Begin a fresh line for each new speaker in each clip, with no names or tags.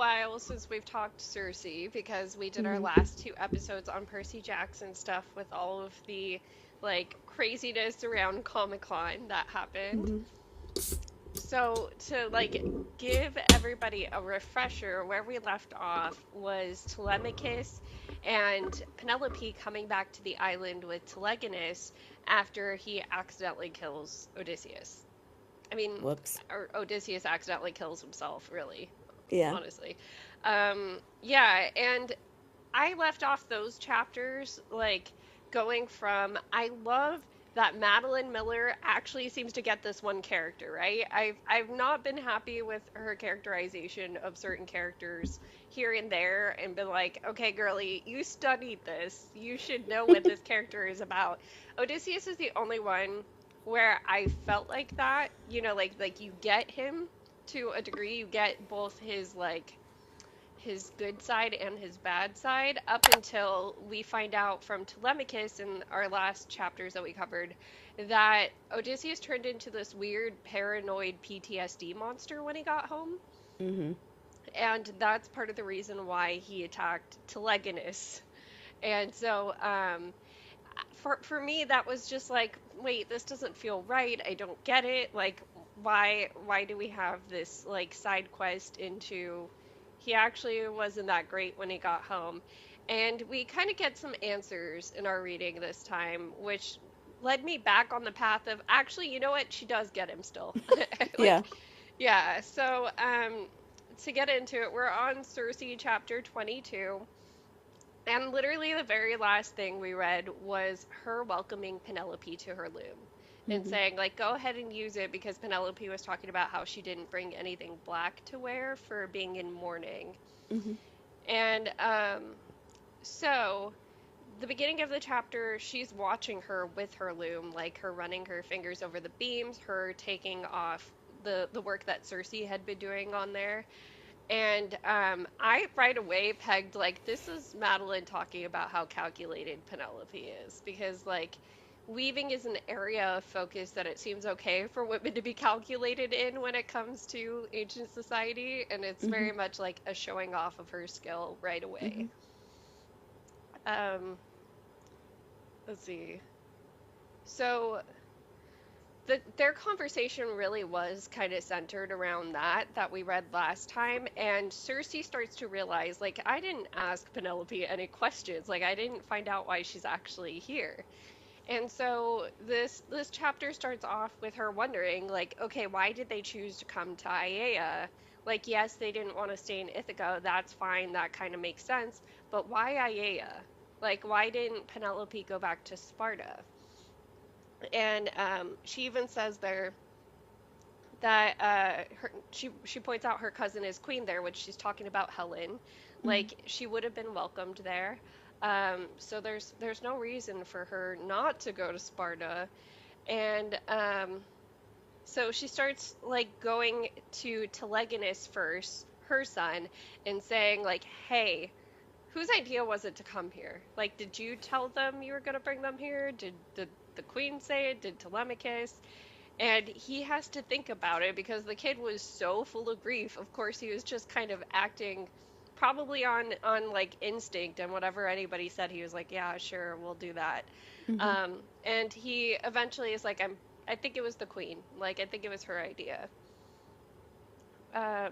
while since we've talked Circe because we did our last two episodes on Percy Jackson stuff with all of the like craziness around Comic-Con that happened.
Mm-hmm.
So to like give everybody a refresher, where we left off was Telemachus and Penelope coming back to the island with Telegonus after he accidentally kills Odysseus. I mean,
Whoops.
or Odysseus accidentally kills himself, really,
Yeah.
honestly. Yeah, and I left off those chapters like going from I love that Madeline Miller actually seems to get this one character, right? I've not been happy with her characterization of certain characters here and there and been like, okay, girly, you studied this. You should know what this character is about. Odysseus is the only one where I felt like that, like you get him to a degree, you get both his good side and his bad side up until we find out from Telemachus in our last chapters that we covered that Odysseus turned into this weird paranoid PTSD monster when he got home.
Mm-hmm.
And that's part of the reason why he attacked Telegonus. And so for me that was just like, wait, this doesn't feel right. I don't get it. Like why do we have this like side quest into he actually wasn't that great when he got home. And we kind of get some answers in our reading this time, which led me back on the path of actually, you know what? She does get him still.
Yeah.
Like, yeah. So, to get into it, we're on Circe chapter 22. And literally the very last thing we read was her welcoming Penelope to her loom and
Mm-hmm.
saying, like, go ahead and use it because Penelope was talking about how she didn't bring anything black to wear for being in mourning.
Mm-hmm.
And so the beginning of the chapter, she's watching her with her loom, like her running her fingers over the beams, her taking off the work that Circe had been doing on there. And I right away pegged like this is Madeline talking about how calculated Penelope is because like weaving is an area of focus that it seems okay for women to be calculated in when it comes to ancient society, and it's
Mm-hmm.
very much like a showing off of her skill right
Mm-hmm.
away. Um, let's see. So their conversation really was kind of centered around that we read last time, and Circe starts to realize like I didn't ask Penelope any questions, like I didn't find out why she's actually here. And so this chapter starts off with her wondering like, okay, why did they choose to come to Aiea? Like, yes, they didn't want to stay in Ithaca, that's fine, that kind of makes sense, but why Aiea? Like, why didn't Penelope go back to Sparta? And she even says there that she points out her cousin is queen there, which she's talking about Helen.
Mm-hmm.
Like she would have been welcomed there. So there's no reason for her not to go to Sparta. And so she starts like going to Telegonus first, her son, and saying like, "Hey, whose idea was it to come here? Like, did you tell them you were gonna bring them here? Did the queen say it? Did Telemachus?" And he has to think about it because the kid was so full of grief. Of course, he was just kind of acting probably on like instinct and whatever anybody said, he was like, "Yeah, sure, we'll do that."
Mm-hmm.
And he eventually is like, I think it was the queen. Like, I think it was her idea. Um,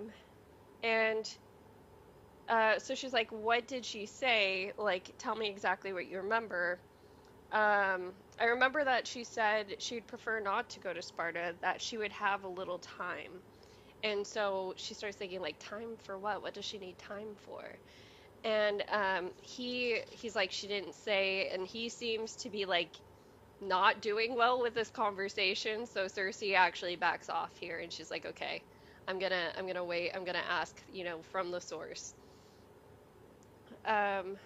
and so she's like, "What did she say? Like, tell me exactly what you remember." I remember that she said she'd prefer not to go to Sparta, that she would have a little time. And so she starts thinking, like, time for what? What does she need time for? And he's like, she didn't say, and he seems to be like not doing well with this conversation. So Circe actually backs off here, and she's like, okay, I'm gonna wait. I'm gonna ask, from the source. Um,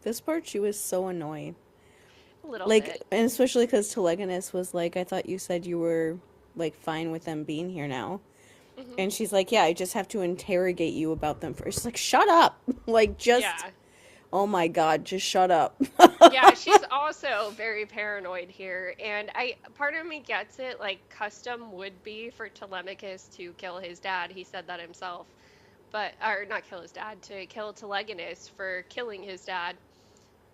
This part, she was so annoying.
a little
Like,
bit.
and especially because Telegonus was like, I thought you said you were, like, fine with them being here now.
Hmm.
And she's like, yeah, I just have to interrogate you about them first. Like, shut up. Like, just
Yeah.
Oh my God, just shut up.
Yeah, she's also very paranoid here, and I part of me gets it. Like, custom would be for Telemachus to kill his dad. He said that himself, but or not kill his dad, to kill Telegonus for killing his dad.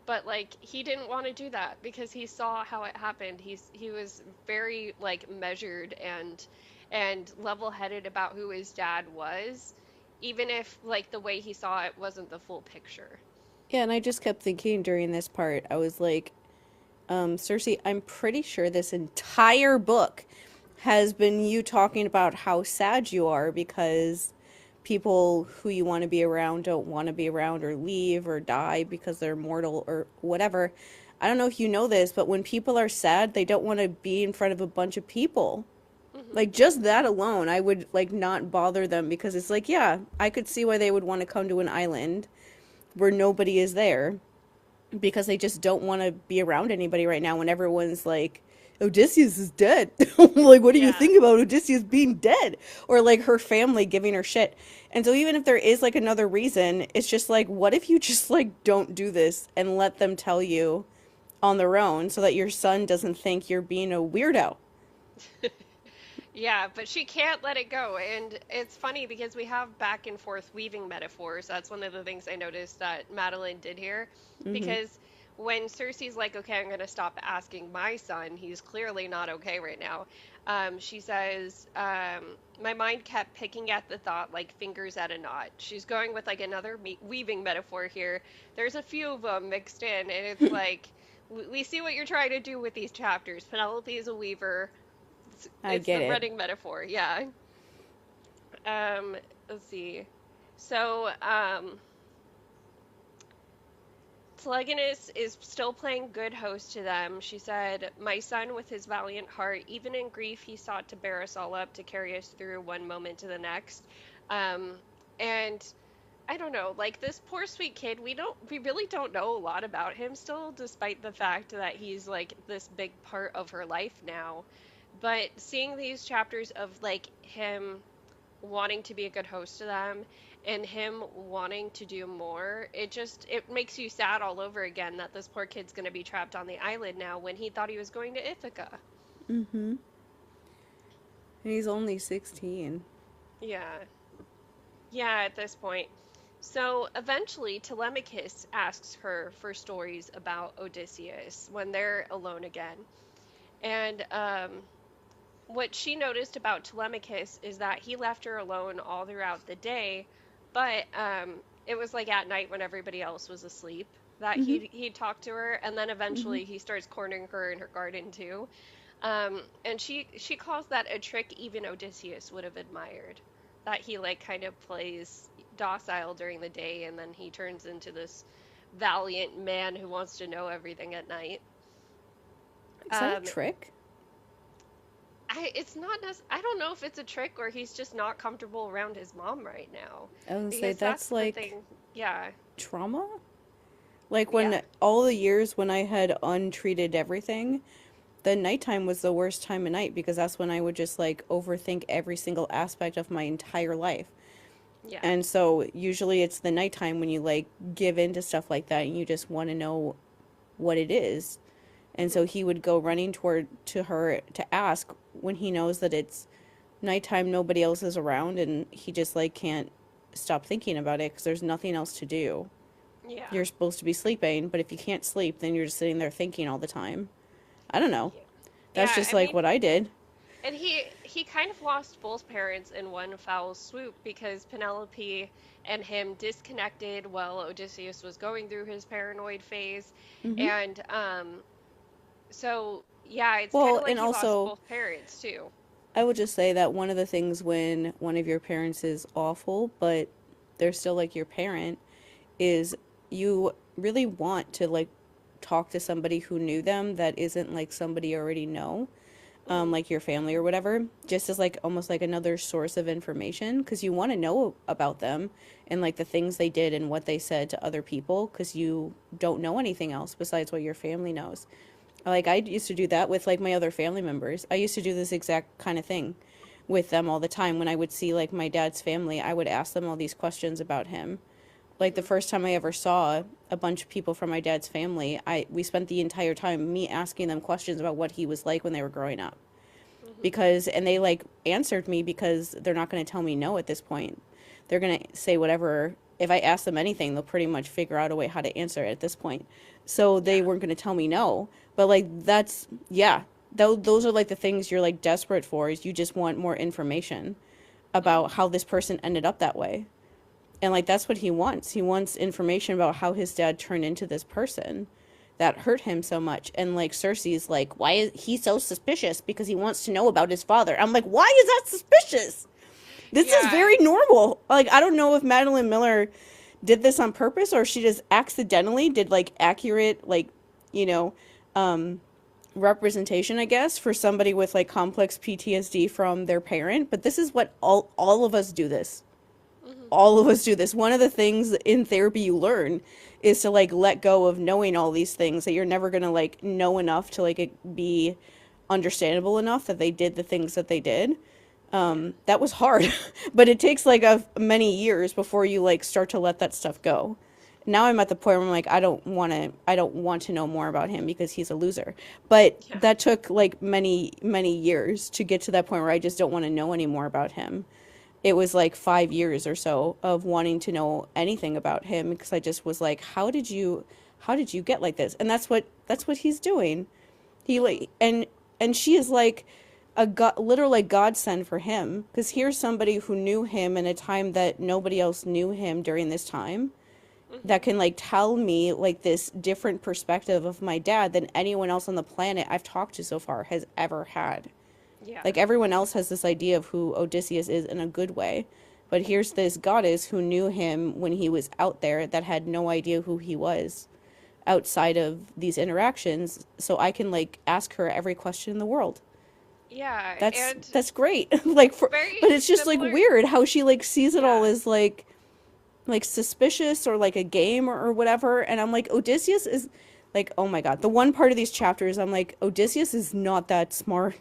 But like, he didn't want to do that because he saw how it happened. He was very like measured and level-headed about who his dad was, even if like the way he saw it wasn't the full picture.
Yeah, and I just kept thinking during this part, I was like, Circe, I'm pretty sure this entire book has been you talking about how sad you are because people who you want to be around don't want to be around or leave or die because they're mortal or whatever. I don't know if you know this, but when people are sad, they don't want to be in front of a bunch of people.
Hmm.
Like just that alone, I would like not bother them because it's like, yeah, I could see why they would want to come to an island where nobody is there because they just don't want to be around anybody right now when everyone's like, Odysseus is dead. Like, what do you
Yeah.
think about Odysseus being dead? Or like her family giving her shit. And so even if there is like another reason, it's just like, what if you just like don't do this and let them tell you on their own so that your son doesn't think you're being a weirdo?
Yeah, but she can't let it go. And it's funny because we have back and forth weaving metaphors. That's one of the things I noticed that Madeline did here.
Hmm.
Because when Cersei's like, okay, I'm going to stop asking my son, he's clearly not okay right now. She says, my mind kept picking at the thought like fingers at a knot. She's going with like another weaving metaphor here. There's a few of them mixed in, and it's like, we see what you're trying to do with these chapters. Penelope is a weaver.
I
It's
get
the
it.
running metaphor, yeah. Let's see. So, Telegonus is still playing good host to them. She said, my son with his valiant heart, even in grief, he sought to bear us all up, to carry us through one moment to the next. Um, and I don't know, like this poor sweet kid, we really don't know a lot about him still, despite the fact that he's like this big part of her life now. But seeing these chapters of like him wanting to be a good host to them and him wanting to do more, it makes you sad all over again that this poor kid's going to be trapped on the island now when he thought he was going to Ithaca.
Hmm. And he's only 16.
Yeah. Yeah, at this point. So eventually Telemachus asks her for stories about Odysseus when they're alone again. And what she noticed about Telemachus is that he left her alone all throughout the day, but it was like at night when everybody else was asleep that
Hmm.
he'd talk to her, and then
Hmm.
eventually he starts cornering her in her garden too. And she calls that a trick even Odysseus would have admired. That he like kind of plays docile during the day, and then he turns into this valiant man who wants to know everything at night.
Is that a
Um,
trick?
it's not I don't know if it's a trick or he's just not comfortable around his mom right now.
I was gonna say
Because that's
that's
the
like
thing. Yeah.
trauma. Like
Yeah.
when all the years when I had untreated everything, the nighttime was the worst time of night because that's when I would just like overthink every single aspect of my entire life.
Yeah.
And so usually it's the nighttime when you like give in to stuff like that and you just want to know what it is. And so
Hmm.
he would go running toward to her to ask when he knows that it's nighttime, nobody else is around, and he just like can't stop thinking about it because there's nothing else to do.
Yeah.
You're supposed to be sleeping, but if you can't sleep, then you're just sitting there thinking all the time. I don't know.
Yeah.
That's
Yeah,
just
I
like
mean,
what I did.
and he kind of lost both parents in one foul swoop because Penelope and him disconnected while Odysseus was going through his paranoid phase.
Hmm.
And so yeah, it's kind
Well,
of like
and
he lost
also,
both parents too.
I would just say that one of the things when one of your parents is awful, but they're still like your parent, is you really want to like talk to somebody who knew them that isn't like somebody you already know,
Hmm.
like your family or whatever, just as like almost like another source of information because you want to know about them and like the things they did and what they said to other people because you don't know anything else besides what your family knows. Like I used to do that with like my other family members. I used to do this exact kind of thing with them all the time. When I would see like my dad's family, I would ask them all these questions about him. Like the
Mhm.
first time I ever saw a bunch of people from my dad's family, I we spent the entire time me asking them questions about what he was like when they were growing up.
Mhm.
Because and they like answered me because they're not going to tell me no at this point. They're going to say whatever. If I ask them anything, they'll pretty much figure out a way how to answer it at this point. So they
Yeah.
weren't going to tell me no. But like that's yeah, those are like the things you're like desperate for is you just want more information about
Mhm.
how this person ended up that way. And like that's what he wants. He wants information about how his dad turned into this person that hurt him so much. And like Cersei's like, why is he so suspicious? Because he wants to know about his father. I'm like, why is that suspicious? This is
Yeah.
very normal. Like I don't know if Madeline Miller did this on purpose or she just accidentally did like accurate like, you know, um representation, I guess, for somebody with like complex PTSD from their parent, but this is what all of us do this.
Mhm.
All of us do this. One of the things in therapy you learn is to like let go of knowing all these things that you're never going to like know enough to like it be understandable enough that they did the things that they did.
Yeah.
That was hard, but it takes like a many years before you like start to let that stuff go. Now I'm at the point where I'm like I don't want to know more about him because he's a loser. But
Yeah.
that took like many years to get to that point where I just don't want to know any more about him. It was like 5 years or so of wanting to know anything about him because I just was like, how did you get like this? And that's what he's doing. He
Mhm.
like and she is like a god, literal like godsend for him because here's somebody who knew him in a time that nobody else knew him during this time that
Mhm.
can like tell me like this different perspective of my dad than anyone else on the planet I've talked to so far has ever had.
Yeah.
Like everyone else has this idea of who Odysseus is in a good way. But here's this goddess who knew him when he was out there that had no idea who he was outside of these interactions. So I can like ask her every question in the world.
Yeah. And
That's great. Like for
very
but it's just like
similar.
weird how she like sees it all
Yeah.
as like suspicious or like a game or whatever. And I'm like, Odysseus is like, oh my god. The one part of these chapters, I'm like, Odysseus is not that smart.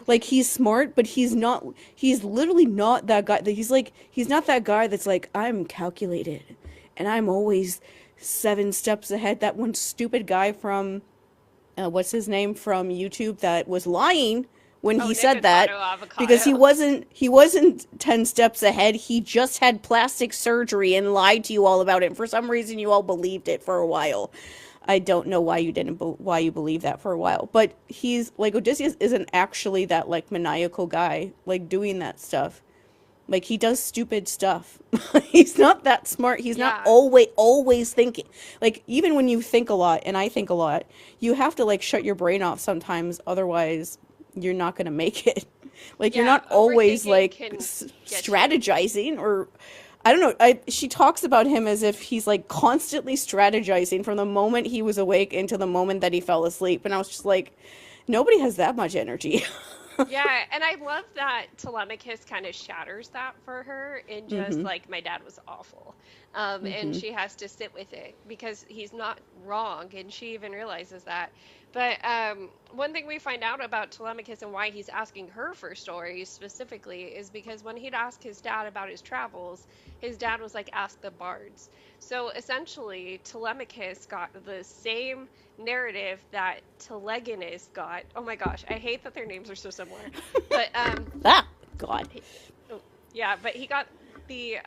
Like he's smart, but he's literally not that guy. He's like, he's not that guy that's like, I'm calculated and I'm always 7 steps ahead. That one stupid guy from, what's his name from YouTube that was lying when
Oh,
he
Nick
said
and
that
Otto
because
Avocado.
he wasn't 10 steps ahead. He just had plastic surgery and lied to you all about it. And for some reason you all believed it for a while. I don't know why you didn't why you believe that for a while. But he's like Odysseus isn't actually that like maniacal guy like doing that stuff. Like he does stupid stuff. He's not that smart. He's not
Yeah.
always thinking. Like even when you think a lot and I think a lot, you have to like shut your brain off sometimes otherwise you're not going to make it. Like you're
Yeah.
not always
Overthinking
like
can get you.
strategizing or I don't know. She talks about him as if he's like constantly strategizing from the moment he was awake into the moment that he fell asleep and I was just like nobody has that much energy.
Yeah, and I love that Telemachus kind of shatters that for her in just
Mhm.
like my dad was awful. And
Mhm.
she has to sit with it because he's not wrong, and she even realizes that. But one thing we find out about Telemachus and why he's asking her for stories specifically is because when he'd ask his dad about his travels, his dad was like, ask the bards. So essentially, Telemachus got the same narrative that Telegonus got. Oh my gosh, I hate that their names are so similar. But
Ah, god.
he- oh, yeah, but he got the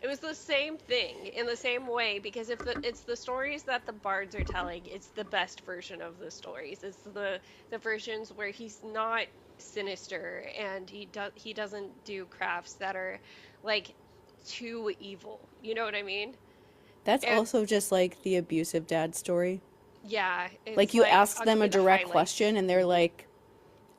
it was the same thing in the same way because if it's the stories that the bards are telling, it's the best version of the stories. It's the versions where he's not sinister and he doesn't do crafts that are like too evil. You know what I mean?
That's
And
also just like the abusive dad story.
yeah, it's
Like you
like
ask
I'll
them
give
a
you the
direct
highlights.
question and they're like,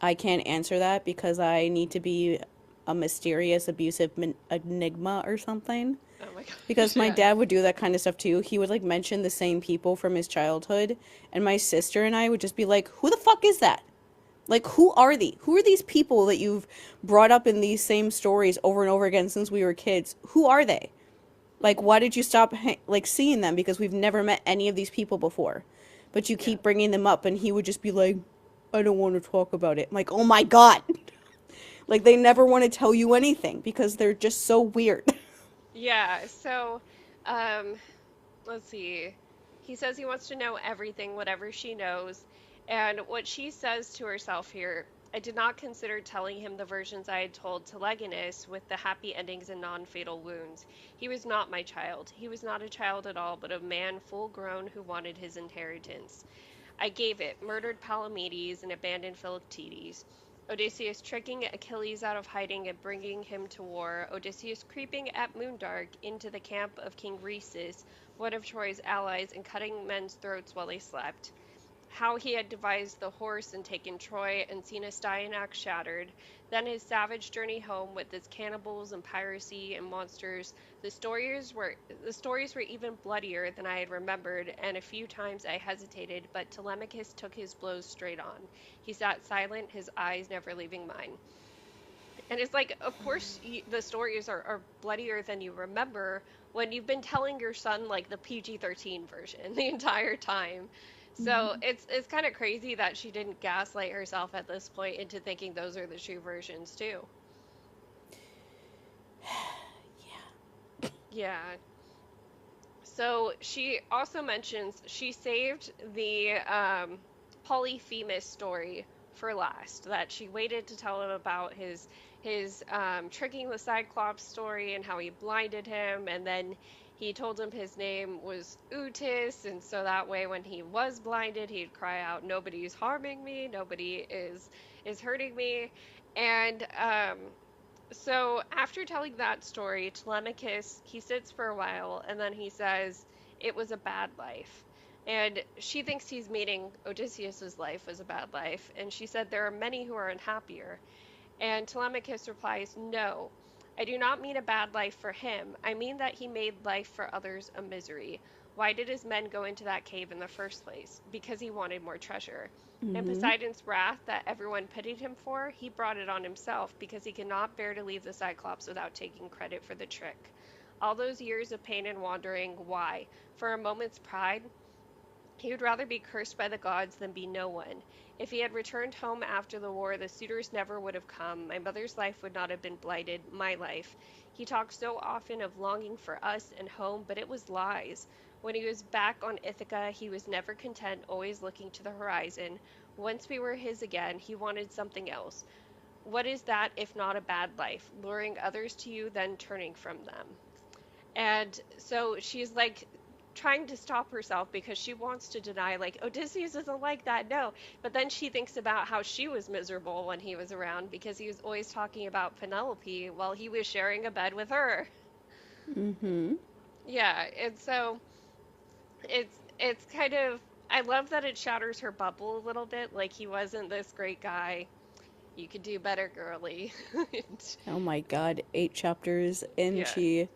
I can't answer that because I need to be a mysterious, abusive enigma or something.
Oh my
Because
gosh,
my
yeah.
dad would do that kind of stuff too. He would like mention the same people from his childhood, and my sister and I would just be like, who the fuck is that? Like, who are they? Who are these people that you've brought up in these same stories over and over again since we were kids? Who are they? Like,
Mhm.
why did you stop like seeing them? Because we've never met any of these people before. But you
Yeah.
keep bringing them up, and he would just be like, I don't want to talk about it. I'm like, oh my god. Like, they never want to tell you anything because they're just so weird.
Yeah. So Um, let's see. He says he wants to know everything, whatever she knows. And what she says to herself here, I did not consider telling him the versions I had told Telegonus with the happy endings and non-fatal wounds. He was not my child. He was not a child at all, but a man full grown who wanted his inheritance. I gave it, murdered Palamedes and abandoned Philoctetes. Odysseus tricking Achilles out of hiding and bringing him to war. Odysseus creeping at moondark into the camp of King Rhesus, one of Troy's allies, and cutting men's throats while they slept. How he had devised the horse and taken Troy and seen Astyanax shattered, then his savage journey home with its cannibals and piracy and monsters. The stories were even bloodier than I had remembered, and a few times I hesitated, but Telemachus took his blows straight on. He sat silent, his eyes never leaving mine. And it's like, of course, the stories are bloodier than you remember when you've been telling your son like the PG-13 version the entire time. So
Mm-hmm.
it's kind of crazy that she didn't gaslight herself at this point into thinking those are the true versions too. Yeah. So she also mentions she saved the Polyphemus story for last. That she waited to tell him about his tricking the Cyclops story and how he blinded him, and then he told him his name was Utis, and so that way when he was blinded, he'd cry out, "Nobody's harming me. Nobody is hurting me," and so after telling that story, Telemachus, he sits for a while and then he says, it was a bad life. And she thinks he's meaning Odysseus's life was a bad life. And she said, there are many who are unhappier. And Telemachus replies, no, I do not mean a bad life for him. I mean that he made life for others a misery. Why did his men go into that cave in the first place? Because he wanted more treasure. And
Mm-hmm.
Poseidon's wrath that everyone pitied him for, he brought it on himself because he could not bear to leave the Cyclops without taking credit for the trick. All those years of pain and wandering, why? For a moment's pride? He would rather be cursed by the gods than be no one. If he had returned home after the war, the suitors never would have come. My mother's life would not have been blighted, my life. He talked so often of longing for us and home, but it was lies. When he was back on Ithaca, he was never content, always looking to the horizon. Once we were his again, he wanted something else. What is that if not a bad life? Luring others to you, then turning from them. And so she's like trying to stop herself because she wants to deny, like, Odysseus isn't like that, no. But then she thinks about how she was miserable when he was around because he was always talking about Penelope while he was sharing a bed with her.
Mm-hmm.
Yeah, and so it's kind of, I love that it shatters her bubble a little bit. Like, he wasn't this great guy. You could do better, girly.
Oh my God, 8 chapters, and
Yeah.
she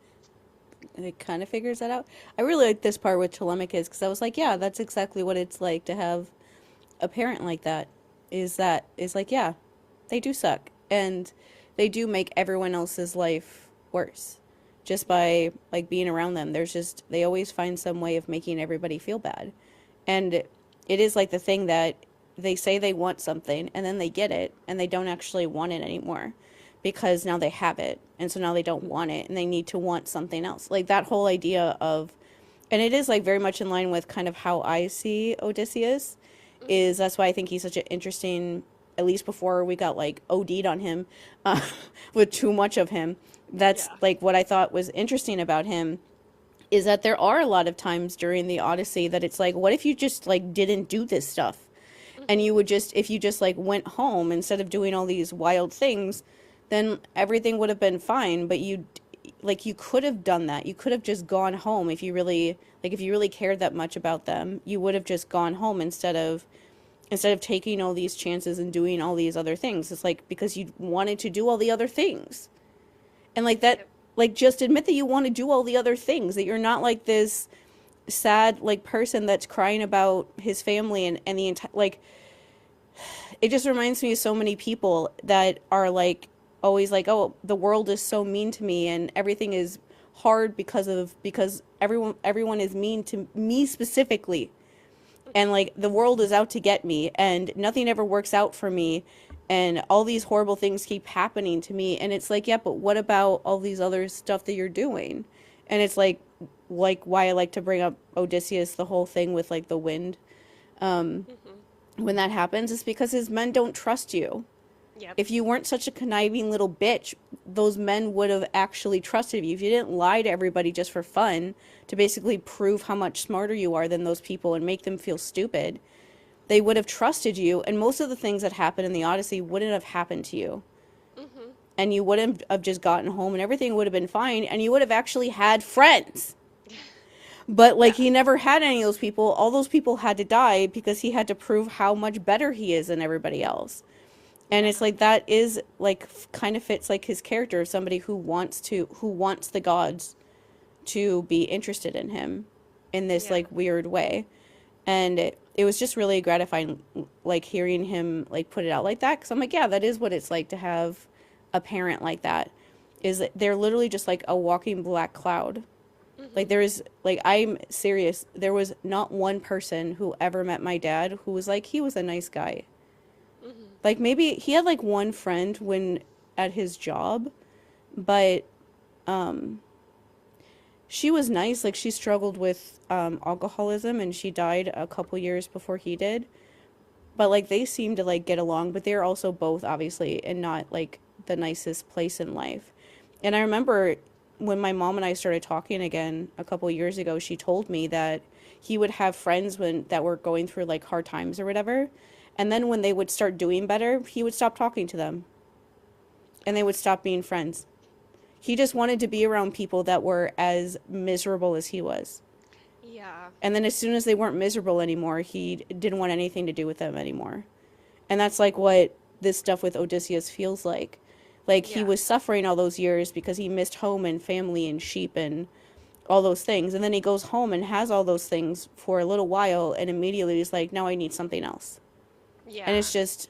it kind of figures that out. I really like this part with Telemachus because I was like, yeah, that's exactly what it's like to have a parent like that. Is like, yeah, they do suck, and they do make everyone else's life worse just by like being around them. There's just they always find some way of making everybody feel bad, and it is like the thing that they say they want something and then they get it and they don't actually want it anymore because now they have it and so now they don't want it and they need to want something else. Like that whole idea of, and it is like very much in line with kind of how I see Odysseus,
Hmm.
is that's why I think he's such an interesting, at least before we got like OD'd on him, uh, with too much of him. That's
Yeah.
like what I thought was interesting about him is that there are a lot of times during the Odyssey that it's like, what if you just like didn't do this stuff? And
Hmm.
you would just, if you just like went home instead of doing all these wild things, then everything would have been fine. But you, like, you could have done that. You could have just gone home if you really, like, if you really cared that much about them, you would have just gone home instead of taking all these chances and doing all these other things. It's like because you wanted to do all the other things. And like that,
Yep.
like just admit that you want to do all the other things, that you're not like this sad like person that's crying about his family and the entire like it just reminds me of so many people that are like always like, oh, the world is so mean to me and everything is hard because everyone is mean to me specifically, and like the world is out to get me and nothing ever works out for me and all these horrible things keep happening to me. And it's like, yeah, but what about all these other stuff that you're doing? And it's like, like why I like to bring up Odysseus, the whole thing with like the wind. Um,
Hmm.
when that happens, is because his men don't trust you.
Yep.
If you weren't such a conniving little bitch, those men would have actually trusted you. If you didn't lie to everybody just for fun, to basically prove how much smarter you are than those people and make them feel stupid, they would have trusted you, and most of the things that happened in the Odyssey wouldn't have happened to you.
Hmm.
And you wouldn't have just gotten home and everything would have been fine, and you would have actually had friends. But like
Yeah.
he never had any of those people. All those people had to die because he had to prove how much better he is than everybody else. And it's
Yeah.
like that is like kind of fits like his character of somebody who wants the gods to be interested in him in this
Yeah.
like weird way. And it was just really gratifying like hearing him like put it out like that, because I'm like, yeah, that is what it's like to have a parent like that. Is that they're literally just like a walking black cloud. Like
Hmm.
there is like, I'm serious, there was not one person who ever met my dad who was like he was a nice guy.
Hmm.
Like maybe he had like one friend when at his job, but um she was nice. Like she struggled with alcoholism and she died a couple years before he did. But like they seemed to like get along, but they're also both obviously in not like the nicest place in life. And I remember when my mom and I started talking again a couple years ago, she told me that he would have friends when that were going through like hard times or whatever. And then when they would start doing better, he would stop talking to them and they would stop being friends. He just wanted to be around people that were as miserable as he was.
Yeah.
And then as soon as they weren't miserable anymore, he didn't want anything to do with them anymore. And that's like what this stuff with Odysseus feels like. Like he
Yeah.
was suffering all those years because he missed home and family and sheep and all those things. And then he goes home and has all those things for a little while and immediately is like, now I need something else. And
Yeah.
it's just,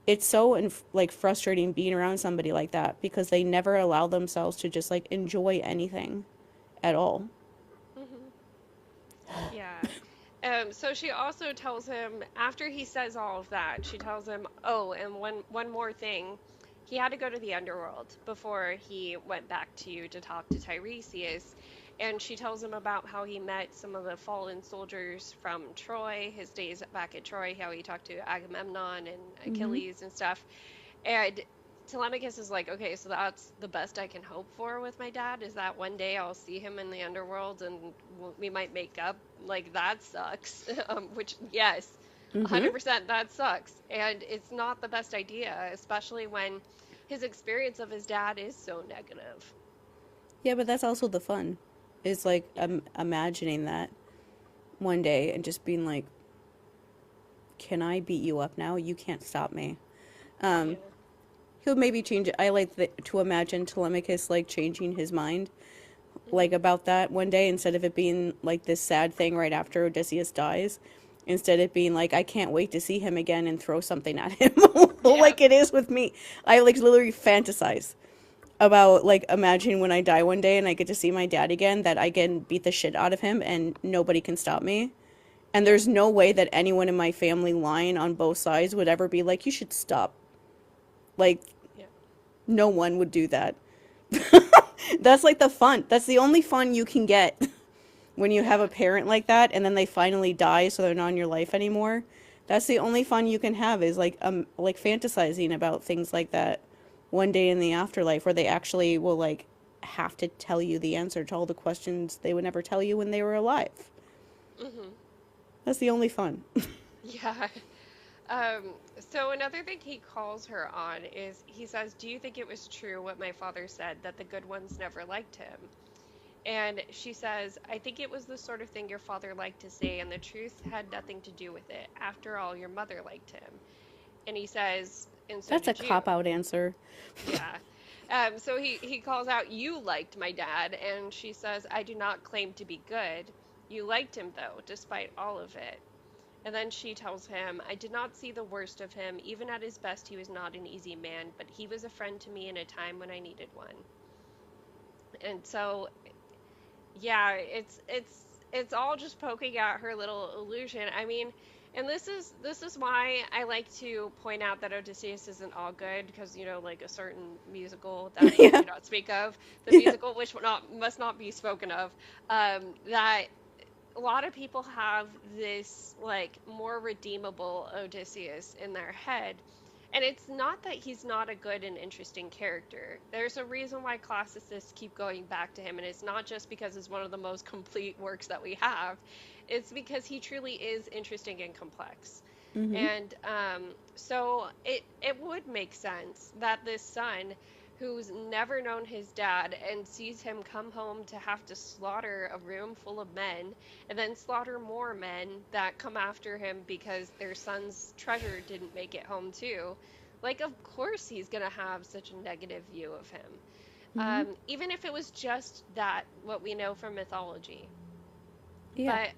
it's so like frustrating being around somebody like that because they never allow themselves to just like enjoy anything at all.
Hmm. Yeah. So she also tells him after he says all of that, she tells him, "Oh, and one more thing. He had to go to the underworld before he went back to you to talk to Tiresias." And she tells him about how he met some of the fallen soldiers from Troy, his days back at Troy, how he talked to Agamemnon and
Mm-hmm.
Achilles and stuff. And Telemachus is like, okay, so that's the best I can hope for with my dad is that one day I'll see him in the underworld and we might make up. Like, that sucks. Which, yes,
Mm-hmm.
100% that sucks. And it's not the best idea, especially when his experience of his dad is so negative.
Yeah, but that's also the fun. Is like
Yeah.
imagining that one day and just being like, can I beat you up now? You can't stop me. Um,
Yeah.
he'll maybe change it. I like to imagine Telemachus like changing his mind like
Hmm.
about that one day instead of it being like this sad thing right after Odysseus dies. Instead of being like, I can't wait to see him again and throw something at him,
Yeah.
like it is with me. I like literally fantasize about like imagining when I die one day and I get to see my dad again that I can beat the shit out of him and nobody can stop me. And
Yeah.
there's no way that anyone in my family line on both sides would ever be like, you should stop. Like,
Yeah.
no one would do that. That's like the fun. That's the only fun you can get when you have a
Yeah.
parent like that and then they finally die so they're not in your life anymore. That's the only fun you can have is like fantasizing about things like that one day in the afterlife where they actually will like have to tell you the answer to all the questions they would never tell you when they were alive.
Hmm.
That's the only fun.
Yeah. So another thing he calls her on is he says, "Do you think it was true what my father said that the good ones never liked him?" And she says, "I think it was the sort of thing your father liked to say, and the truth had nothing to do with it. After all, your mother liked him." And he says, "And so
That's a
did you."
cop out answer.
Yeah. So he calls out, "You liked my dad." And she says, "I do not claim to be good. You liked him, though, despite all of it." And then she tells him, "I did not see the worst of him. Even at his best, he was not an easy man, but he was a friend to me in a time when I needed one." And so, yeah, it's all just poking at her little illusion. I mean, And this is why I like to point out that Odysseus isn't all good, because like a certain musical that we
Yeah.
do not speak of, the musical which must not be spoken of, that a lot of people have this like more redeemable Odysseus in their head. And it's not that he's not a good and interesting character. There's a reason why classicists keep going back to him, and it's not just because it's one of the most complete works that we have. It's because he truly is interesting and complex.
Mm-hmm.
And so it would make sense that this son, who's never known his dad and sees him come home to have to slaughter a room full of men and then slaughter more men that come after him because their son's treasure didn't make it home too. Like, of course he's gonna have such a negative view of him.
Mm-hmm.
Even if it was just that, what we know from mythology.
Yeah.
But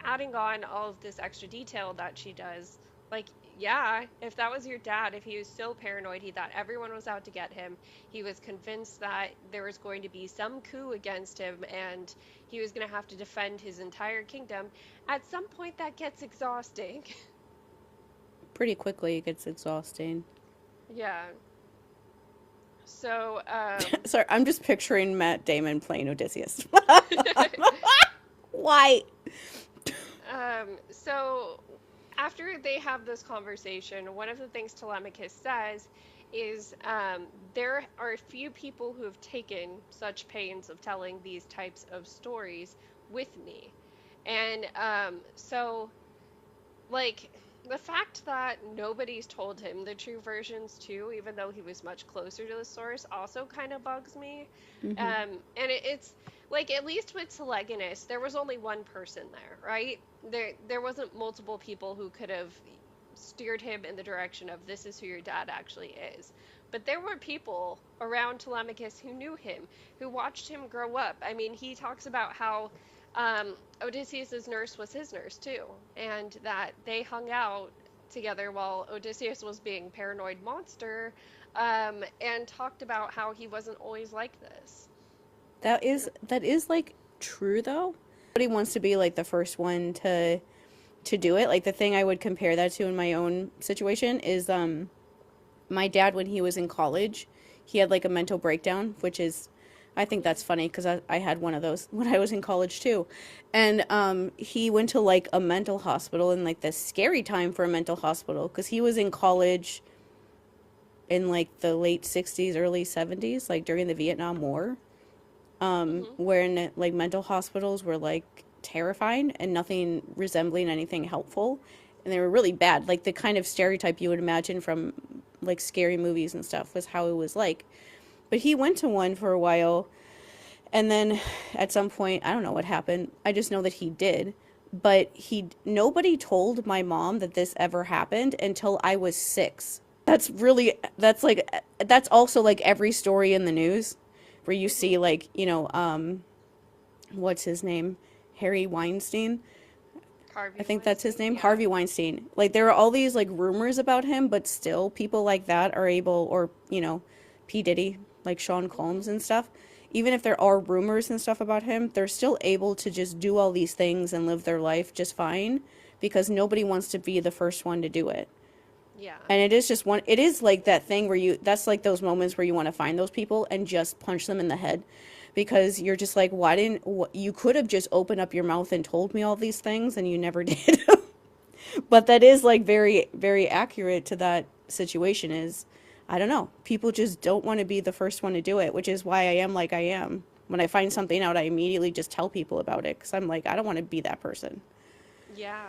adding on all of this extra detail that she does, like, yeah, if that was your dad, if he was so paranoid, he thought everyone was out to get him, he was convinced that there was going to be some coup against him and he was going to have to defend his entire kingdom, at some point that gets exhausting.
Pretty quickly it gets exhausting.
Yeah. So,
Sorry, I'm just picturing Matt Damon playing Odysseus. Why?
so after they have this conversation, one of the things Telemachus says is, there are few people who have taken such pains of telling these types of stories with me. And so, like, the fact that nobody's told him the true versions too, even though he was much closer to the source, also kind of bugs me.
Mm-hmm.
And it's like, at least with Telegonus, there was only one person there, right? There wasn't multiple people who could have steered him in the direction of this is who your dad actually is. But there were people around Telemachus who knew him, who watched him grow up. I mean, he talks about how Odysseus's nurse was his nurse too, and that they hung out together while Odysseus was being paranoid monster, and talked about how he wasn't always like this.
That is like true though. Nobody wants to be like the first one to do it. Like the thing I would compare that to in my own situation is my dad when he was in college, he had like a mental breakdown, which is I think that's funny because I had one of those when I was in college too. And he went to like a mental hospital in like the scary time for a mental hospital because he was in college in like the late 60s, early 70s, like during the Vietnam War,
Hmm.
wherein like mental hospitals were like terrifying and nothing resembling anything helpful. And they were really bad. Like the kind of stereotype you would imagine from like scary movies and stuff was how it was like. But he went to one for a while. And then at some point, I don't know what happened. I just know that he did. But nobody told my mom that this ever happened until I was 6. That's also like every story in the news where you
Hmm.
see like, what's his name? Harry Weinstein. I
Harvey
think that's his
Weinstein,
name,
yeah.
Harvey Weinstein. Like there are all these like rumors about him, but still people like that are able, or P Diddy, like Sean Combs
Hmm.
and stuff. Even if there are rumors and stuff about him, they're still able to just do all these things and live their life just fine because nobody wants to be the first one to do it.
Yeah.
And it is like that thing where that's like those moments where you want to find those people and just punch them in the head because you're just like, why didn't, you could have just opened up your mouth and told me all these things and you never did. But that is like very, very accurate to that situation is, I don't know, people just don't want to be the first one to do it, which is why I am like I am. When I find something out, I immediately just tell people about it because I'm like, I don't want to be that person.
Yeah.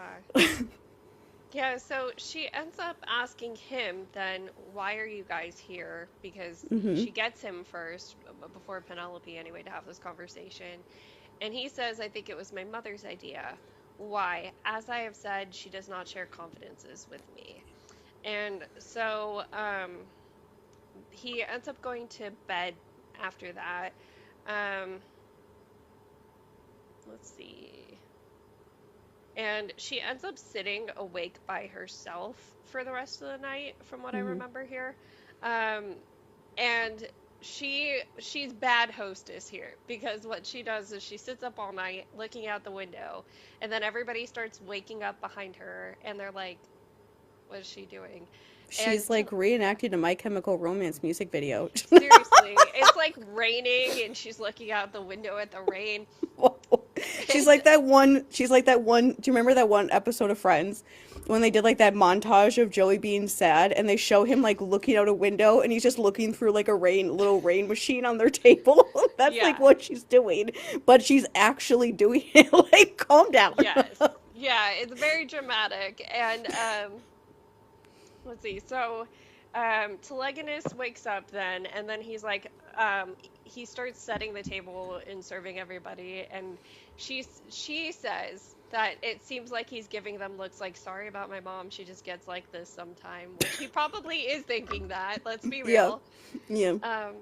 Yeah, so she ends up asking him then, why are you guys here? Because
Mm-hmm.
she gets him first, before Penelope anyway, to have this conversation. And he says, I think it was my mother's idea. Why? As I have said, she does not share confidences with me. And so he ends up going to bed after that. Um, let's see. And she ends up sitting awake by herself for the rest of the night, from what I
Mm-hmm.
remember here. Um, and she's bad hostess here because what she does is she sits up all night looking out the window, and then everybody starts waking up behind her and they're like, what is she doing?
She's
And
like reenacting a My Chemical Romance music video.
seriously, it's like raining and she's looking out the window at the rain.
She's
And
like that one. She's like that one. Do you remember that one episode of Friends when they did like that montage of Joey being sad and they show him like looking out a window and he's just looking through like a little rain machine on their table? That's like
yeah,
what she's doing, but she's actually doing it. Like, calm down.
yes. Yeah, it's very dramatic. And let's see. So, Telegonus wakes up then, and then he's like, he starts setting the table and serving everybody, and she says that it seems like he's giving them looks like, sorry about my mom, she just gets like this sometime, which he probably is thinking that. Let's be
Yeah,
real.
yeah.
Um,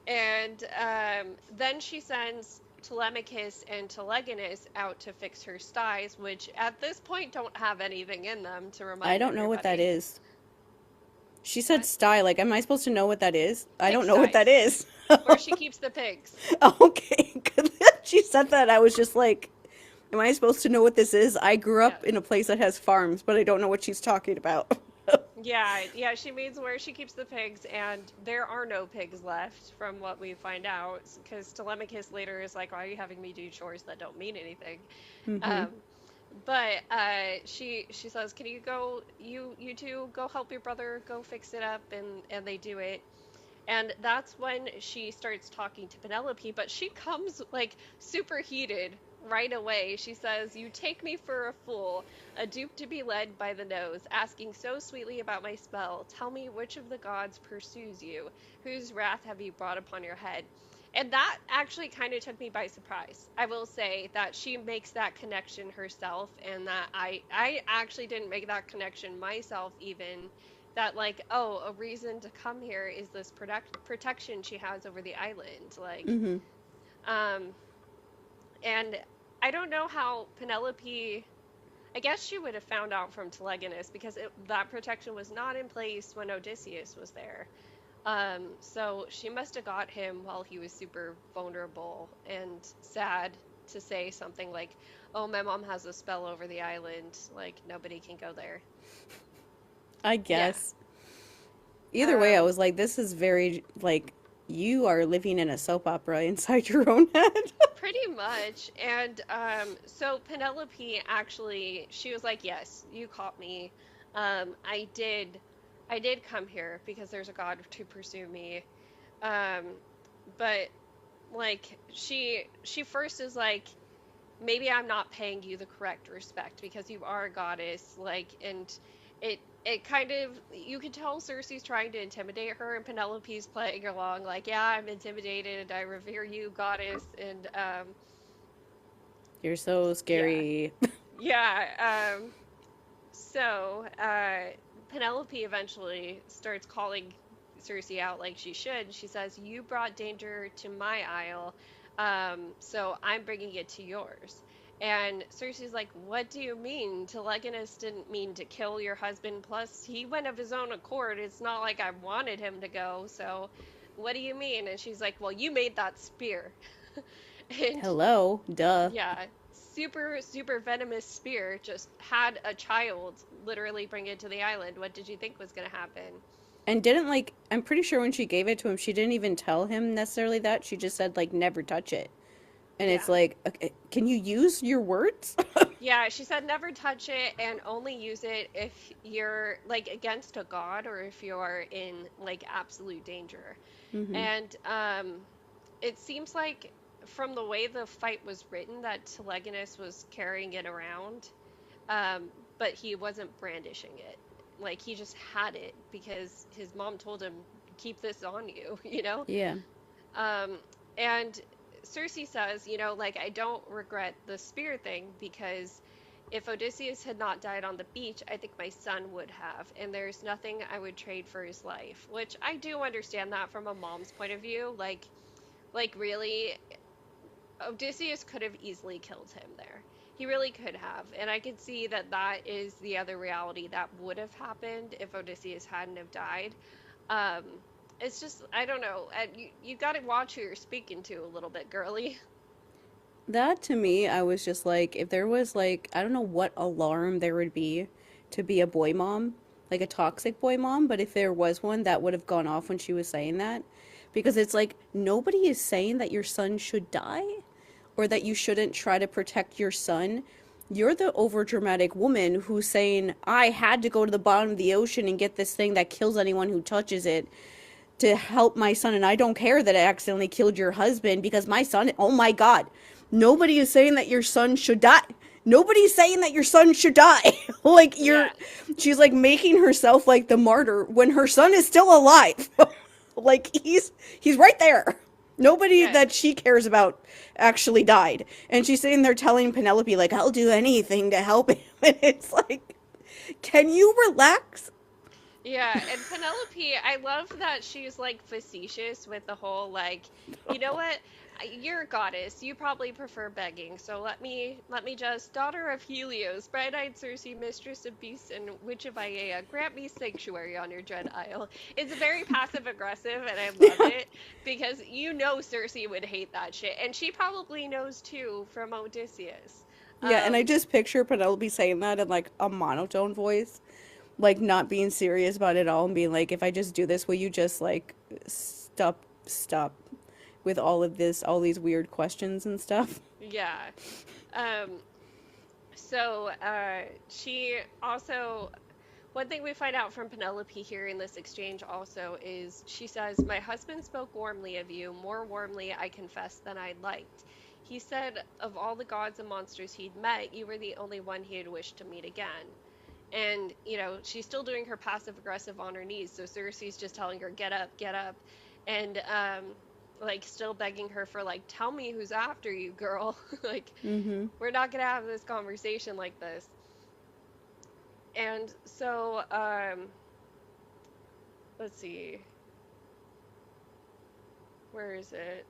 and then she sends Telemachus and Telegonus out to fix her styes, which at this point don't have anything in them to
I
remind
don't know what that
everybody.
is. She said
What?
sty. Like, am I supposed to know what that is? I don't know what that
Pigsties,
is.
where she keeps the pigs.
Okay, 'cause she said that. I was just like, am I supposed to know what this is? I grew up in
Yes.
a place that has farms, but I don't know what she's talking about.
Yeah, yeah, she means where she keeps the pigs, and there are no pigs left from what we find out, because Telemachus later is like, why are you having me do chores that don't mean anything?
Hmm.
Um, but she says, can you go, you two go help your brother, go fix it up, and they do it. And that's when she starts talking to Penelope, but she comes like super heated right away. She says, you take me for a fool, a dupe to be led by the nose, asking so sweetly about my spell. Tell me which of the gods pursues you? Whose wrath have you brought upon your head? And that actually kind of took me by surprise. I will say that she makes that connection herself, and that I actually didn't make that connection myself even, that like, oh, a reason to come here is this protection she has over the island, like,
Hmm.
um and I don't know how Penelope, I guess she would have found out from Telegonus because that protection was not in place when Odysseus was there. So she must have got him while he was super vulnerable and sad, to say something like, oh, my mom has a spell over the island, like nobody can go there.
I
Yeah.
guess. Either way, I
um
was like, this is very, like, you are living in a soap opera inside your own head.
Pretty much. And so Penelope actually, she was like, "Yes, you caught me. I did come here because there's a god to pursue me." Um, but like she first is like, maybe I'm not paying you the correct respect because you are a goddess, like, and it kind of, you can tell Cersei's trying to intimidate her, and Penelope's playing along like, yeah, I'm intimidated, I revere you, goddess. And
You're so
yeah.
scary.
Yeah. So Penelope eventually starts calling Cersei out like she should. She says, you brought danger to my isle, so I'm bringing it to yours. And Cersei's like, what do you mean? Telegonus didn't mean to kill your husband. Plus, he went of his own accord. It's not like I wanted him to go. So, what do you mean? And she's like, well, you made that spear. And
Hello, duh.
yeah, super, super venomous spear just had a child literally bring it to the island. What did you think was going to happen?
And didn't, like, I'm pretty sure when she gave it to him, she didn't even tell him necessarily that. She just said, like, never touch it. And it's
Yeah.
like, okay, can you use your words?
Yeah, she said never touch it and only use it if you're like against a god or if you're in like absolute danger.
Hmm.
And it seems like from the way the fight was written that Telegonus was carrying it around, um, but he wasn't brandishing it. Like he just had it because his mom told him, keep this on you, you know?
Yeah.
Um, and Cersei says, like, I don't regret the spear thing because if Odysseus had not died on the beach, I think my son would have. And there's nothing I would trade for his life, which I do understand that from a mom's point of view. Like really, Odysseus could have easily killed him there. He really could have. And I could see that that is the other reality that would have happened if Odysseus hadn't have died. Um, It's just, I don't know. You got to watch who you're speaking to a little bit, girly.
That to me, I was just like, if there was like, I don't know what alarm there would be to be a boy mom, like a toxic boy mom, but if there was one, that would have gone off when she was saying that. Because it's like, nobody is saying that your son should die or that you shouldn't try to protect your son. You're the overdramatic woman who's saying, I had to go to the bottom of the ocean and get this thing that kills anyone who touches it to help my son, and I don't care that I accidentally killed your husband because my son, oh my god, nobody is saying that your son should die. Nobody's saying that your son should die. Like
Yeah,
she's like making herself like the martyr when her son is still alive. Like he's right there. Nobody
yeah,
that she cares about actually died. And she's sitting there telling Penelope, like, I'll do anything to help him. And it's like, can you relax?
yeah. And Penelope, I love that she's like facetious with the whole like, you know what? You're a goddess. You probably prefer begging. So let me just, daughter of Helios, bright-eyed Circe, mistress of beasts, and witch of Aea, grant me sanctuary on your dread isle. It's very passive aggressive, and I love it because you know Circe would hate that shit, and she probably knows too from Odysseus.
Yeah, and I
Um,
just picture Penelope saying that in like a monotone voice, like not being serious about it all and being like, if I just do this, will you just like stop with all of this, all these weird questions and stuff?
yeah. Um, so she also, one thing we find out from Penelope here in this exchange also is she says, my husband spoke warmly of you, more warmly, I confess, than I liked. He said of all the gods and monsters he'd met, you were the only one he had wished to meet again. And, she's still doing her passive aggressive on her knees. So Circe's just telling her, get up, get up. And, like, still begging her for, like, tell me who's after you, girl. Like,
Mm-hmm.
we're not going to have this conversation like this. And so, let's see, where is it?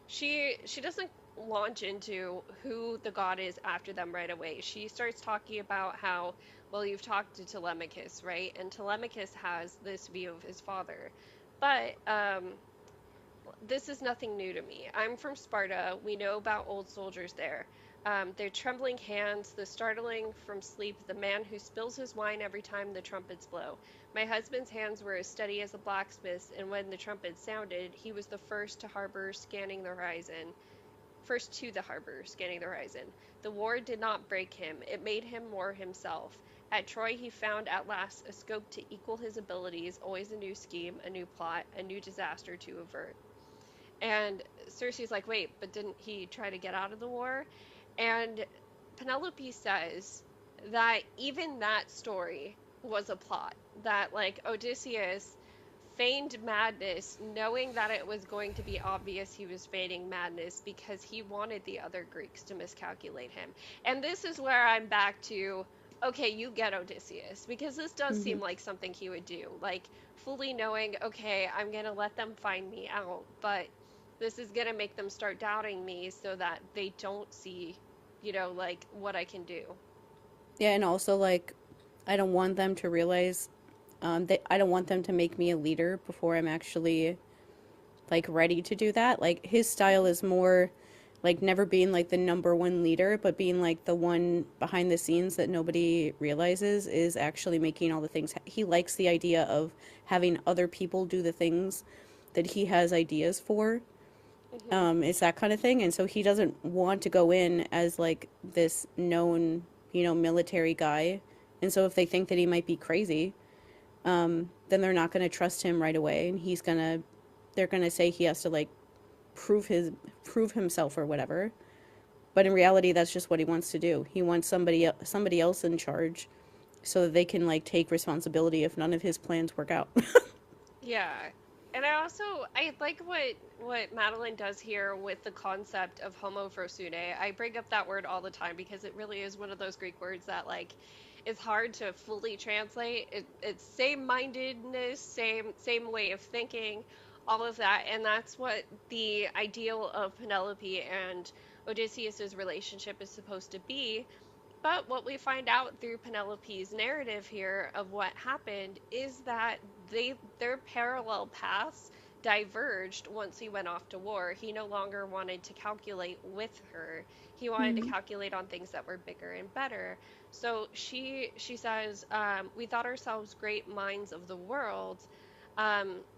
She doesn't launch into who the god is after them right away. She starts talking about how, well, you've talked to Telemachus, right? And Telemachus has this view of his father. But this is nothing new to me. I'm from Sparta. We know about old soldiers there. Their trembling hands, the startling from sleep, the man who spills his wine every time the trumpets blow. My husband's hands were as steady as a blacksmith's, and when the trumpets sounded, he was the first to harbor, scanning the horizon. First to the harbor, scanning the horizon. The war did not break him, it made him more himself. At Troy, he found at last a scope to equal his abilities, always a new scheme, a new plot, a new disaster to avert. And Cersei's like, wait, but didn't he try to get out of the war? And Penelope says that even that story was a plot. That, like, Odysseus feigned madness, knowing that it was going to be obvious he was feigning madness because he wanted the other Greeks to miscalculate him. And this is where I'm back to, okay, you get Odysseus, because this does
Mm-hmm.
seem like something he would do. Like, fully knowing, okay, I'm going to let them find me out, but this is going to make them start doubting me so that they don't see, like what I can do.
Yeah, and also like, I don't want them to realize, I don't want them to make me a leader before I'm actually like ready to do that. Like his style is more like never being like the number one leader, but being like the one behind the scenes that nobody realizes is actually making all the things. He likes the idea of having other people do the things that he has ideas for.
Hmm.
It's that kind of thing, and so he doesn't want to go in as like this known, military guy. And so if they think that he might be crazy, then they're not going to trust him right away, and they're going to say he has to like prove himself or whatever. But in reality, that's just what he wants to do. He wants somebody else in charge so that they can like take responsibility if none of his plans work out.
Yeah. And I like what Madeline does here with the concept of homophrosyne. I bring up that word all the time because it really is one of those Greek words that like is hard to fully translate. It's same-mindedness, same way of thinking, all of that, and that's what the ideal of Penelope and Odysseus's relationship is supposed to be. But what we find out through Penelope's narrative here of what happened is that their parallel paths diverged once he went off to war. He no longer wanted to calculate with her. He wanted to
Mm-hmm.
calculate on things that were bigger and better. So she says, we thought ourselves great minds of the world.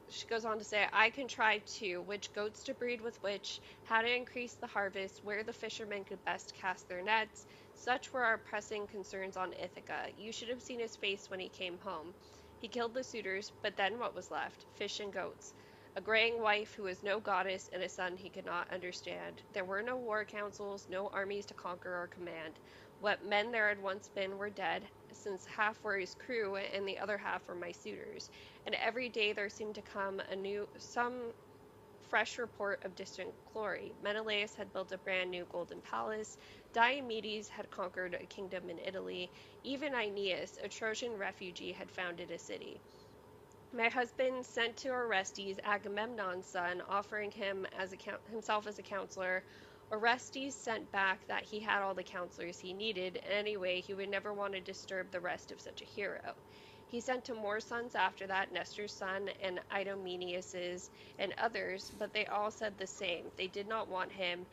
She goes on to say, I contrived too, which goats to breed with which, how to increase the harvest, where the fishermen could best cast their nets. Such were our pressing concerns on Ithaca. You should have seen his face when he came home. He killed the suitors, but then what was left? Fish and goats. A graying wife who was no goddess, and a son he could not understand. There were no war councils, no armies to conquer or command. What men there had once been were dead, since half were his crew and the other half were my suitors. And every day there seemed to come some fresh report of distant glory. Menelaus had built a brand new golden palace. Diomedes had conquered a kingdom in Italy. Even Aeneas, a Trojan refugee, had founded a city. My husband sent to Orestes, Agamemnon's son, offering him himself as a counselor. Orestes sent back that he had all the counselors he needed, and anyway, he would never want to disturb the rest of such a hero. He sent to more sons after that, Nestor's son and Idomeneus's and others, but they all said the same. They did not want him.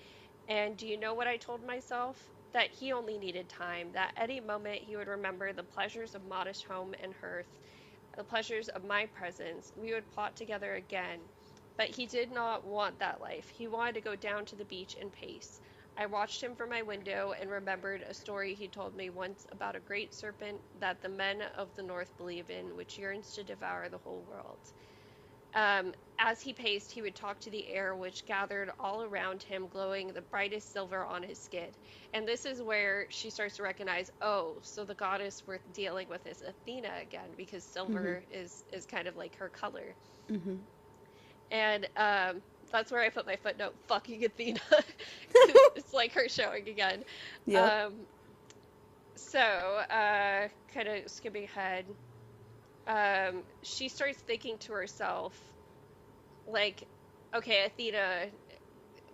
And do you know what I told myself? That he only needed time, that any moment he would remember the pleasures of modest home and hearth, the pleasures of my presence. We would plot together again. But he did not want that life. He wanted to go down to the beach and pace. I watched him from my window and remembered a story he told me once about a great serpent that the men of the north believe in, which yearns to devour the whole world. As he paced, he would talk to the air, which gathered all around him, glowing the brightest silver on his skin. And this is where she starts to recognize, oh, so the goddess we're dealing with is Athena again, because
Mm-hmm.
silver is kind of like her color.
Mm-hmm.
And that's where I put my footnote, fucking Athena. It's like her showing again.
Yep.
Um, so, kind of skipping ahead, she starts thinking to herself, like, okay, Athena,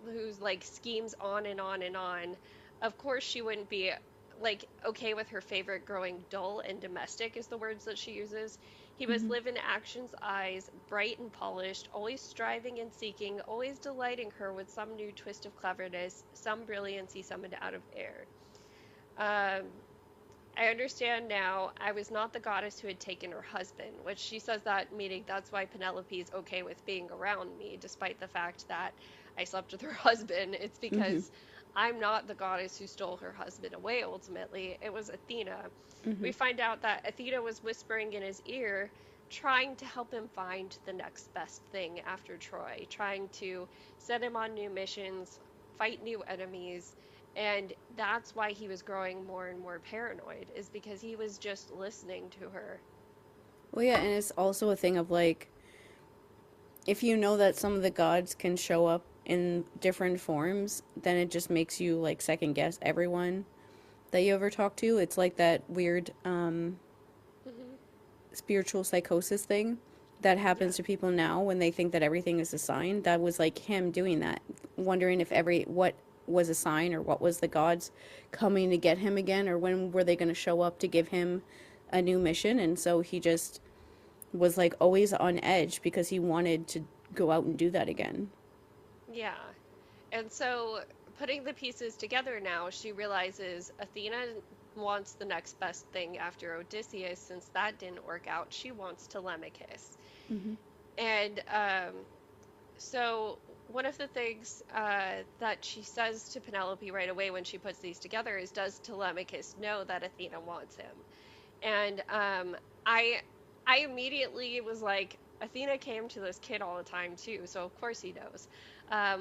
who's like schemes on and on and on, of course she wouldn't be like okay with her favorite growing dull and domestic is the words that she uses. He must
Mm-hmm.
live in action's eyes, bright and polished, always striving and seeking, always delighting her with some new twist of cleverness, some brilliancy summoned out of air. Um, I understand now I was not the goddess who had taken her husband, which she says that meaning that's why Penelope is okay with being around me, despite the fact that I slept with her husband. It's
Mm-hmm.
because I'm not the goddess who stole her husband away ultimately. It was Athena.
Mm-hmm.
We find out that Athena was whispering in his ear, trying to help him find the next best thing after Troy, trying to set him on new missions, fight new enemies, and that's why he was growing more and more paranoid, is because he was just listening to her.
Well, yeah, and it's also a thing of like, if you know that some of the gods can show up in different forms, then it just makes you like second guess everyone that you ever talk to. It's like that weird
Hmm.
spiritual psychosis thing that
Yeah.
happens to people now when they think that everything is a sign. That was like him doing that, wondering if every what was a sign or what was the gods coming to get him again or when were they going to show up to give him a new mission. And so he just was like always on edge because he wanted to go out and do that again.
Yeah. And so putting the pieces together now, she realizes Athena wants the next best thing after Odysseus. Since that didn't work out, she wants Telemachus.
Mm-hmm.
And so one of the things that she says to Penelope right away when she puts these together is, does Telemachus know that Athena wants him? And I I immediately was like, Athena came to this kid all the time too, so of course he knows,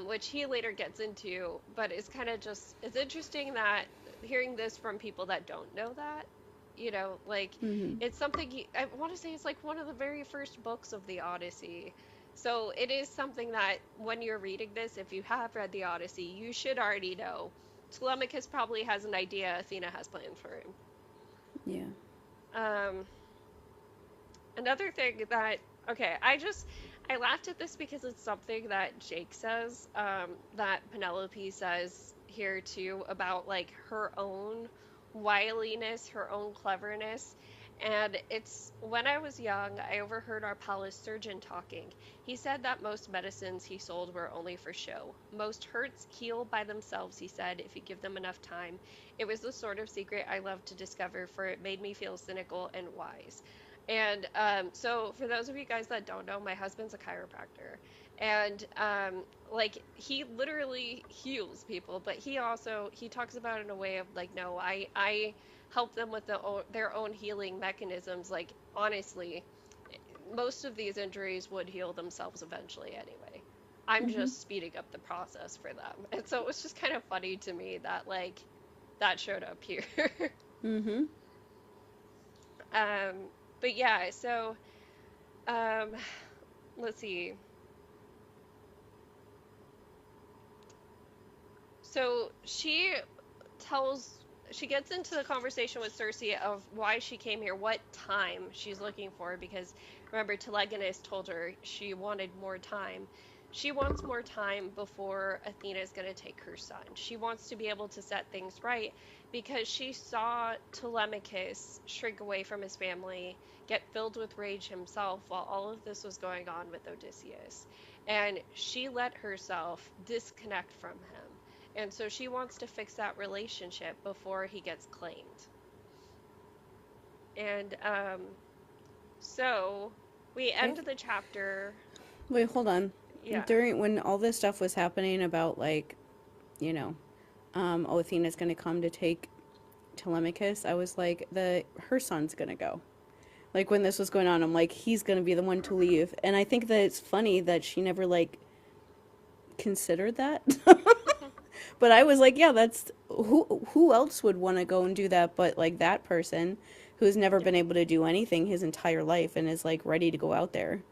which he later gets into. But it's kind of just, it's interesting that hearing this from people that don't know that, like
Mm-hmm.
it's something I want to say it's like one of the very first books of the Odyssey. So it is something that when you're reading this, if you have read the Odyssey, you should already know. Telemachus probably has an idea Athena has planned for him.
Yeah.
Um, Another thing that, okay, I laughed at this because it's something that Jake says, that Penelope says here too about like her own wiliness, her own cleverness. And it's when I was young, I overheard our palace surgeon talking. He said that most medicines he sold were only for show. Most hurts heal by themselves, he said, if you give them enough time. It was the sort of secret I loved to discover, for it made me feel cynical and wise. And so, for those of you guys that don't know, my husband's a chiropractor. And like he literally heals people, but he talks about it in a way of like, no, I help them with their own healing mechanisms. Like, honestly, most of these injuries would heal themselves eventually anyway. I'm
Mm-hmm.
just speeding up the process for them. And so it was just kind of funny to me that, like, that showed up here.
Mm-hmm.
um, but yeah, so um, let's see. So tells she gets into the conversation with Circe of why she came here, what time she's looking for, because remember Telegonus told her she wanted more time. She wants more time before Athena is going to take her son. She wants to be able to set things right because she saw Telemachus shrink away from his family, get filled with rage himself while all of this was going on with Odysseus. And she let herself disconnect from him. And so she wants to fix that relationship before he gets claimed. And so we
I
end the chapter.
Wait, hold on.
Yeah.
During when all this stuff was happening about like, you know, oh, Athena's gonna come to take Telemachus, I was like, her son's gonna go. Like when this was going on, I'm like, he's gonna be the one to leave. And I think that it's funny that she never like considered that. But I was like, yeah, that's who else would want to go and do that but like that person who's never
Yeah.
been able to do anything his entire life and is like ready to go out there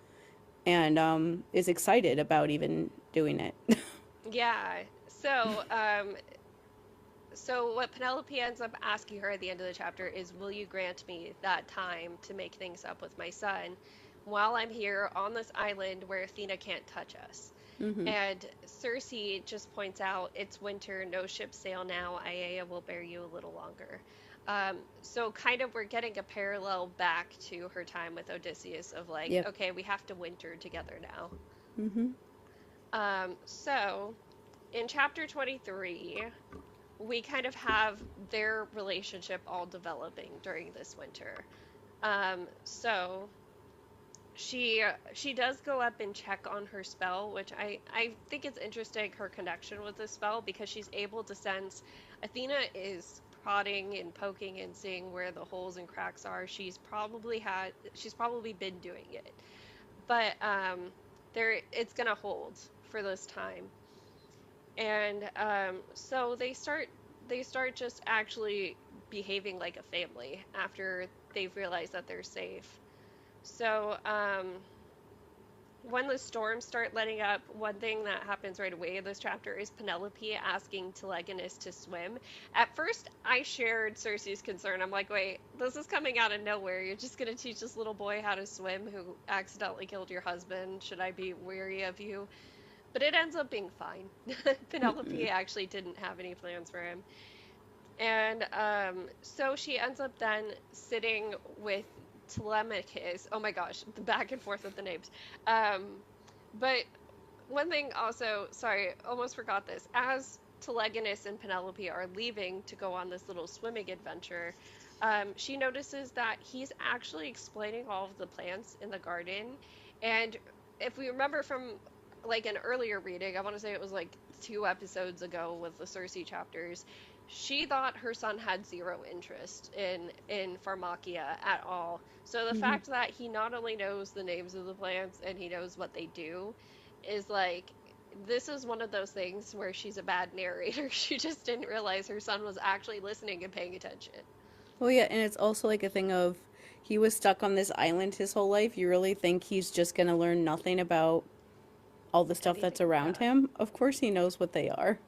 and is excited about even doing it.
Yeah. So what Penelope ends up asking her at the end of the chapter is, "Will you grant me that time to make things up with my son while I'm here on this island where Athena can't touch us?"
Mm-hmm.
And Circe just points out, "It's winter, no ships sail now. Aiaia will bear you a little longer." So kind of we're getting a parallel back to her time with Odysseus of like,
Yep.
okay, we have to winter together now.
Mm-hmm.
So in chapter 23, we kind of have their relationship all developing during this winter. So she does go up and check on her spell, which I think it's interesting, her connection with the spell, because she's able to sense Athena is prodding and poking and seeing where the holes and cracks are. She's probably been doing it. But there it's gonna hold for this time. And so they start just actually behaving like a family after they've realized that they're safe. So when the storms start letting up, one thing that happens right away in this chapter is Penelope asking Telegonus to swim. At first, I shared Circe's concern. I'm like, wait, this is coming out of nowhere. You're just going to teach this little boy how to swim who accidentally killed your husband. Should I be weary of you? But it ends up being fine. Penelope actually didn't have any plans for him. And so she ends up then sitting with Telemachus. Oh my gosh, the back and forth with the names. Um, but one thing also, sorry, almost forgot this. As Telegonus and Penelope are leaving to go on this little swimming adventure, she notices that he's actually explaining all of the plants in the garden. And if we remember from like an earlier reading, I want to say it was like 2 episodes ago with the Circe chapters, she thought her son had zero interest in pharmakia at all. So the
Mm-hmm.
fact that he not only knows the names of the plants and he knows what they do is like, this is one of those things where she's a bad narrator. She just didn't realize her son was actually listening and paying attention.
Well, yeah, and it's also like a thing of he was stuck on this island his whole life. You really think he's just gonna learn nothing about all the stuff that's
Anything,
around
yeah.
him? Of course he knows what they are.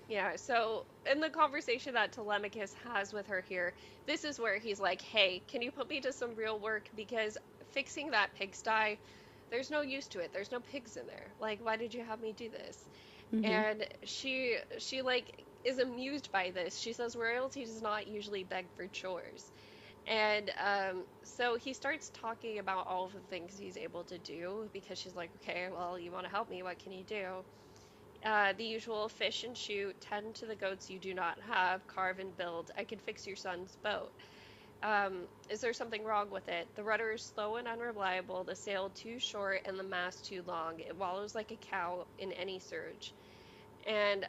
Yeah, so in the conversation that Telemachus has with her here, this is where he's like, "Hey, can you put me to some real work? Because fixing that pigsty, there's no use to it. There's no pigs in there. Like, why did you have me do this?"
Mm-hmm.
And she like is amused by this. She says royalty does not usually beg for chores. And so he starts talking about all of the things he's able to do because she's like, okay, well, you want to help me? What can you do? The usual fish and shoot, tend to the goats you do not have, carve and build. I can fix your son's boat. Is there something wrong with it? The rudder is slow and unreliable, the sail too short, and the mast too long. It wallows like a cow in any surge. And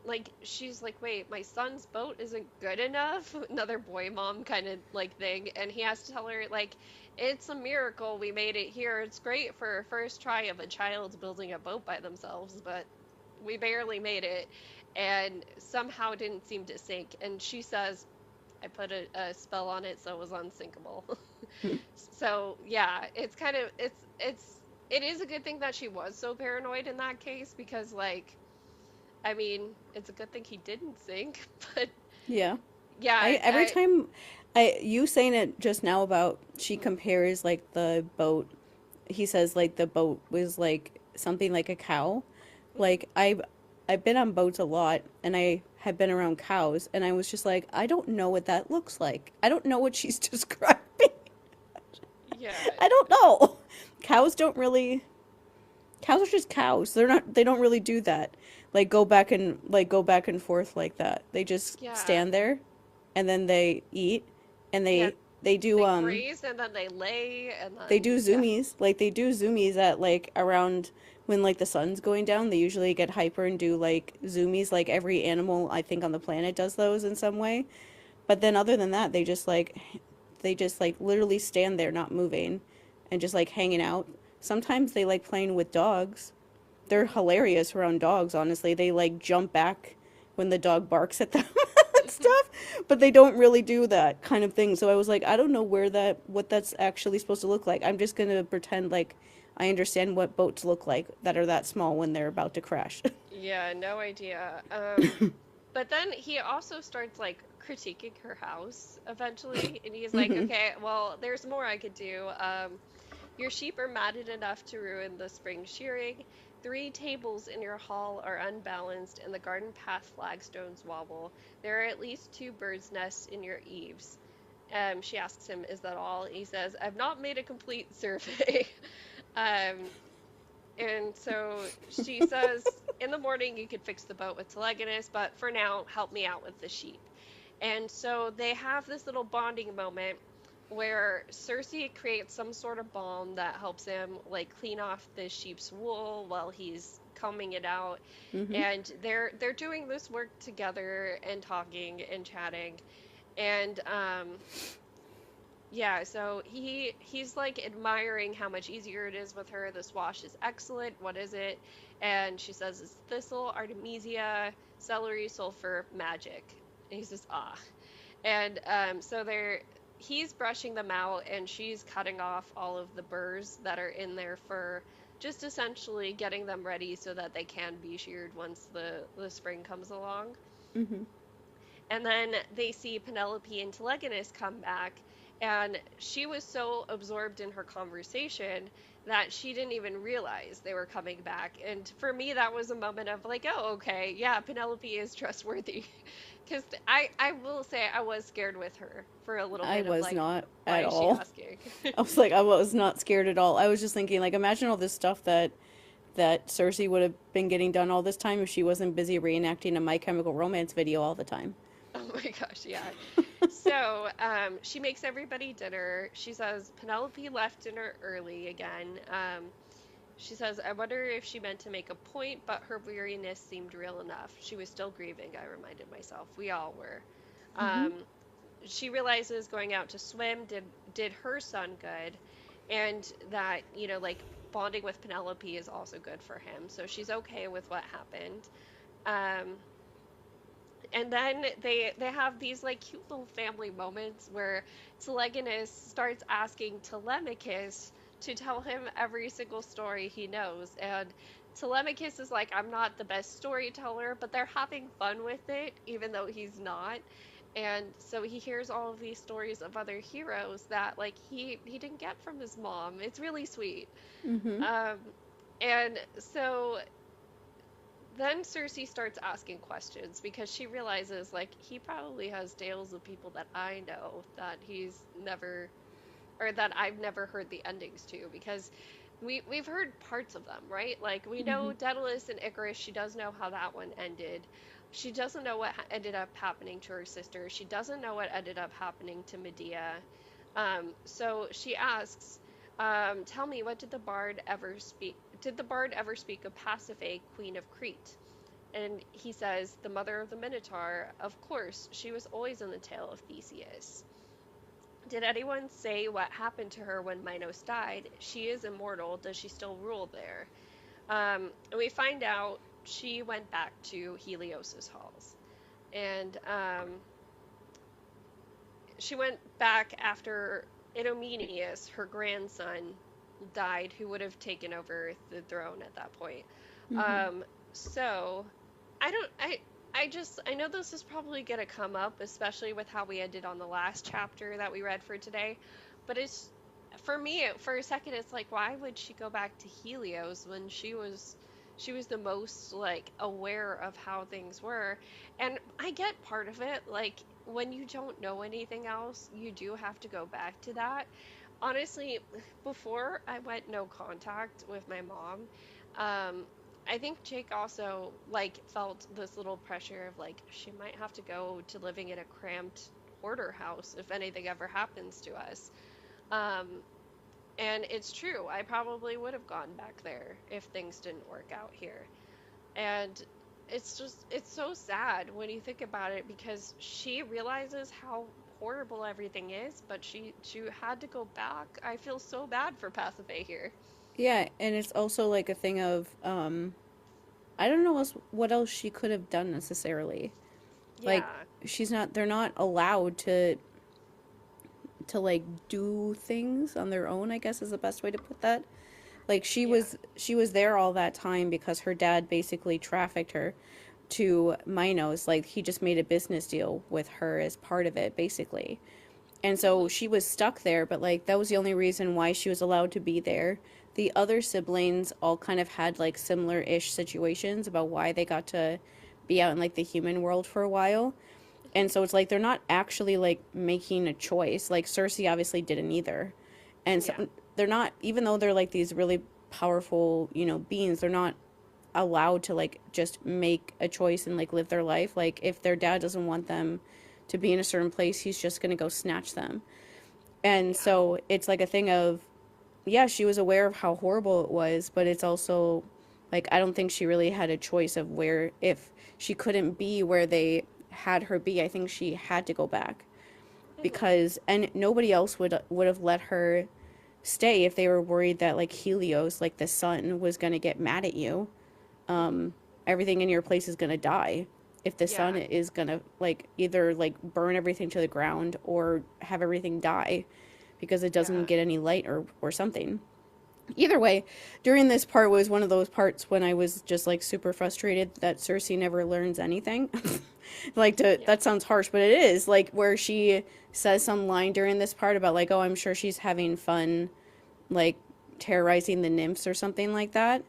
like she's like, wait, my son's boat isn't good enough. Another boy mom kind of like thing, and he has to tell her like, it's a miracle we made it here. It's great for a first try of a child building a boat by themselves, but we barely made it, and somehow didn't seem to sink. And she says, I put a spell on it so it was unsinkable. So yeah, it's kind of it is a good thing that she was so paranoid in that case because like I mean, it's a good thing he didn't sink, but
Yeah. I
yeah,
every time you saying it just now about she compares like the boat, he says like the boat was like something like a cow.
mhm.
Like I've been on boats a lot and I have been around cows and I was just like I don't know what that looks like. I don't know what she's describing.
Yeah,
I don't know. Cows don't really cows are just cows. They don't really do that. Like go back and forth like that. They just
yeah,
stand there and then they eat and
yeah.
they
They
do
graze and then they lay and
they
then
do
yeah,
zoomies. Like they do zoomies at like around when like the sun's going down. They usually get hyper and do like zoomies like every animal I think on the planet does those in some way. But then other than that, they just like literally stand there not moving and just like hanging out. Sometimes they like playing with dogs. They're
mhm.
hilarious around dogs, honestly. They like jump back when the dog barks at them and
Mhm.
stuff, but they don't really do that kind of thing. So I was like, I don't know what that's actually supposed to look like. I'm just going to pretend like I understand what boats look like that are that small when they're about to crash.
Yeah, no idea. But then he also starts like critiquing her house eventually, and he's like,
Mhm.
okay, well, there's more I could do. Your sheep are matted enough to ruin the spring shearing. Three tables in your hall are unbalanced, and the garden path flagstones wobble. There are at least two birds' nests in your eaves. She asks him, is that all? He says, I've not made a complete survey. um, and so she says, in the morning you could fix the boat with Telegonus, but for now, help me out with the sheep. And so they have this little bonding moment where Circe creates some sort of balm that helps him like clean off the sheep's wool while he's combing it out.
Mhm.
And they're doing this work together and talking and chatting. And yeah, so he's like admiring how much easier it is with her. This wash is excellent. What is it? And she says it's thistle, artemisia, celery, sulfur, magic. And he says, ah. And so he's brushing them out and she's cutting off all of the burrs that are in their fur, just essentially getting them ready so that they can be sheared once the spring comes along.
Mhm.
And then they see Penelope and Telegonus come back, and she was so absorbed in her conversation that she didn't even realize they were coming back. And for me, that was a moment of like, oh, okay, yeah, Penelope is trustworthy. Because I will say I was scared with her for a little
I
bit of
was
like,
not
why
at
is she
all.
asking?
I was like I was not scared at all. I was just thinking like imagine all this stuff that Cersei would have been getting done all this time if she wasn't busy reenacting a My Chemical Romance video all the time.
Oh my gosh, yeah. So, she makes everybody dinner. She says Penelope left dinner early again. She says, I wonder if she meant to make a point, but her weariness seemed real enough. She was still grieving, I reminded myself. We all were.
Mhm.
Um, she realizes going out to swim did her son good, and that, like bonding with Penelope is also good for him. So she's okay with what happened. Um, and then they have these like cute little family moments where Telegonus starts asking Telemachus to tell him every single story he knows, and Telemachus is like, I'm not the best storyteller, but they're having fun with it even though he's not. And so he hears all of these stories of other heroes that like he didn't get from his mom. It's really sweet.
Mhm.
um and so then Cersei starts asking questions because she realizes, like, he probably has tales of people that I know that he's never, or that I've never heard the endings to, because we've heard parts of them, right? Like, we
Hmm.
know Daedalus and Icarus, she does know how that one ended. She doesn't know what ended up happening to her sister. She doesn't know what ended up happening to Medea. So she asks, "Tell me, what did the bard ever speak? Did the bard ever speak of Pasiphae, Queen of Crete?" And he says, "The mother of the Minotaur. Of course, she was always in the tale of Theseus." Did anyone say what happened to her when Minos died? She is immortal. Does she still rule there? And we find out she went back to Helios's halls. And she went back after Idomeneus, her grandson, died, who would have taken over the throne at that point.
Hmm.
Um, so I don't I know this is probably gonna come up, especially with how we ended on the last chapter that we read for today. But it's, for me, for a second, it's like, why would she go back to Helios when she was the most, like, aware of how things were? And I get part of it, like, when you don't know anything else, you do have to go back to that. Honestly, before I went no contact with my mom, um, I think Jake also, like, felt this little pressure of, like, she might have to go to living in a cramped hoarder house if anything ever happens to us. Um, and it's true, I probably would have gone back there if things didn't work out here. And it's so sad when you think about it, because she realizes how horrible everything is, but she had to go back. I feel so bad for Pasiphae here.
Yeah, and it's also like a thing of I don't know what else she could have done necessarily. Like
Yeah.
she's not they're not allowed to like do things on their own, I guess is the best way to put that. Like
Yeah.
she was there all that time because her dad basically trafficked her to Minos. Like he just made a business deal with her as part of it, basically. And so
Hmm.
she was stuck there, but like that was the only reason why she was allowed to be there. The other siblings all kind of had like similar ish situations about why they got to be out in like the human world for a while.
Hmm.
And so it's like they're not actually like making a choice. Like Cersei obviously didn't either. And
Yeah.
so they're not, even though they're like these really powerful, beings, they're not allowed to like just make a choice and like live their life. Like if their dad doesn't want them to be in a certain place, he's just going to go snatch them. And
Yeah.
so it's like a thing of, yeah, she was aware of how horrible it was, but it's also like I don't think she really had a choice of where, if she couldn't be where they had her be, I think she had to go back
Hmm.
because and nobody else would have let her stay if they were worried that like Helios, like the sun, was going to get mad at you.
Hmm.
Everything in your place is going to die if the sun
Yeah.
is going to like either like burn everything to the ground or have everything die because it doesn't
Yeah.
get any light or something. Either way, during this part was one of those parts when I was just like super frustrated that Cersei never learns anything. Like to
Yeah.
that sounds harsh, but it is like where she says some line during this part about like, oh, I'm sure she's having fun like terrorizing the nymphs or something like that.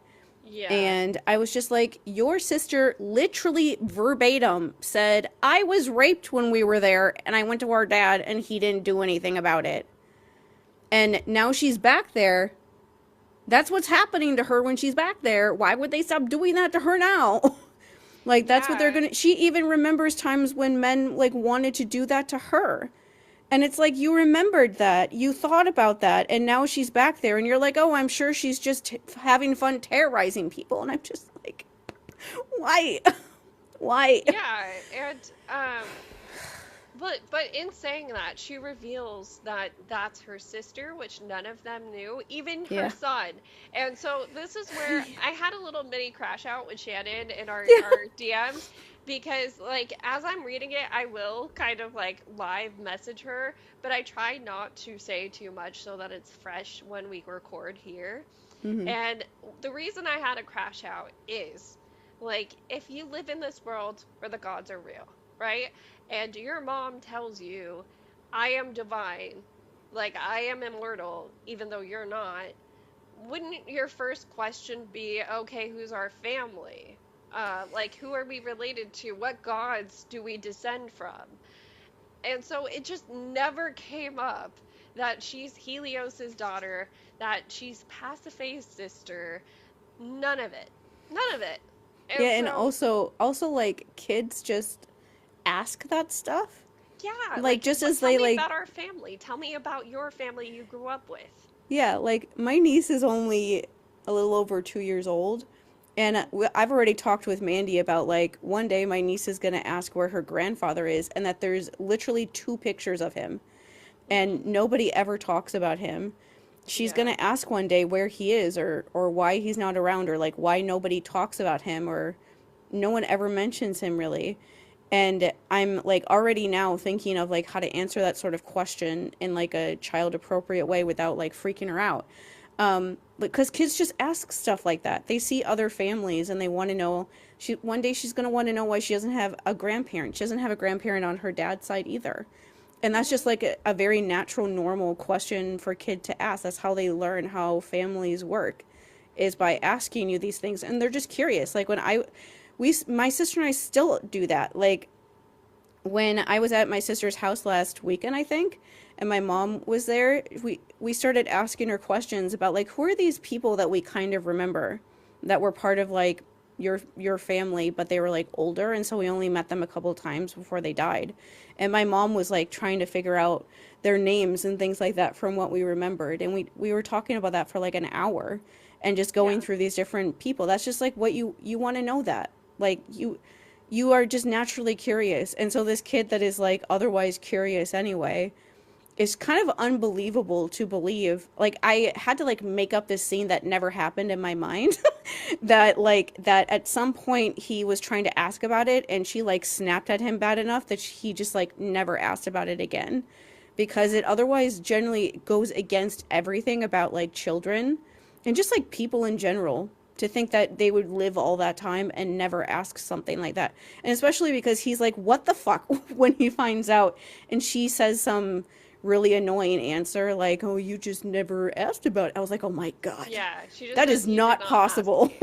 Yeah.
And I was just like, your sister literally verbatim said, I was raped when we were there and I went to our dad and he didn't do anything about it. And now she's back there. That's what's happening to her when she's back there. Why would they stop doing that to her now? Like that's what they're
Yeah.
gonna. She even remembers times when men like wanted to do that to her, and it's like you remembered that, you thought about that, and now she's back there, and you're like, oh, I'm sure she's just having fun terrorizing people, and I'm just like, why, why?
Yeah. And but in saying that, she reveals that that's her sister, which none of them knew, even her
Yeah,
son. And so this is where I had a little mini crash out with Shannon in
yeah.
our DMs, because, like, as I'm reading it, I will kind of like live message her, but I try not to say too much so that it's fresh when we record here.
Mm-hmm.
And the reason I had a crash out is, like, if you live in this world where the gods are real, right? And your mom tells you, I am divine, like, I am immortal, even though you're not, wouldn't your first question be, okay, who's our family? Like, who are we related to? What gods do we descend from? And so it just never came up that she's Helios's daughter, that she's Pasiphae's sister. None of it. None of it. And
Yeah, and
so,
also like kids just ask that stuff.
yeah,
Like
like,
just
what?
as
Tell
they
me
like
about our family. Tell me about your family you grew up with.
yeah, like my niece is only a little over 2 years old. And I've already talked with Mandy about like one day my niece is going to ask where her grandfather is and that there's literally two pictures of him
Hmm.
and nobody ever talks about him. She's going
Yeah.
to ask one day where he is or why he's not around or like why nobody talks about him or no one ever mentions him really. And I'm like already now thinking of like how to answer that sort of question in like a child appropriate way without like freaking her out. Because kids just ask stuff like that. They see other families and they want to know. She one day she's gonna want to know why she doesn't have a grandparent. She doesn't have a grandparent on her dad's side either, and that's just
Hmm.
like a very natural, normal question for a kid to ask. That's how they learn how families work, is by
Hmm.
asking you these things, and they're just curious. Like my sister and I still do that. Like when I was at my sister's house last weekend, I think, and my
Hmm.
mom was there, we started asking her questions about like who are these people that we kind of remember that were part of like your family, but they were like older, and so we only met them a couple of times before they died. And my mom was like trying to figure out their names and things like that from what we remembered, and we were talking about that for like an hour and just going
Yeah.
through these different people. That's just like what you want to know that. Like you are just naturally curious. And so this kid that is like otherwise curious anyway is kind of unbelievable to believe. Like I had to like make up this scene that never happened in my mind that
Hmm.
like that at some point he was trying to ask about it and she like snapped at him bad enough that he just like never asked about it again because
Yeah.
it otherwise generally goes against everything about like children and just like people in general to think that they would live all that time and never ask something like that. And especially because he's like, what the fuck when he finds out and she says some really annoying answer like, oh, you just never asked about it. I was like, oh my God,
Yeah. She just
that
says,
is
you did
not
not ask
possible.
me.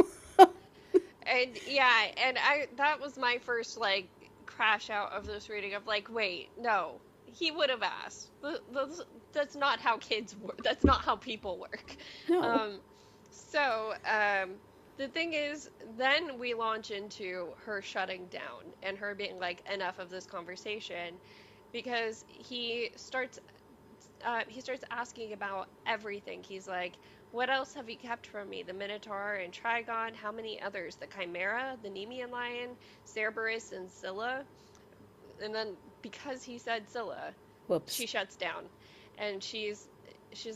And yeah, and that was my first like crash out of this reading of like, wait, no, he would have asked. That's not how kids work. That's not how people work.
No.
Um, so the thing is, then we launch into her shutting down and her being like, enough of this conversation, because he starts asking about everything. He's like, what else have you kept from me? The Minotaur and Trigon, how many others? The Chimera, the Nemean Lion, Cerberus, and Scylla. And then because he said Scylla, she
Whoops.
shuts down. And she's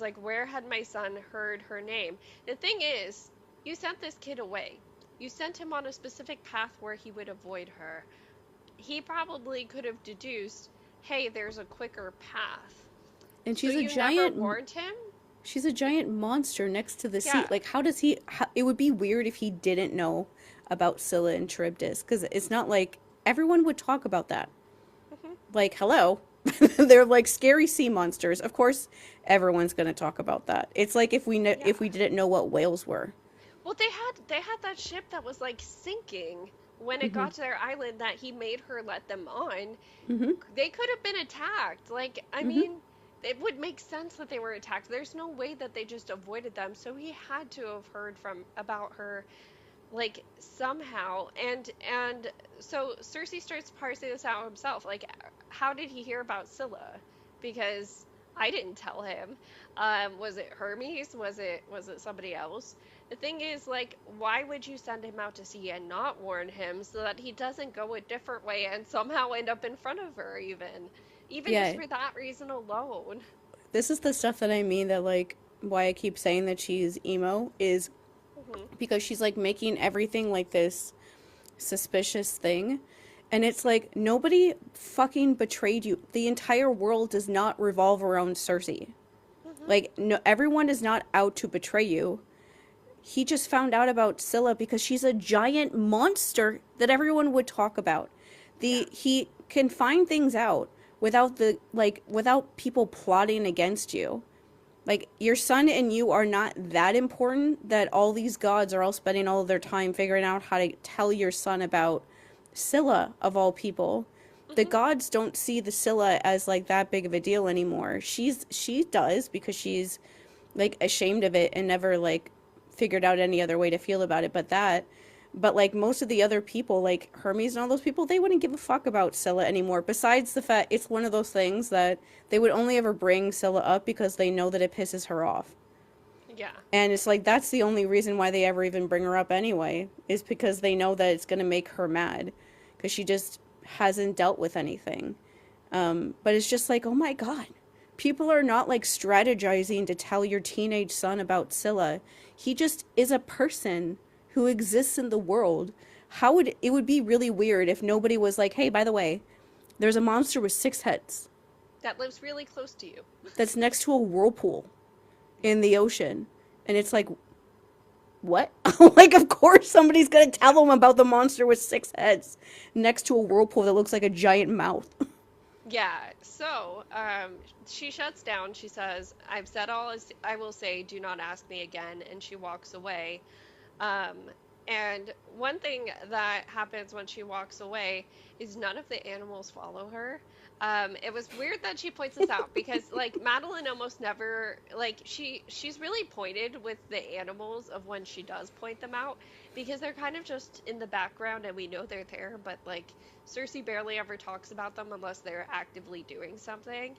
like, where had my son heard her name? The thing is, you sent this kid away. You sent him on a specific path where he would avoid her. He probably could have deduced, hey, there's a quicker path.
And
So you never warned him?
she's a giant monster next to the sea.
Yeah.
Like, how does he? It would be weird if he didn't know about Scylla and Charybdis, because it's not like everyone would talk about that.
Hmm.
Like, hello, they're like scary sea monsters. Of course, everyone's gonna talk about that. It's like
Yeah.
if we didn't know what whales were.
Well, they had that ship that was like sinking when it
Mm-hmm.
got to their island that he made her let them on.
Mm-hmm.
They could have been attacked. Like, I
Mm-hmm.
mean, it would make sense that they were attacked. There's no way that they just avoided them. So he had to have heard from about her like somehow. And so Cersei starts parsing this out himself. Like, how did he hear about Scylla? Because I didn't tell him. Was it Hermes? Was it somebody else? The thing is, like, why would you send him out to sea and not warn him so that he doesn't go a different way and somehow end up in front of her even just
Yeah,
for that reason alone?
this is the stuff that I mean that like why I keep saying that she's emo is
Hmm.
because she's like making everything like this suspicious thing. And it's like nobody fucking betrayed you. The entire world does not revolve around Cersei.
Hmm.
Like no everyone is not out to betray you. He just found out about Scylla because she's a giant monster that everyone would talk about.
Yeah.
The he can find things out without the like without people plotting against you. Like, your son and you are not that important that all these gods are all spending all of their time figuring out how to tell your son about Scylla, of all people. The
Hmm.
gods don't see the Scylla as like that big of a deal anymore. She does because she's like ashamed of it and never like figured out any other way to feel about it but like most of the other people like Hermes and all those people, they wouldn't give a fuck about Scylla anymore, besides the fact it's one of those things that they would only ever bring Scylla up because they know that it pisses her off.
Yeah.
And it's like that's the only reason why they ever even bring her up anyway, is because they know that it's going to make her mad because she just hasn't dealt with anything. But it's just like, oh my God. People are not like strategizing to tell your teenage son about Scylla. He just is a person who exists in the world. How would it would be really weird if nobody was like, hey, by the way, there's a monster with 6 heads
That lives really close to you.
that's next to a whirlpool in the ocean. And it's like, what? Like, of course somebody's gonna tell them about the monster with 6 heads next to a whirlpool that looks like a giant mouth.
Yeah, so she shuts down. She says, I've said all as I will say, do not ask me again. And she walks away. Um, and one thing that happens when she walks away is none of the animals follow her. It was weird that she points this out because like Madeline almost never like she's really pointed with the animals of when she does point them out because they're kind of just in the background and we know they're there, but like Circe barely ever talks about them unless they're actively doing something.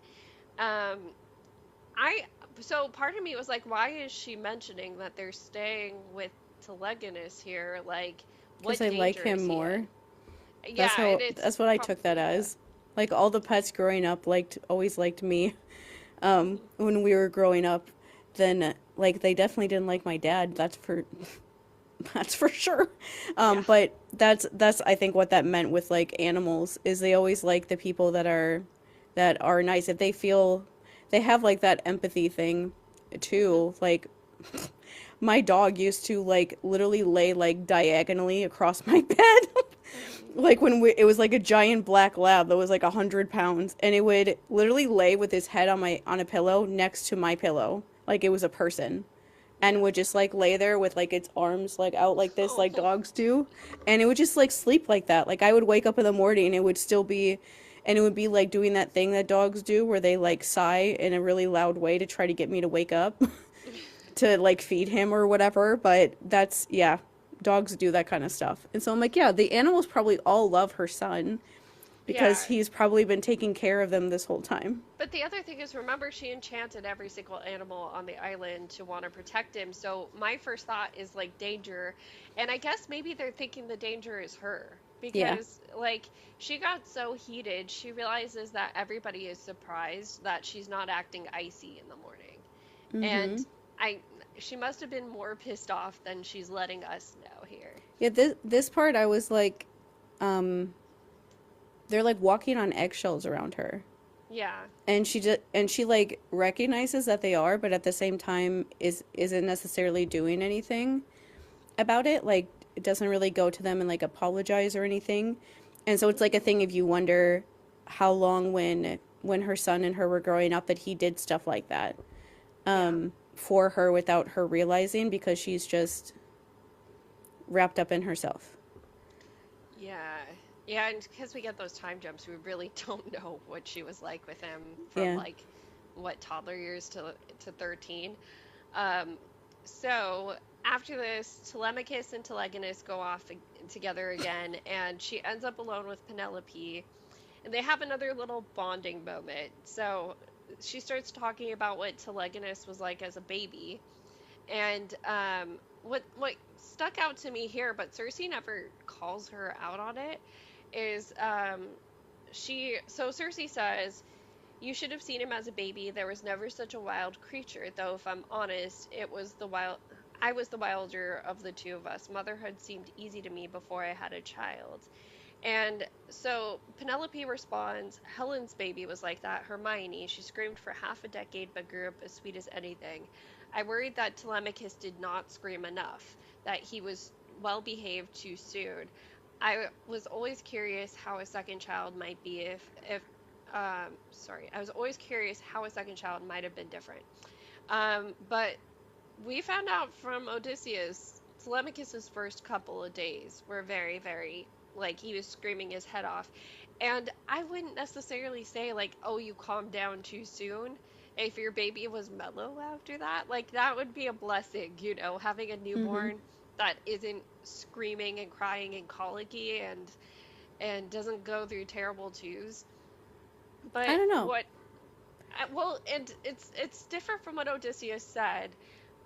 Um, I so part of me was like, why is she mentioning that they're staying with Telegonus here? Like,
Because
what
I like
danger
him
is he
more.
in? Yeah, and it's
That's what I took that
probably that.
as. Like all the pets growing up always liked me.
Hmm.
When we were growing up, then like they definitely didn't like my dad. That's for sure.
Yeah.
But that's I think what that meant with like animals is they always like the people that are nice. If they feel they have like that empathy thing
Hmm.
too. Like my dog used to like literally lay like diagonally across my bed.
Hmm.
Like it was like a giant black lab that was like 100 pounds, and it would literally lay with his head on a pillow next to my pillow, like it was a person, and
Yeah.
would just like lay there with like its arms like out like this, like
Oh.
dogs do, and it would just like sleep like that. Like I would wake up in the morning, and it would still be, and it would be like doing that thing that dogs do, where they like sigh in a really loud way to try to get me to wake up. To like feed him or whatever. But that's, yeah, dogs do that kind of stuff. And so I'm like, yeah, the animals probably all love her son because
Yeah.
he's probably been taking care of them this whole time.
But the other thing is, remember, she enchanted every single animal on the island to want to protect him. So my first thought is like danger. And I guess maybe they're thinking the danger is her.
Yeah.
Because, like, she got so heated, she realizes that everybody is surprised that she's not acting icy in the morning. And
Mm-hmm.
I, she must have been more pissed off than she's letting us know here.
Yeah, this part I was like, um, they're like walking on eggshells around her.
Yeah.
And she like recognizes that they are, but at the same time isn't necessarily doing anything about it. Like it doesn't really go to them and like apologize or anything. And so it's like a
Hmm.
thing if you wonder how long when her son and her were growing up that he did stuff like that
Yeah.
for her without her realizing because she's just wrapped up in herself.
Yeah. Yeah, and because we get those time jumps, we really don't know what she was like with him from
Yeah.
like what toddler years to 13. Um, so after this, Telemachus and Telegonus go off together again, and she ends up alone with Penelope, and they have another little bonding moment. So she starts talking about what Telegonus was like as a baby, and what stuck out to me here, but Circe never calls her out on it, is Circe says, you should have seen him as a baby. There was never such a wild creature, though if I'm honest, I was the wilder of the two of us. Motherhood seemed easy to me before I had a child. And so Penelope responds, Helen's baby was like that, Hermione. She screamed for half a decade but grew up as sweet as anything. I worried that Telemachus did not scream enough, that he was well behaved too soon. I was always curious how a second child might be if sorry, I was always curious how a second child might have been different. But we found out from Odysseus, Telemachus's first couple of days were very, very, like, he was screaming his head off. And I wouldn't necessarily say, like, oh, you calmed down too soon. If your baby was mellow after that, like, that would be a blessing, having a
Mm-hmm.
newborn that isn't screaming and crying and colicky and doesn't go through terrible twos.
I
But
don't know.
well, and it's different from what Odysseus said.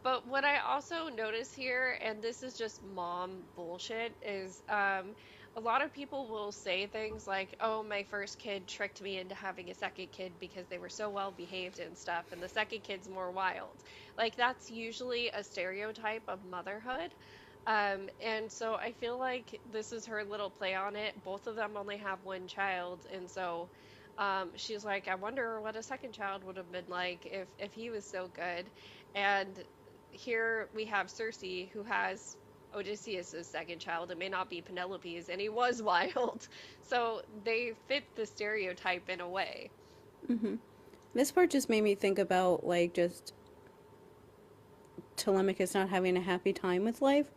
But what I also notice here, and this is just mom bullshit, is a lot of people will say things like, "Oh, my first kid tricked me into having a second kid because they were so well behaved and stuff, and the second kid's more wild." Like that's usually a stereotype of motherhood. And so I feel like this is her little play on it. Both of them only have one child, and so she's like, I wonder what a second child would have been like if he was so good. And here we have Circe, who has Odysseus's second child. It may not be Penelope's, and he was wild. So they fit the stereotype in a way.
Mm-hmm. This part just made me think about like just Telemachus not having a happy time with life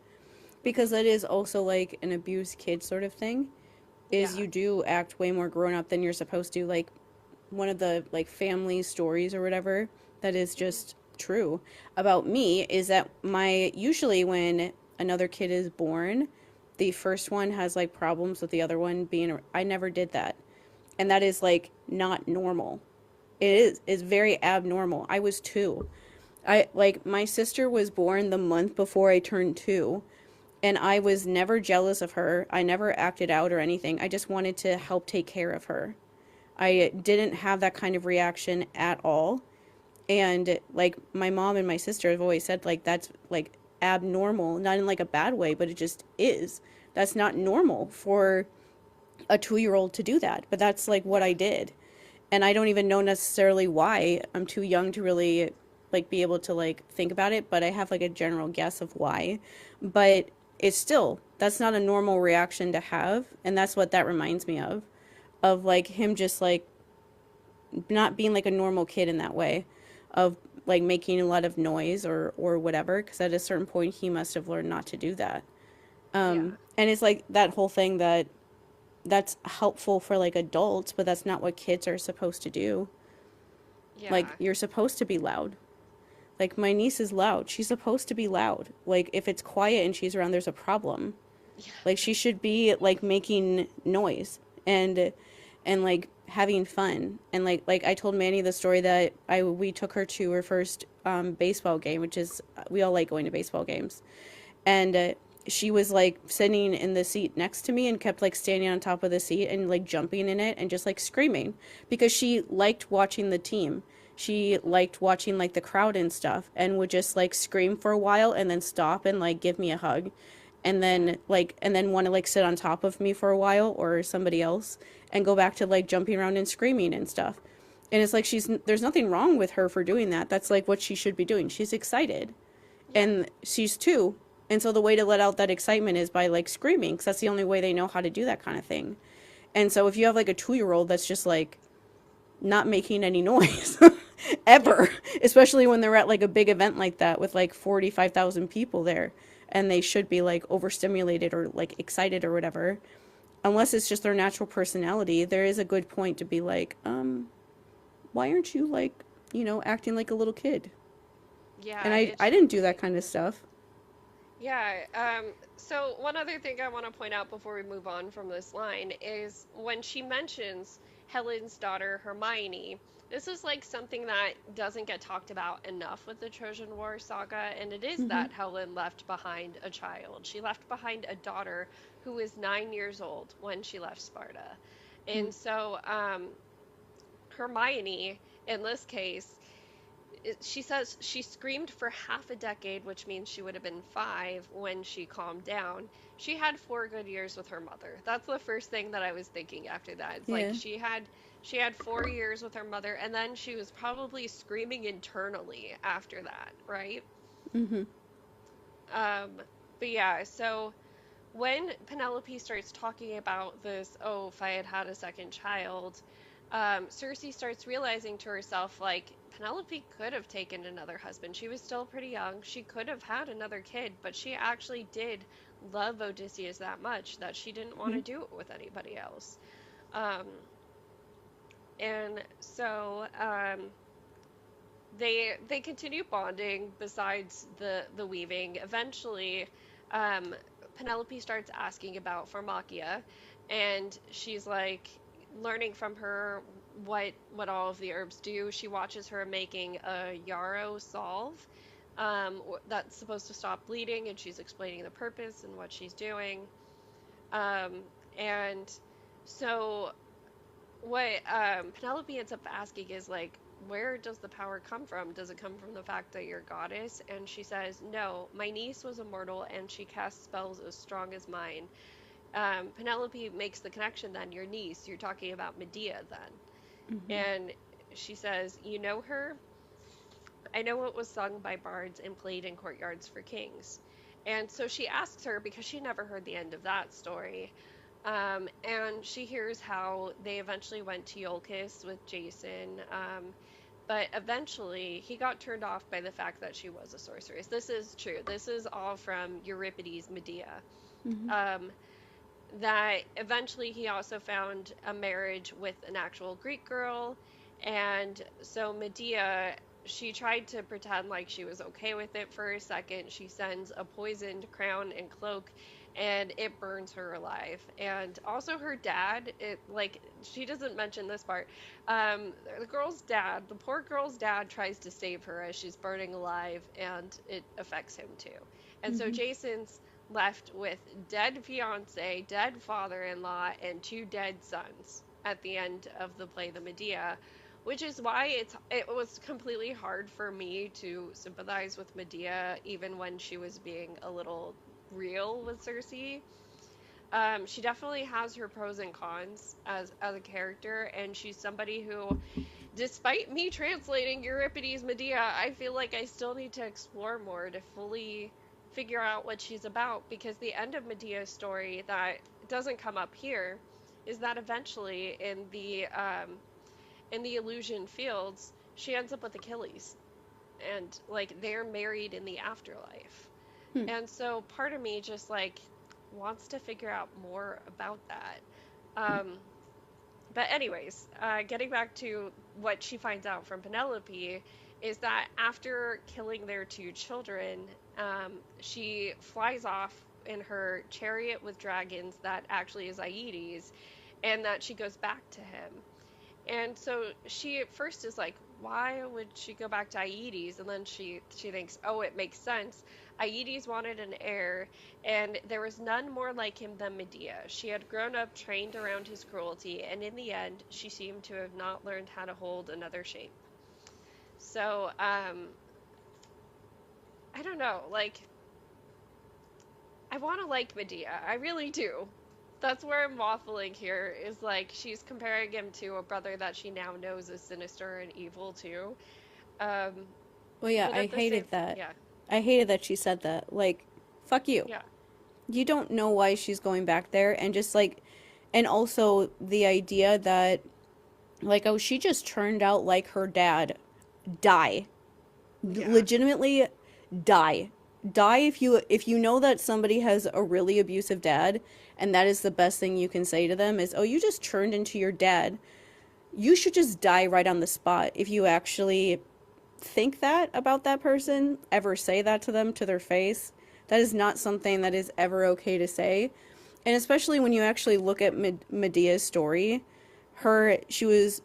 because that is also like an abused kid sort of thing. Is
Yeah.
you do act way more grown up than you're supposed to. Like one of the like family stories or whatever that is
Mhm.
just true about me is that my usually when another kid is born, the first one has like problems with the other one being. I never did that, and that is like not normal. It
Yeah.
is very abnormal. I was 2. I like my sister was born the month before I turned 2, and I was never jealous of her. I never acted out or anything. I just wanted to help take care of her. I didn't have that kind of reaction at all. And like my mom and my sister have always said like that's like abnormal, not in like a bad way, but it just is. That's not normal for a 2-year-old to do that. But that's like what
Yeah.
I did. And I don't even know necessarily why. I'm too young to really like be able to like think about it, but I have like a general guess of why. But it's still that's not a normal reaction to have, and that's what that reminds me of like him just like not being like a normal kid in that way of like making a lot of noise or whatever because at a certain point he must have learned not to do that.
Yeah.
And it's like that whole thing that that's helpful for like adults, but that's not what kids are supposed to do. Like
Yeah.
you're supposed to be loud. Like my niece is loud. She's supposed to be loud. Like if it's quiet and she's around, there's a problem.
Yeah.
Like she should be like making noise and like having fun. And like I told Manny the story that I we took her to her first baseball game, which is we all like going to baseball games. And she was like sitting in the seat next to me and kept like standing on top of the seat and like jumping in it and just like screaming because she liked watching the team. She
Mhm.
liked watching like the crowd and stuff and would just like scream for a while and then stop and like give me a hug
Yeah.
and then want to like sit on top of me for a while or somebody else and go back to like jumping around and screaming and stuff. And it's like she's there's nothing wrong with her for doing that. That's like what she should be doing. She's excited
Yeah.
and she's 2, and so the way to let out that excitement is by like screaming because that's the only way they know how to do that kind of thing. And so if you have like a 2-year-old that's just like not making any noise
Yeah.
ever, especially when they're at like a big event like that with like 45,000 people there and they should be like overstimulated or like excited or whatever, unless it's just their natural personality, there is a good point to be like, why aren't you like, acting like a little kid? And
Yeah. It
I
should
didn't do that
be.
kind of stuff.
Yeah. So one other thing I want to point out before we move on from this line is when she mentions Helen's daughter Hermione, this is like something that doesn't get talked about enough with the Trojan War saga, and it is
Mm-hmm.
that Helen left behind a child. She left behind a daughter who was 9 years old when she left Sparta. And so Hermione, in this case, she says she screamed for half a decade, which means she would have been 5 when she calmed down. She had 4 good years with her mother. That's the first thing that I was thinking after that. It's like
Yeah.
she had 4 years with her mother, and then she was probably screaming internally after that, right?
Mm-hmm.
Um, but yeah, so when Penelope starts talking about this, oh, if I had had a second child, Circe starts realizing to herself, like, Penelope could have taken another husband. She was still pretty young. She could have had another kid, but she actually did love Odysseus that much that she didn't want
Mhm.
to do it with anybody else. Um, and so they continue bonding besides the weaving. Eventually, um, Penelope starts asking about Pharmakia, and she's like learning from her what all of the herbs do. She watches her making a yarrow salve that's supposed to stop bleeding, and she's explaining the purpose and what she's doing. Um, and so what Penelope ends up asking is like, where does the power come from? Does it come from the fact that you're a goddess? And she says, no, my niece was immortal and she casts spells as strong as mine. Penelope makes the connection then, your niece, you're talking about Medea then.
Mhm.
And she says, you know her? I know it was sung by bards and played in courtyards for kings. And so she asks her because she never heard the end of that story. And she hears how they eventually went to Iolcus with Jason. But eventually he got turned off by the fact that she was a sorceress. This is true. This is all from Euripides' Medea.
Mhm.
Um, that eventually he also found a marriage with an actual Greek girl. And so Medea, she tried to pretend like she was okay with it for a second. She sends a poisoned crown and cloak and it burns her alive. And also her dad, it like she doesn't mention this part. The girl's dad, the poor girl's dad tries to save her as she's burning alive and it affects him too. And so
Mhm.
Jason's left with dead fiance, dead father-in-law, and two dead sons at the end of the play The Medea, which is why it was completely hard for me to sympathize with Medea even when she was being a little real with Circe. She definitely has her pros and cons as a character, and she's somebody who, despite me translating Euripides' Medea, I feel like I still need to explore more to fully figure out what she's about because the end of Medea's story that doesn't come up here is that eventually in the illusion fields she ends up with Achilles and like they're married in the afterlife.
Hmm.
And so part of me just like wants to figure out more about that. Um, but anyways, getting back to what she finds out from Penelope is that after killing their two children, she flies off in her chariot with dragons that actually is Aedes, and that she goes back to him. And so she at first is like, why would she go back to Aedes? And then she thinks, oh, it makes sense. Aedes wanted an heir, and there was none more like him than Medea. She had grown up trained around his cruelty, and in the end, she seemed to have not learned how to hold another shape. So, I don't know, like, I want to like Medea. I really do. That's where I'm waffling here, is like, she's comparing him to a brother that she now knows is sinister and evil too. Um,
Well, yeah,
but
I
at the same,
hated that.
yeah,
I hated that she said that. Like, fuck you.
yeah,
You don't know why she's going back there, and just like, and also the idea that, like, oh, she just turned out like her dad. Die.
yeah,
Legitimately die. Die if you know that somebody has a really abusive dad and that is the best thing you can say to them is, "Oh, you just turned into your dad." You should just die right on the spot if you actually think that about that person, ever say that to them to their face. That is not something that is ever okay to say. And especially when you actually look at Medea's story, she was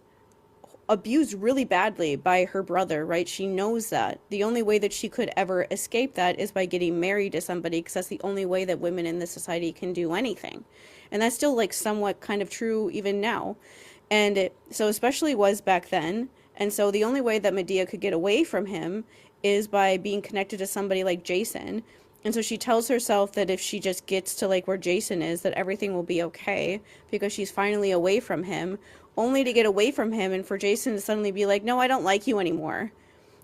abused really badly by her brother, right? She knows that. The only way that she could ever escape that is by getting married to somebody because that's the only way that women in this society can do anything. And that's still like somewhat kind of true even now. So especially was back then. And so the only way that Medea could get away from him is by being connected to somebody like Jason. And so she tells herself that if she just gets to like where Jason is, that everything will be okay because she's finally away from him, only to get away from him and for Jason to suddenly be like, "No, I don't like you anymore.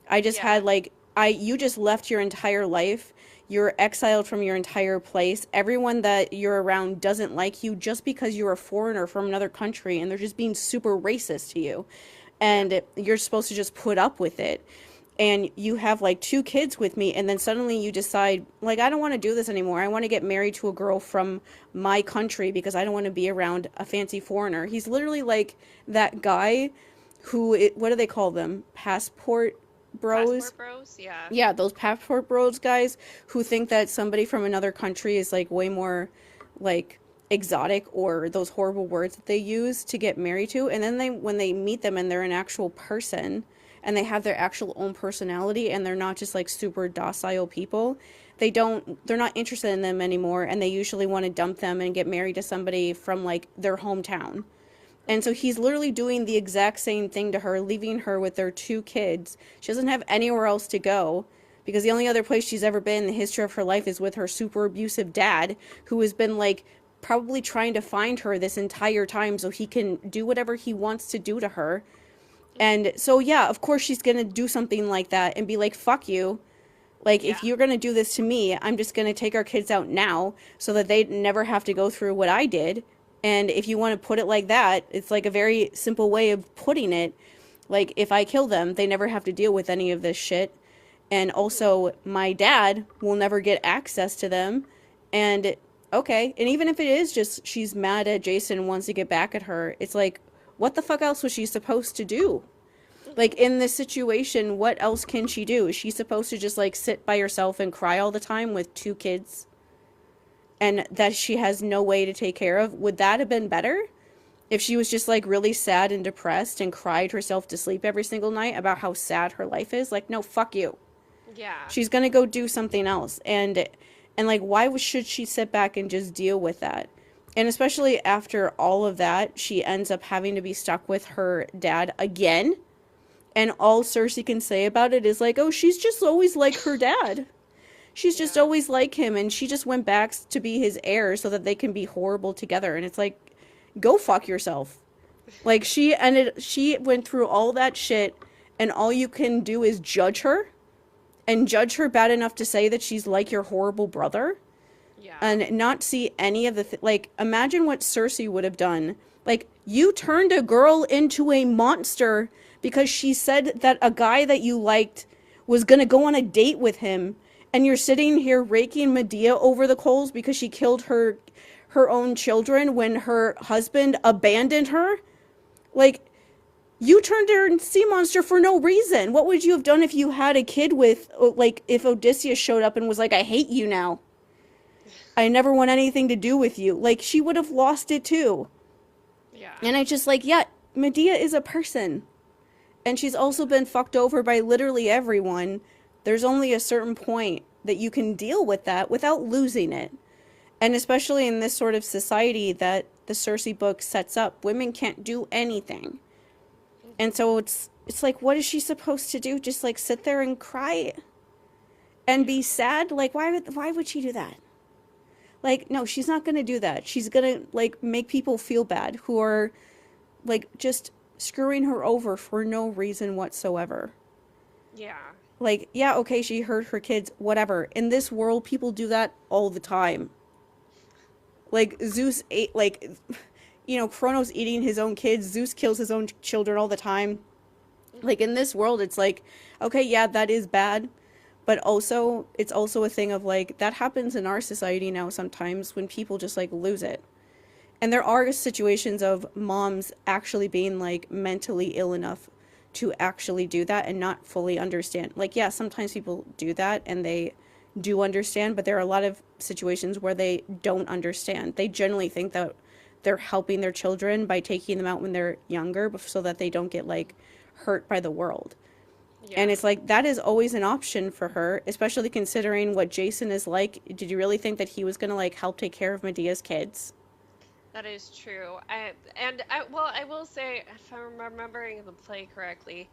I just
yeah,
had like I you just left your entire life. You're exiled from your entire place. Everyone that you're around doesn't like you just because you're a foreigner from another country, and they're just being super racist to you.
Yeah.
And you're supposed to just put up with it. And you have like two kids with me, and then suddenly you decide, like, I don't want to do this anymore. I want to get married to a girl from my country because I don't want to be around a fancy foreigner. He's literally like that guy who, what do they call them? Passport bros?
Passport bros? Yeah.
Yeah, those passport bros guys who think that somebody from another country is like way more like exotic, or those horrible words that they use to get married to, and then they when they meet them and they're an actual person and they have their actual own personality and they're not just like super docile people, they're not interested in them anymore, and they usually want to dump them and get married to somebody from like their hometown. And so he's literally doing the exact same thing to her, leaving her with their two kids. She doesn't have anywhere else to go because the only other place she's ever been in the history of her life is with her super abusive dad, who has been like probably trying to find her this entire time so he can do whatever he wants to do to her. And so, yeah, of course she's going to do something like that and be like, fuck you. Like,
Yeah.
if you're going to do this to me, I'm just going to take our kids out now so that they never have to go through what I did. And if you want to put it like that, it's like a very simple way of putting it. Like, if I kill them, they never have to deal with any of this shit. And also, my dad will never get access to them. And, okay. And even if it is just she's mad at Jason and wants to get back at her, it's like, what the fuck else was she supposed to do? Like, in this situation, what else can she do? Is she supposed to just like sit by herself and cry all the time with two kids and that she has no way to take care of? Would that have been better if she was just like really sad and depressed and cried herself to sleep every single night about how sad her life is? Like, no, fuck you.
Yeah.
She's gonna go do something else. And like, why should she sit back and just deal with that? And especially after all of that, she ends up having to be stuck with her dad again. And all Circe can say about it is like, oh, she's just always like her dad. She's just
Yeah.
always like him, and she just went back to be his heir so that they can be horrible together. And it's like, go fuck yourself. Like, she went through all that shit, and all you can do is judge her, and judge her bad enough to say that she's like your horrible brother,
Yeah.
and not see any of the like, imagine what Circe would have done. Like, you turned a girl into a monster because she said that a guy that you liked was gonna go on a date with him, and you're sitting here raking Medea over the coals because she killed her own children when her husband abandoned her. Like, you turned her into a sea monster for no reason. What would you have done if you had a kid with, like, if Odysseus showed up and was like, I hate you now, I never want anything to do with you? Like, she would have lost it too.
Yeah.
And I just like, yeah, Medea is a person. And she's also been fucked over by literally everyone. There's only a certain point that you can deal with that without losing it. And especially in this sort of society that the Circe book sets up, women can't do anything. And so it's like, what is she supposed to do? Just like sit there and cry and be sad? Like, why would she do that? Like, no, she's not going to do that. She's going to like make people feel bad who are like just screwing her over for no reason whatsoever.
Yeah.
Like, yeah, okay, she hurt her kids, whatever. In this world, people do that all the time. Like, Zeus ate, like, Kronos eating his own kids. Zeus kills his own children all the time. Like, in this world, it's like, okay, yeah, that is bad. But also, it's also a thing of, like, that happens in our society now sometimes when people just, like, lose it. And there are situations of moms actually being, like, mentally ill enough to actually do that and not fully understand. Like, yeah, sometimes people do that and they do understand, but there are a lot of situations where they don't understand. They generally think that they're helping their children by taking them out when they're younger so that they don't get, like, hurt by the world.
Yeah.
And it's like, that is always an option for her, especially considering what Jason is like. Did you really think that he was going to, like, help take care of Medea's kids?
That is true. I will say, if I'm remembering the play correctly,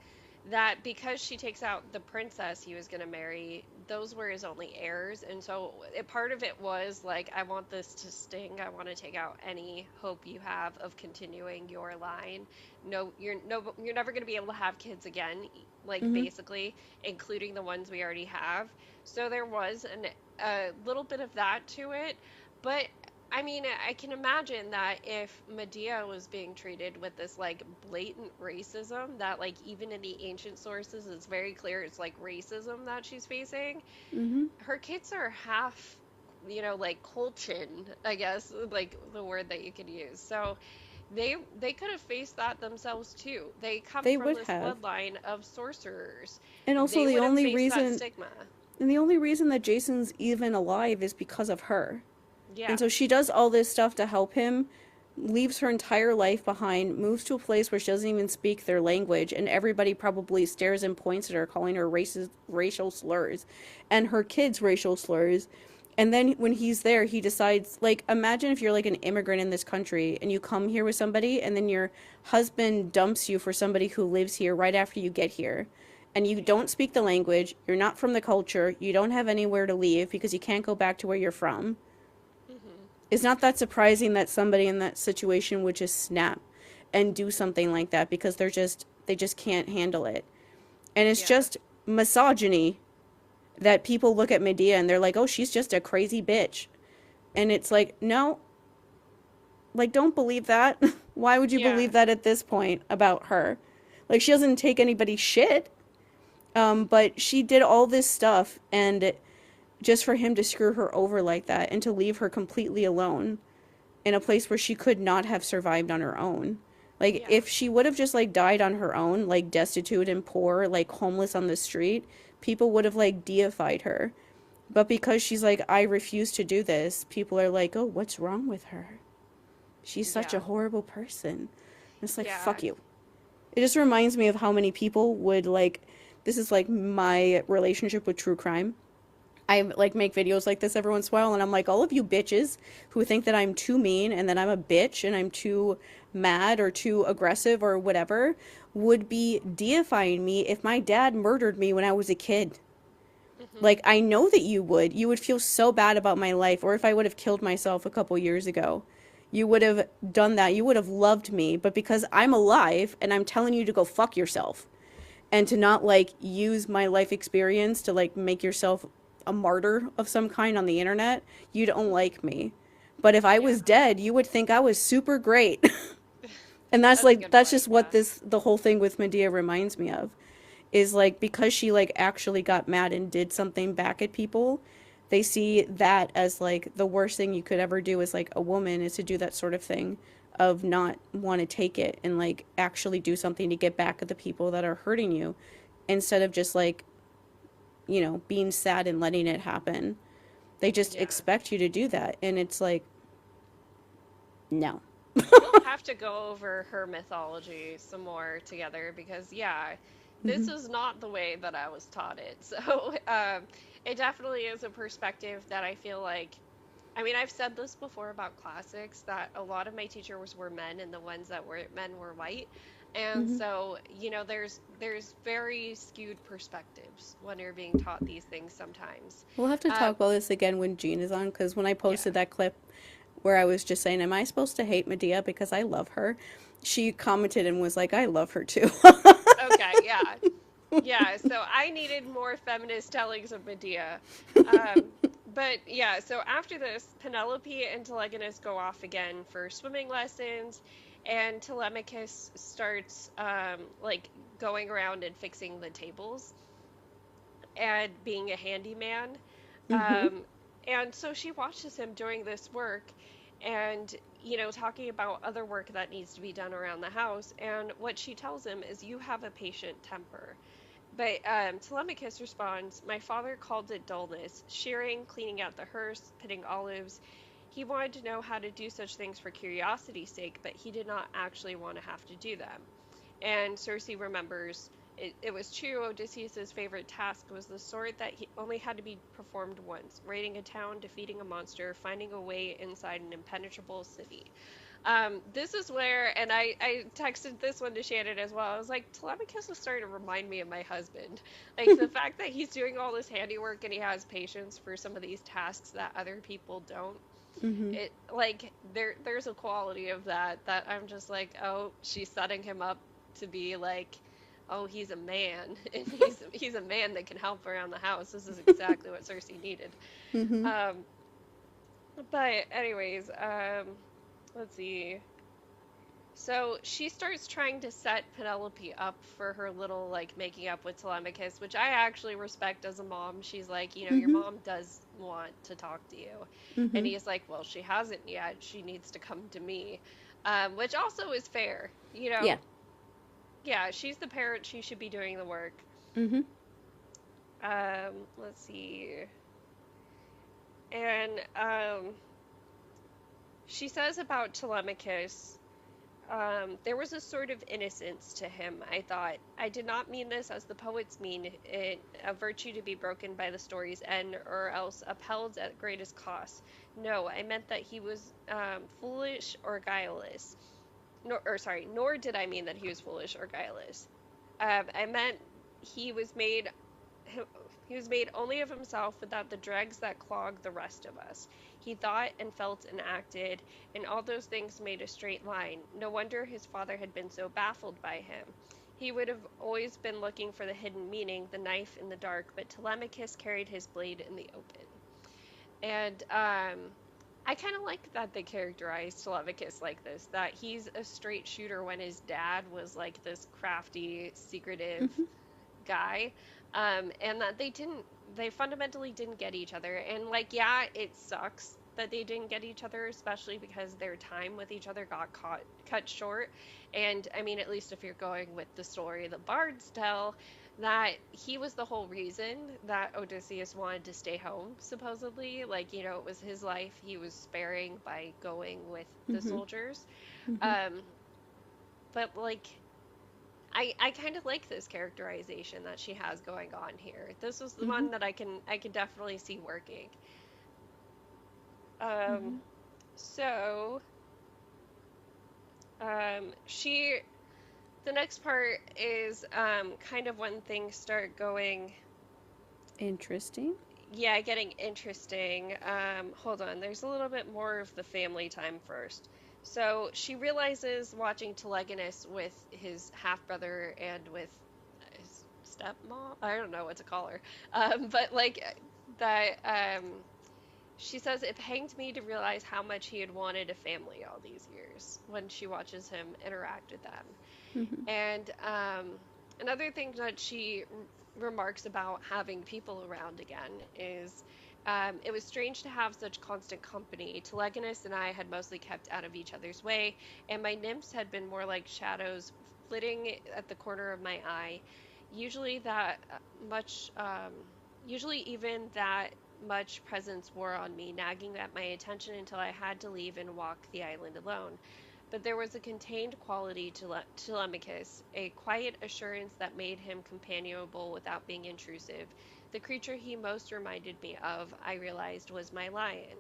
that because she takes out the princess he was going to marry, those were his only heirs, and so part of it was like, I want this to sting. I want to take out any hope you have of continuing your line. No, you're never going to be able to have kids again, like
Mm-hmm.
basically, including the ones we already have. So there was a little bit of that to it, but I mean, I can imagine that if Medea was being treated with this like blatant racism, that like even in the ancient sources, it's very clear it's like racism that she's facing.
Mm-hmm.
Her kids are half, like Colchin, I guess, like the word that you could use. So they could have faced that themselves too. They come
They
from
would
this
have.
bloodline of sorcerers.
And also
They
the
would have
only
faced that
reason
stigma.
and the only reason that Jason's even alive is because of her.
Yeah.
And so she does all this stuff to help him, leaves her entire life behind, moves to a place where she doesn't even speak their language, and everybody probably stares and points at her, calling her racist, racial slurs, and her kids racial slurs. And then when he's there, he decides, like, imagine if you're like an immigrant in this country and you come here with somebody, and then your husband dumps you for somebody who lives here right after you get here. And you
Yeah.
don't speak the language, you're not from the culture, you don't have anywhere to leave because you can't go back to where you're from.
Hmm.
It's not that surprising that somebody in that situation would just snap and do something like that because they just can't handle it. And it's
Yeah.
just misogyny that people look at Medea and they're like, "Oh, she's just a crazy bitch." And it's like, "No, like don't believe that." Why would you
Yeah.
believe that at this point about her? Like she doesn't take anybody's shit. But she did all this stuff and just for him to screw her over like that and to leave her completely alone in a place where she could not have survived on her own. Like
Yeah.
if she would have just like died on her own, like destitute and poor, like homeless on the street, people would have like deified her. But because she's like, I refuse to do this, people are like, oh, what's wrong with her? She's such a
Yeah.
horrible person. And it's like,
Yeah.
fuck you. It just reminds me of how many people would like, this is like my relationship with true crime. I like make videos like this every once in a while, and I'm like, all of you bitches who think that I'm too mean and that I'm a bitch and I'm too mad or too aggressive or whatever would be deifying me if my dad murdered me when I was a kid.
Hmm.
Like, I know that you would. You would feel so bad about my life, or if I would have killed myself a couple years ago. You would have done that. You would have loved me, but because I'm alive and I'm telling you to go fuck yourself and to not like use my life experience to like make yourself a martyr of some kind on the internet, you don't like me. But if I
Yeah.
was dead, you would think I was super great. And that's
That's a
like
good
that's
point.
just what
Yeah.
this the whole thing with Medea reminds me of is like because she like actually got mad and did something back at people, they see that as like the worst thing you could ever do as like a woman is to do that sort of thing of not want to take it and like actually do something to get back at the people that are hurting you instead of just like, being sad and letting it happen. They just
Yeah.
expect you to do that and it's like no.
We'll have to go over her mythology some more together because, yeah, this
Mhm.
is not the way that I was taught it. So, it definitely is a perspective that I feel like, I mean, I've said this before about classics that a lot of my teachers were men and the ones that were men were white. And
Mhm.
so, there's very skewed perspectives when you're being taught these things sometimes.
We'll have to
Um,
talk about this again when Jean is on because when I
yeah.
posted that clip where I was just saying, am I supposed to hate Medea because I love her? She commented and was like, I love her too.
Okay, yeah. Yeah, so I needed more feminist tellings of Medea. But yeah, so after this, Penelope and Telegonus go off again for swimming lessons, and Telemachus starts like going around and fixing the tables and being a handyman.
Hmm.
Um, and so she watches him doing this work and, talking about other work that needs to be done around the house. And what she tells him is, you have a patient temper. But Telemachus responds, my father called it dullness, shearing, cleaning out the hearse, pitting olives. He wanted to know how to do such things for curiosity's sake, but he did not actually want to have to do them. And Circe remembers, it was true. Odysseus's favorite task was the sort that he only had to be performed once: raiding a town, defeating a monster, finding a way inside an impenetrable city. This is where, and I texted this one to Shannon as well. I was like, Telemachus is starting to remind me of my husband. Like the fact that he's doing all this handiwork and he has patience for some of these tasks that other people don't.
Mm-hmm.
It like there's a quality of that I'm just like, oh, she's setting him up to be like, oh, he's a man and he's a man that can help around the house. This is exactly what Circe needed.
Mm-hmm.
Um, but anyways, let's see. So she starts trying to set Penelope up for her little like making up with Telemachus, which I actually respect as a mom. She's like, your
Mm-hmm.
mom does want to talk to you. And
Mm-hmm.
he's like, well, she hasn't yet. She needs to come to me. Which also is fair.
Yeah.
Yeah, she's the parent. She should be doing the work.
Mm-hmm.
Let's see. And she says about Telemachus, there was a sort of innocence to him, I thought. I did not mean this as the poets mean it, a virtue to be broken by the story's end, or else upheld at greatest cost. No, I meant that he was foolish or guileless. Nor did I mean that he was foolish or guileless. I meant he was made he was made only of himself without the dregs that clog the rest of us. He thought and felt and acted, and all those things made a straight line. No wonder his father had been so baffled by him. He would have always been looking for the hidden meaning, the knife in the dark, but Telemachus carried his blade in the open. And I kind of like that they characterized Telemachus like this, that he's a straight shooter when his dad was like this crafty, secretive
Mm-hmm.
guy, and that they fundamentally didn't get each other. And like, yeah, it sucks that they didn't get each other, especially because their time with each other got cut short. And I mean, at least if you're going with the story the bards tell, that he was the whole reason that Odysseus wanted to stay home, supposedly. Like, it was his life he was sparing by going with the
Mm-hmm.
soldiers.
Mm-hmm.
Um, but like, I kind of like this characterization that she has going on here. This was the
Mm-hmm.
one that I can definitely see working.
Mm-hmm.
Um, so she the next part is kind of when things start going,
Interesting.
yeah, getting interesting. Hold on, there's a little bit more of the family time first. So she realizes watching Telegonus with his half brother and with his stepmom. I don't know what to call her. But like that. She says it pained me to realize how much he had wanted a family all these years when she watches him interact with them.
Mm-hmm.
And another thing that she remarks about having people around again is it was strange to have such constant company. Telegonus and I had mostly kept out of each other's way, and my nymphs had been more like shadows flitting at the corner of my eye. Usually that much, usually even that much presence wore on me, nagging at my attention until I had to leave and walk the island alone. But there was a contained quality to Telemachus, a quiet assurance that made him companionable without being intrusive. The creature he most reminded me of, I realized, was my lion.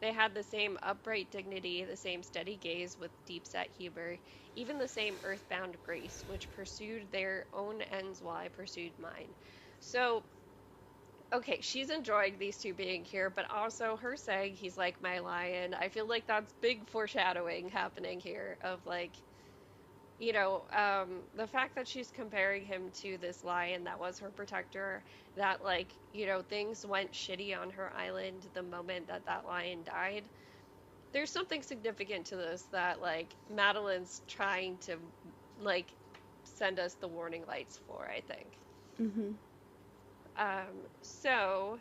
They had the same upright dignity, the same steady gaze with deep-set humor, even the same earthbound grace, which pursued their own ends while I pursued mine. So, okay, she's enjoying these two being here, but also her saying he's like my lion. I feel like that's big foreshadowing happening here of like, the fact that she's comparing him to this lion that was her protector, that like, things went shitty on her island the moment that that lion died. There's something significant to this that like Madeline's trying to like send us the warning lights for, I think.
Mm-hmm.
So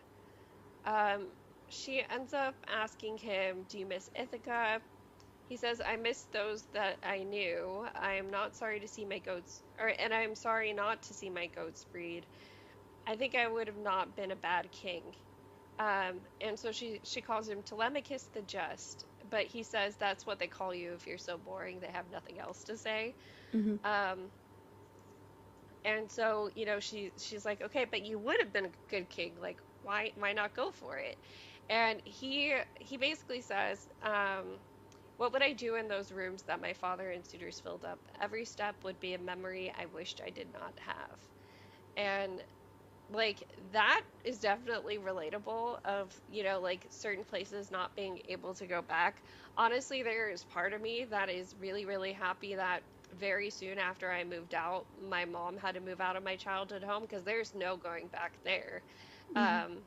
Um, she ends up asking him, do you miss Ithaca? He says, I miss those that I knew. I am not sorry to see my goats, and I am sorry not to see my goats breed. I think I would have not been a bad king. And so she calls him Telemachus the Just, but he says that's what they call you if you're so boring they have nothing else to say.
Mm-hmm.
Um, And so, she's like, okay, but you would have been a good king. Like, why not go for it? And he basically says, what would I do in those rooms that my father and suitors filled up? Every step would be a memory I wished I did not have. And like that is definitely relatable of, like certain places not being able to go back. Honestly, there is part of me that is really, really happy that very soon after I moved out, my mom had to move out of my childhood home because there's no going back there.
Hmm.
Um,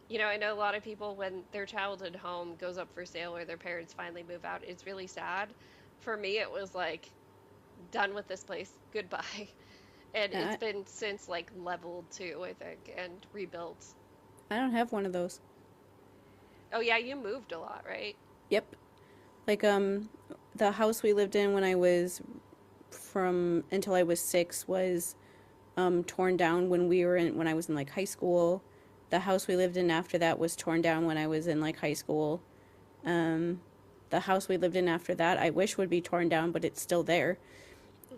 I know a lot of people when their childhood home goes up for sale or their parents finally move out, it's really sad. For me, it was like, done with this place, goodbye. And it's
I,
been since like leveled too, I think, and rebuilt.
I don't have one of those.
Oh yeah, you moved a lot, right?
Yep. Like, the house we lived in when I was from until I was 6 was torn down when I was in like high school. The house we lived in after that was torn down when I was in like high school. Um, the house we lived in after that I wish would be torn down, but it's still there.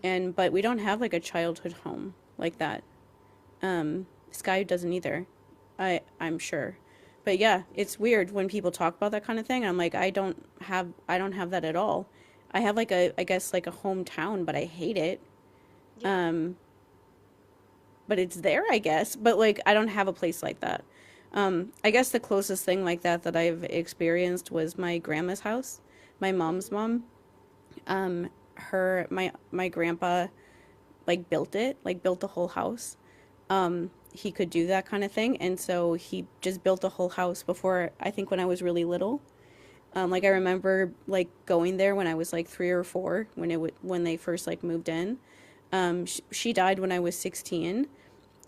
And but we don't have like a childhood home like that. Sky doesn't either. I'm sure. But yeah, it's weird when people talk about that kind of thing. I'm like, I don't have that at all. I have like a I guess like a hometown, but I hate it.
Yeah.
Um, but it's there, I guess. But like, I don't have a place like that. I guess the closest thing like that that I've experienced was my grandma's house, my mom's
Hmm.
mom. My grandpa like built the whole house. He could do that kind of thing, and so he just built the whole house before I think when I was really little. Like I
Hmm.
remember like going there when I was like 3 or 4 when they first like moved in. She died when I was 16,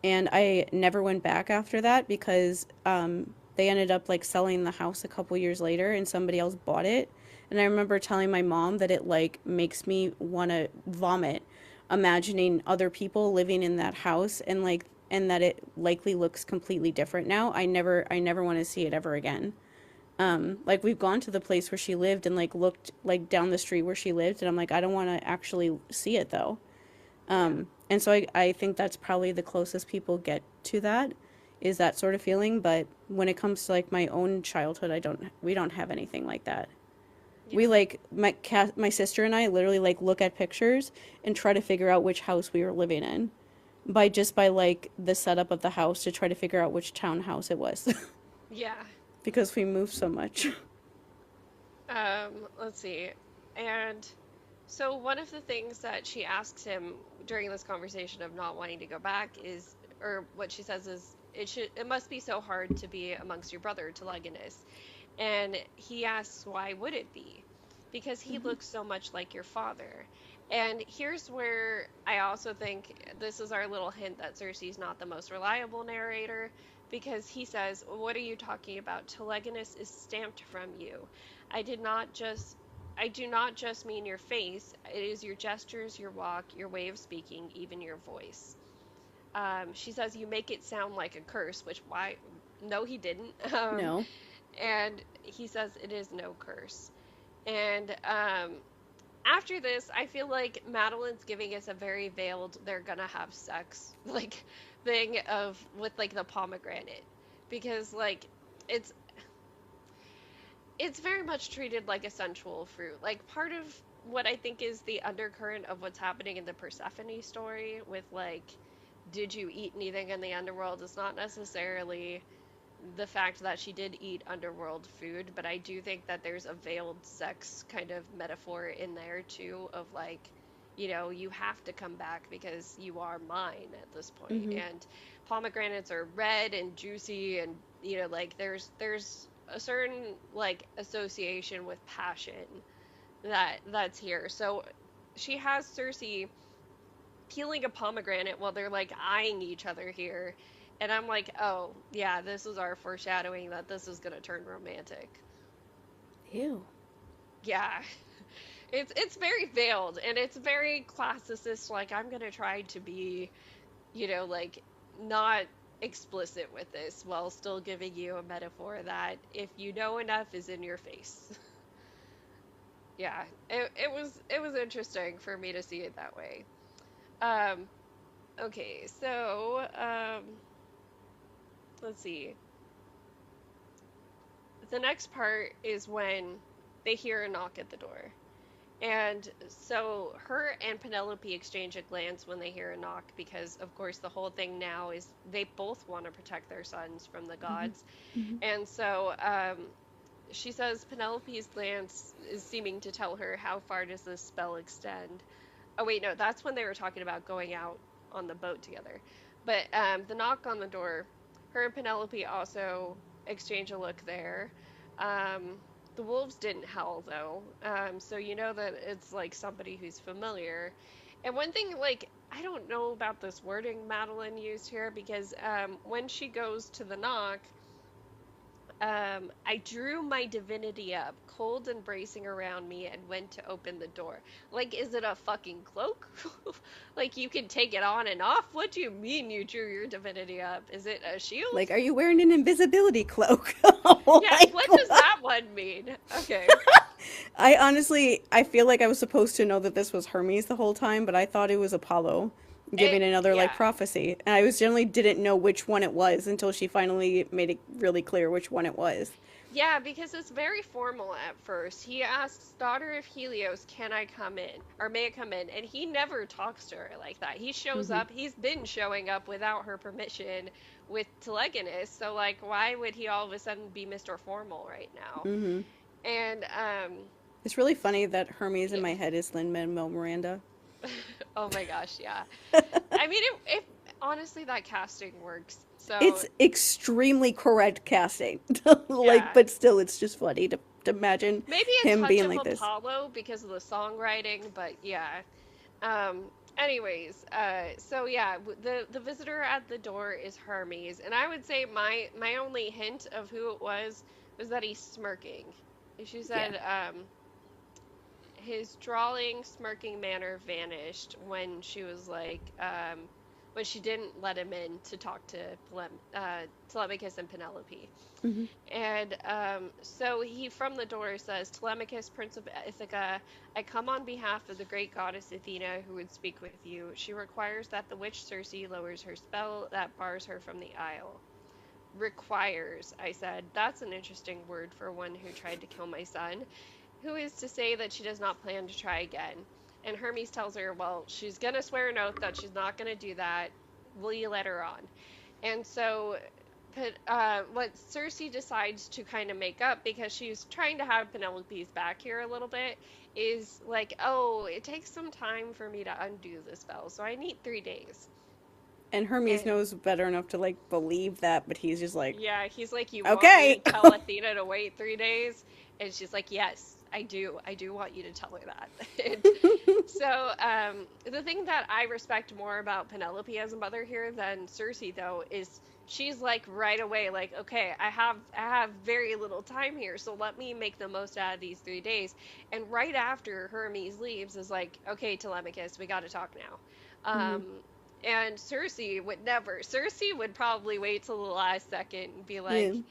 and I never went back after that because they ended up like selling the house a couple years later and somebody else bought it. And I remember telling my mom that it like makes me want to vomit imagining other people living in that house and that it likely looks completely different now. I never want to see it ever again.
Hmm.
Like we've gone to the place where she lived and like looked like down the street where she lived and I'm like I don't want to actually see it though.
Yeah.
And so I think that's probably the closest people get to that is that sort of feeling. But when it comes to like my own childhood, we don't have anything like that. We
Yeah.
like my sister and I literally like look at pictures and try to figure out which house we were living in by like the setup of the house to try to figure out which townhouse it was
Yeah.
because we moved so much.
Let's see. And so one of the things that she asks him during this conversation of not wanting to go back is, or what she says is, it must be so hard to be amongst your brother Telegonus. And he asks, why would it be? Because he looks so much like your father. And here's where I also think this is our little hint that Cersei's not the most reliable narrator, because he says, what are you talking about? Telegonus is stamped from you. I did not just I do not just mean your face, it is your gestures, your walk, your way of speaking, even your voice. She says you make it sound like a curse, which why? No, he didn't.
No.
And he says it is no curse. And after this, I feel like Madeline's giving us a very veiled, they're gonna have sex like thing of with like the pomegranate, because like it's it's very much treated like a sensual fruit. Like part of what I think is the undercurrent of what's happening in the Persephone story with like, did you eat anything in the underworld? Is not necessarily the fact that she did eat underworld food, but I do think that there's a veiled sex kind of metaphor in there too, of like, you have to come back because you are mine at this point.
Mm-hmm.
And pomegranates are red and juicy, and like there's a certain like association with passion that's here. So she has Cersei peeling a pomegranate while they're like eyeing each other here. And I'm like, oh, yeah, this is our foreshadowing that this is going to turn romantic.
Ew.
Yeah. It's very veiled and it's very classicist, like I'm going to try to be, like not explicit with this while still giving you a metaphor that if you know enough is in your face. Yeah. It was interesting for me to see it that way. Um Okay, so let's see. The next part is when they hear a knock at the door. And so her and Penelope exchange a glance when they hear a knock because, of course, the whole thing now is they both want to protect their sons from the
Hmm.
gods.
Hmm.
And so she says Penelope's glance is seeming to tell her how far does this spell extend. Oh, wait, no, that's when they were talking about going out on the boat together. But the knock on the door, her and Penelope also exchange a look there. Um, the wolves didn't howl though, so you know that it's like somebody who's familiar. And one thing, like, I don't know about this wording Madeline used here because when she goes to the knock, I drew my divinity up, cold and bracing around me, and went to open the door. Like, is it a fucking cloak? Like, you can take it on and off? What do you mean you drew your divinity up? Is it a shield?
Like, are you wearing an invisibility cloak?
Yeah,
Like,
what does that one mean? Okay.
I honestly, I feel like I was supposed to know that this was Hermes the whole time, but I thought it was Apollo giving another like
Yeah.
prophecy. And I was generally didn't know which one it was until she finally made it really clear which one it was.
Yeah, because it's very formal at first. He asks, Daughter of Helios, can I come in? Or may I come in? And he never talks to her like that. He shows
Hmm.
up, he's been showing up without her permission with Telegonus, so like why would he all of a sudden be Mr. Formal right now?
Hmm.
And
It's really funny that Hermes in
yeah.
my head is Lin-Manuel Miranda.
Oh my gosh, yeah. I mean it honestly that casting works. So
It's extremely correct casting. Like,
yeah.
but still, it's just funny to imagine
Maybe a
him
touch
being
of
like this.
Apollo because of the songwriting, but yeah. Anyways, so yeah, the visitor at the door is Hermes, and I would say my only hint of who it was that he's smirking. She
Yeah.
said, his drawling, smirking manner vanished when she was like, when she didn't let him in to talk to Telemachus and Penelope.
Hmm.
And so he from the door says, Telemachus, Prince of Ithaca, I come on behalf of the great goddess Athena who would speak with you. She requires that the witch Circe lowers her spell that bars her from the isle. Requires, I said. That's an interesting word for one who tried to kill my son. Who is to say that she does not plan to try again? And Hermes tells her, well, she's going to swear an oath that she's not going to do that. Will you let her on? And so but what Circe decides to kind of make up because she's trying to have Penelope's back here a little bit is like, oh, it takes some time for me to undo the spell, so I need 3 days.
And Hermes
And
knows better enough to like believe that, but he's just like,
yeah, he's like, you want me to
okay.
tell Athena to wait 3 days? And she's like, yes, I do. I do want you to tell her that. And so, the thing that I respect more about Penelope as a mother here than Circe, though, is she's like right away, like, okay, I have very little time here, so let me make the most out of these 3 days. And right after Hermes leaves, is like, okay, Telemachus, we got to talk now.
Hmm.
And Circe would never. Circe would probably wait till the last second and be like,
Yeah.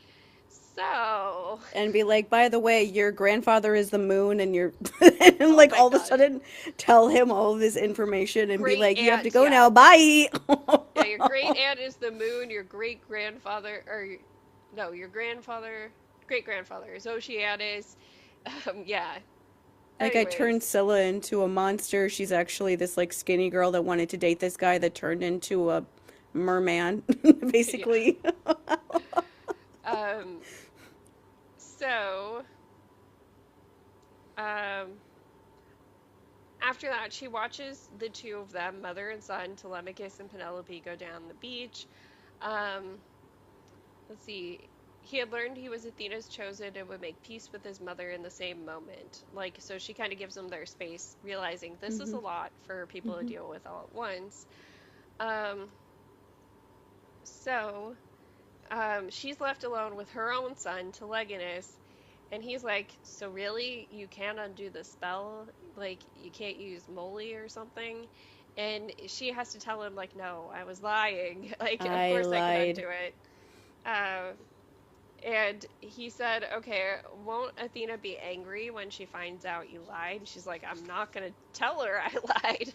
so,
And be like, by the way, your grandfather is the moon, and you're, and
oh
like
my
all of a
gosh,
sudden tell him all of this information and be
great
like, you have to
aunt,
go
yeah.
now, bye.
Yeah, your great aunt is the moon, your great grandfather, or no, your grandfather, great grandfather is Oceanus. Yeah.
Like, I turned
Anyways,
Scylla into a monster. She's actually this like skinny girl that wanted to date this guy that turned into a merman,
yeah.
basically.
Um, so, um, after that, she watches the two of them, mother and son, Telemachus and Penelope, go down the beach. Um, let's see. He had learned he was Athena's chosen and would make peace with his mother in the same moment. Like, so she kind of gives them their space, realizing this is
Hmm.
a lot for people to
Hmm.
deal with all at once. Um, so she's left alone with her own son, Telegonus, and he's like, so really, you can't undo the spell? Like, you can't use Moly or something? And she has to tell him, like, no, I was lying. Like, of
I
course I can
lied.
undo it. Uh, and he said, okay, won't Athena be angry when she finds out you lied? She's like, I'm not going to tell her I lied.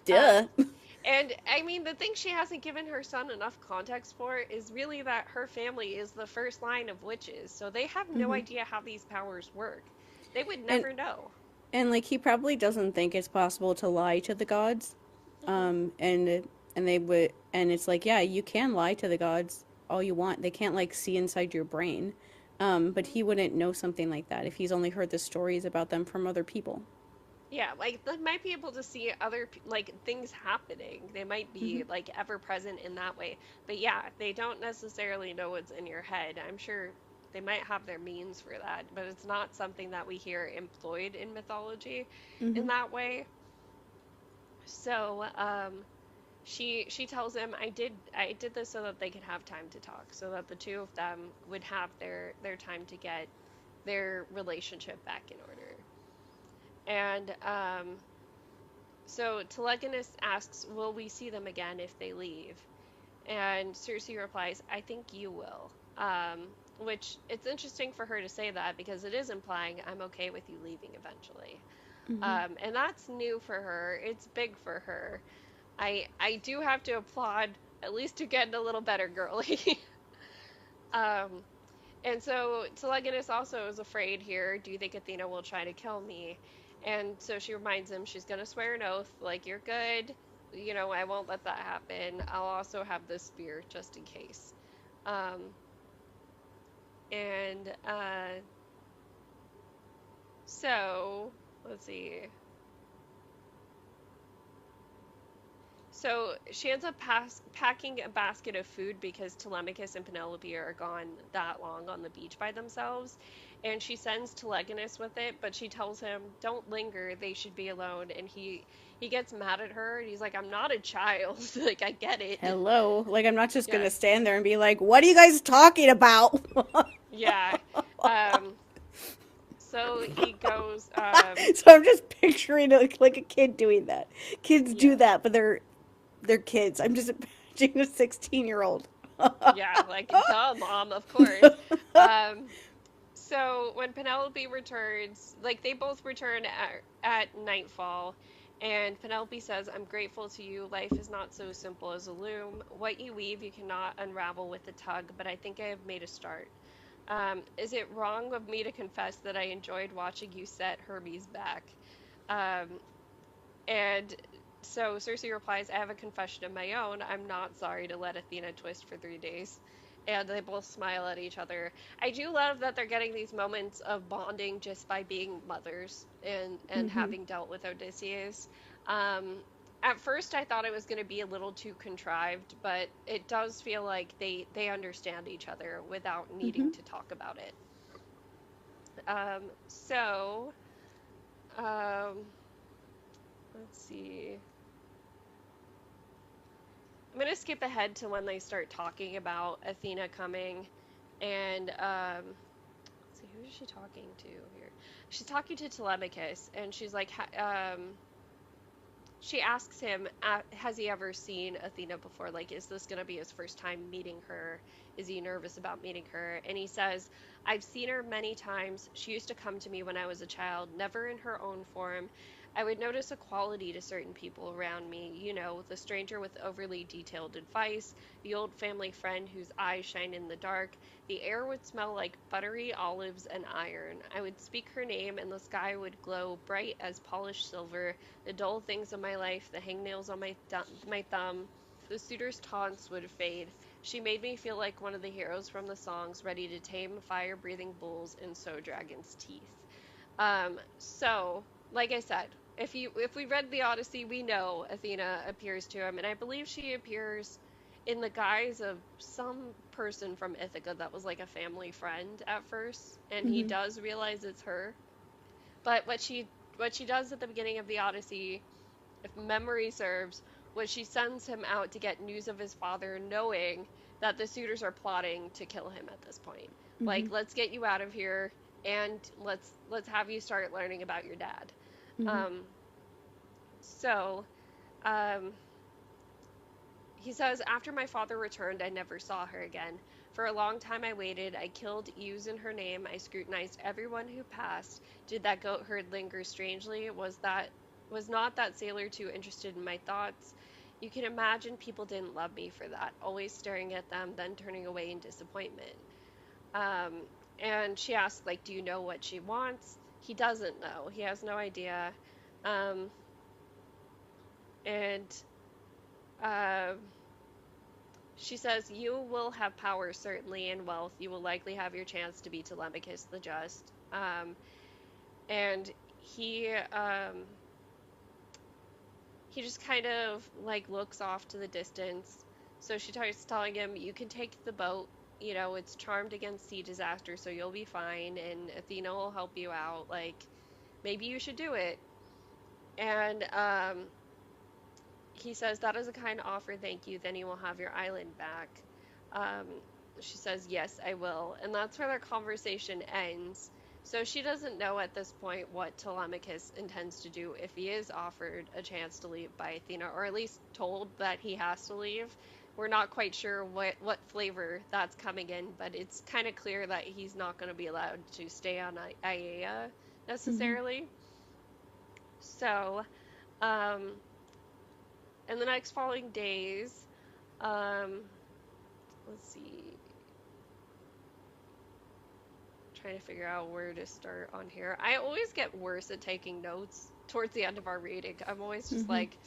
Uh,
Duh.
And I mean, the thing she hasn't given her son enough context for is really that her family is the first line of witches, so they have no
Hmm.
idea how these powers work. They would
And
never know.
like he probably doesn't think it's possible to lie to the gods.
Hmm.
And they would, and it's like, yeah, you can lie to the gods all you want. They can't like see inside your brain. But he wouldn't know something like that if he's only heard the stories about them from other people.
Yeah, like they might be able to see like things happening. They might
Hmm.
be like ever present in that way. But yeah, they don't necessarily know what's in your head. I'm sure they might have their means for that, but it's not something that we hear employed in mythology in
Hmm.
that way. So, she tells him I did this so that they could have time to talk, so that the two of them would have their time to get their relationship back in order. And so Telegonus asks, "Will we see them again if they leave?" And Circe replies, "I think you will." Which it's interesting for her to say that because it is implying I'm okay with you leaving eventually.
Hmm.
And that's new for her. It's big for her. I do have to applaud at least to getting a little better girly. um, and so Telegonus also is afraid here. Do you think Athena will try to kill me? And so she reminds him she's gonna swear an oath, like you're good. I won't let that happen. I'll also have this spear just in case. Um, and so let's see. So she ends up packing a basket of food because Telemachus and Penelope are gone that long on the beach by themselves. And she sends Telegonus with it, but she tells him, "Don't linger, they should be alone." And he gets mad at her and he's like, "I'm not a child." Like, I get it.
Hello. Like, I'm not just
Yeah.
gonna stand there and be like, "What are you guys talking about?"
Yeah. Um so he goes
So I'm just picturing like a kid doing that. Kids do
yeah.
that, but they're kids. I'm just imagining a 16-year-old.
Yeah, like duh, mom, of course. Um So when Penelope returns, like they both return at nightfall, and Penelope says, "I'm grateful to you. Life is not so simple as a loom. What you weave, you cannot unravel with a tug, but I think I have made a start. Is it wrong of me to confess that I enjoyed watching you set Hermes back?" Um, and so Circe replies, "I have a confession of my own. I'm not sorry to let Athena twist for 3 days." And they both smile at each other. I do love that they're getting these moments of bonding just by being mothers and
Hmm.
having dealt with Odysseus. Um, at first, I thought it was going to be a little too contrived, but it does feel like they understand each other without
Hmm.
needing to talk about it. So um, let's see. I'm gonna skip ahead to when they start talking about Athena coming, and let's see, who is she talking to here? She's talking to Telemachus, and she's like, she asks him, has he ever seen Athena before? Like, is this gonna be his first time meeting her? Is he nervous about meeting her? And he says, "I've seen her many times. She used to come to me when I was a child, never in her own form. I would notice a quality to certain people around me, the stranger with overly detailed advice, the old family friend whose eyes shine in the dark. The air would smell like buttery olives and iron. I would speak her name, and the sky would glow bright as polished silver. The dull things of my life, the hangnails on my thumb, the suitor's taunts would fade. She made me feel like one of the heroes from the songs, ready to tame fire-breathing bulls and sow dragons' teeth." So, like I said, if we read the Odyssey, we know Athena appears to him, and I believe she appears in the guise of some person from Ithaca that was like a family friend at first, and he
Hmm.
does realize it's her. But what she does at the beginning of the Odyssey, if memory serves, was she sends him out to get news of his father, knowing that the suitors are plotting to kill him at this point.
Hmm.
Like, let's get you out of here, and let's have you start learning about your dad.
Hmm.
Um, so um, he says, "After my father returned, I never saw her again. For a long time I waited. I killed ewes in her name. I scrutinized everyone who passed. Did that goat herd linger strangely? Was not that sailor too interested in my thoughts? You can imagine people didn't love me for that, always staring at them, then turning away in disappointment. Um, and she asks, like, do you know what she wants? He doesn't know. He has no idea. Um, and she says, you will have power, certainly, and wealth. You will likely have your chance to be Telemachus the Just. And he just kind of like looks off to the distance. So she starts telling him, you can take the boat. You know, it's charmed against sea disaster, so you'll be fine, and Athena will help you out. Like, maybe you should do it. And he says, that is a kind offer, thank you. Then you will have your island back. Um, she says, yes, I will. And that's where their conversation ends. So she doesn't know at this point what Telemachus intends to do if he is offered a chance to leave by Athena, or at least told that he has to leave. We're not quite sure what flavor that's coming in, but it's kind of clear that he's not going to be allowed to stay on Aiaia
Mm-hmm.
necessarily. So, um, in the next following days, um, let's see, trying to figure out where to start on here. I always get worse at taking notes towards the end of our reading. I'm always just
Mm-hmm.
like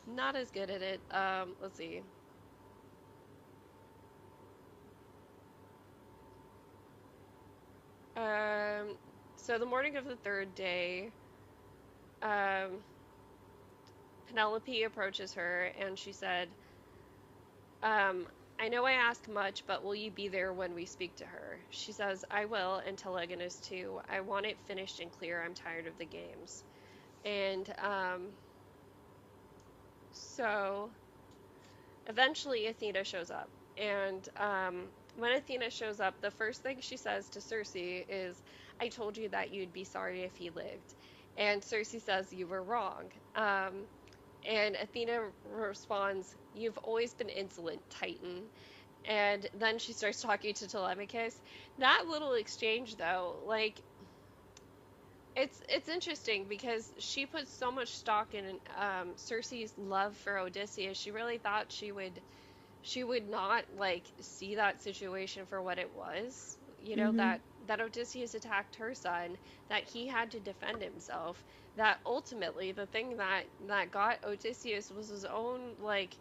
not as good at it. Let's see. Um, so the morning of the third day, um, Penelope approaches her and she said, Um, I know I ask much, but will you be there when we speak to her? She says, I will, and Telegonus too. I want it finished and clear. I'm tired of the games. And so eventually Athena shows up. And when Athena shows up, the first thing she says to Circe is, I told you that you'd be sorry if he lived. And Circe says, you were wrong. And Athena responds, you've always been insolent, Titan. And then she starts talking to Telemachus. That little exchange, though, like it's interesting because she puts so much stock in Circe's love for Odysseus. She really thought she would not like see that situation for what it was. You know,
Mm-hmm.
that Odysseus attacked her son, that he had to defend himself. That ultimately the thing that got Odysseus was his own like